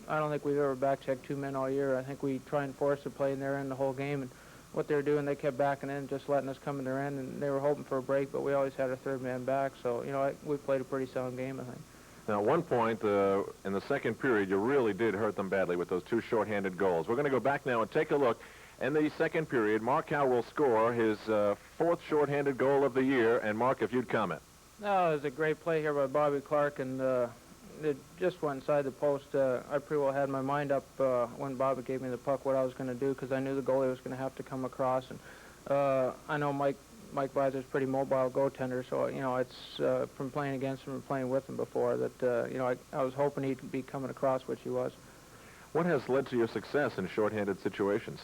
I don't think we've ever back-checked 2 men all year. I think we try and force the play in their end the whole game. And what they were doing, they kept backing in, just letting us come in their end, and they were hoping for a break, but we always had a third man back. So, we played a pretty sound game, I think. Now, at one point in the second period, you really did hurt them badly with those 2 shorthanded goals. We're going to go back now and take a look In the second period, Mark Howe will score his fourth shorthanded goal of the year. And, Mark, if you'd comment. No, it was a great play here by Bobby Clark, and it just went inside the post. I pretty well had my mind up when Bobby gave me the puck what I was going to do, because I knew the goalie was going to have to come across. And I know Mike Weiser's pretty mobile goaltender, so, you know, it's from playing against him and playing with him before that, you know, I was hoping he'd be coming across, which he was. What has led to your success in shorthanded situations?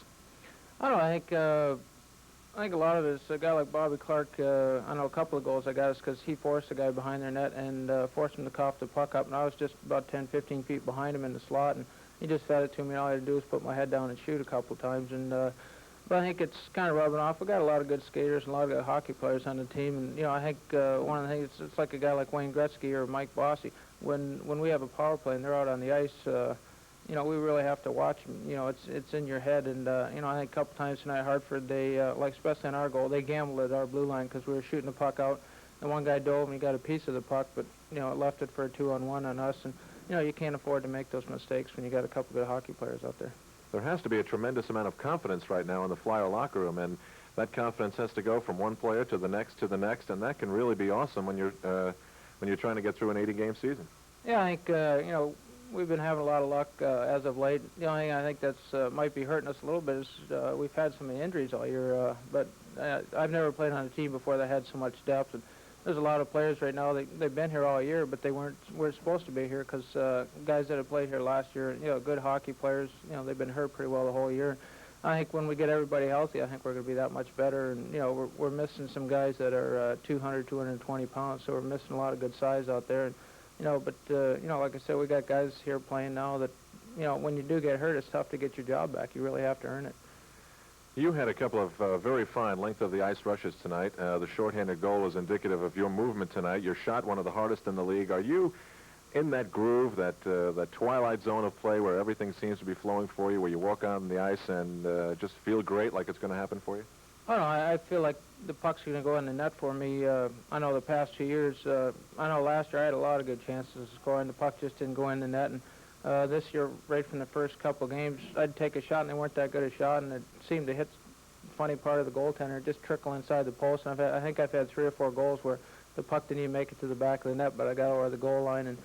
I don't know, I think a lot of it is a guy like Bobby Clark. I know a couple of goals I got is because he forced the guy behind their net and forced him to cough the puck up, and I was just about 10, 15 feet behind him in the slot, and he just fed it to me. All I had to do was put my head down and shoot a couple of times, and but I think it's kind of rubbing off. We got a lot of good skaters and a lot of good hockey players on the team, and, you know, I think one of the things, it's like a guy like Wayne Gretzky or Mike Bossy. When we have a power play and they're out on the ice, you know, we really have to watch them. You know, it's in your head, and you know, I think a couple times tonight, Hartford, they like especially on our goal, they gambled at our blue line because we were shooting the puck out, and one guy dove and he got a piece of the puck, but, you know, it left it for a 2-on-1 on us, and, you know, you can't afford to make those mistakes when you got a couple good hockey players out there. There has to be a tremendous amount of confidence right now in the Flyer locker room, and that confidence has to go from one player to the next, and that can really be awesome when you're trying to get through an 80-game season. Yeah, I think you know, we've been having a lot of luck as of late. The only thing I think that's might be hurting us a little bit is we've had so many injuries all year. But I've never played on a team before that had so much depth. And there's a lot of players right now. They've been here all year, but they weren't supposed to be here because guys that have played here last year, you know, good hockey players, you know, they've been hurt pretty well the whole year. I think when we get everybody healthy, I think we're going to be that much better. And, you know, we're missing some guys that are 200, 220 pounds, so we're missing a lot of good size out there. And, you know, but, you know, like I said, we got guys here playing now that, you know, when you do get hurt, it's tough to get your job back. You really have to earn it. You had a couple of very fine length of the ice rushes tonight. The shorthanded goal is indicative of your movement tonight. Your shot, one of the hardest in the league. Are you in that groove, that twilight zone of play where everything seems to be flowing for you, where you walk out on the ice and just feel great like it's going to happen for you? I don't know. I feel like the puck's going to go in the net for me. I know the past 2 years, I know last year I had a lot of good chances of scoring. The puck just didn't go in the net. And this year, right from the first couple of games, I'd take a shot, and they weren't that good a shot, and it seemed to hit the funny part of the goaltender, just trickle inside the post. And I think I've had 3 or 4 goals where the puck didn't even make it to the back of the net, but I got over the goal line. And,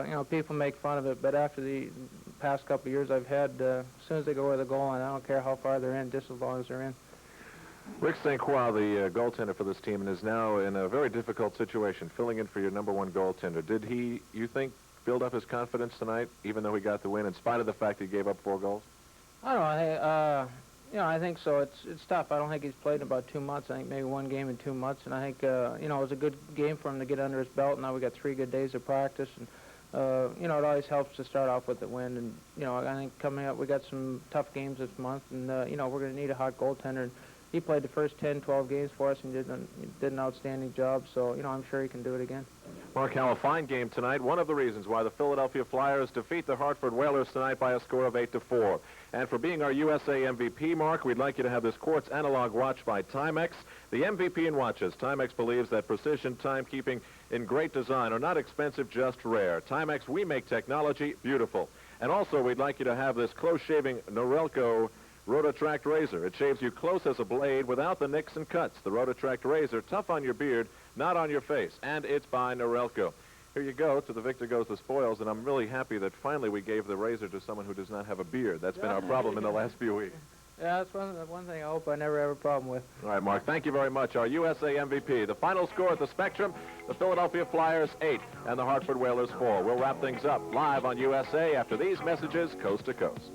you know, people make fun of it, but after the past couple of years I've had, as soon as they go over the goal line, I don't care how far they're in, just as long as they're in. Rick St. Croix, the goaltender for this team, and is now in a very difficult situation, filling in for your #1 goaltender. Did he, you think, build up his confidence tonight, even though he got the win, in spite of the fact he gave up 4 goals? I don't know. You know, I think so. It's tough. I don't think he's played in about 2 months. I think maybe 1 game in 2 months, and I think you know, it was a good game for him to get under his belt. Now we got 3 good days of practice, and you know, it always helps to start off with the win. And, you know, I think coming up, we got some tough games this month, and you know, we're going to need a hot goaltender. And he played the first 10, 12 games for us and did an outstanding job, so, you know, I'm sure he can do it again. Mark Howe, a fine game tonight. One of the reasons why the Philadelphia Flyers defeat the Hartford Whalers tonight by a score of 8-4. And for being our USA MVP, Mark, we'd like you to have this quartz analog watch by Timex. The MVP in watches. Timex believes that precision timekeeping in great design are not expensive, just rare. Timex, we make technology beautiful. And also, we'd like you to have this close-shaving Norelco Rototract razor. It shaves you close as a blade without the nicks and cuts. The Rototract razor, tough on your beard, not on your face. And it's by Norelco. Here you go. To the victor goes the spoils, and I'm really happy that finally we gave the razor to someone who does not have a beard. That's been our problem in the last few weeks. Yeah, that's one thing I hope I never have a problem with. All right, Mark, thank you very much. Our USA MVP. The final score at the Spectrum, the Philadelphia Flyers 8 and the Hartford Whalers 4. We'll wrap things up live on USA after these messages coast to coast.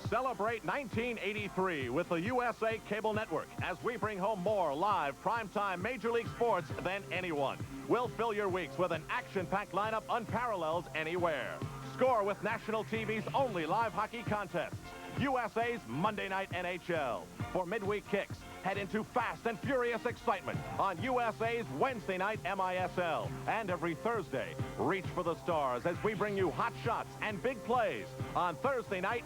Celebrate 1983 with the USA Cable Network as we bring home more live primetime Major League sports than anyone. We'll fill your weeks with an action-packed lineup unparalleled anywhere. Score with national TV's only live hockey contests. USA's Monday Night NHL. For midweek kicks, head into fast and furious excitement on USA's Wednesday Night MISL. And every Thursday, reach for the stars as we bring you hot shots and big plays on Thursday night.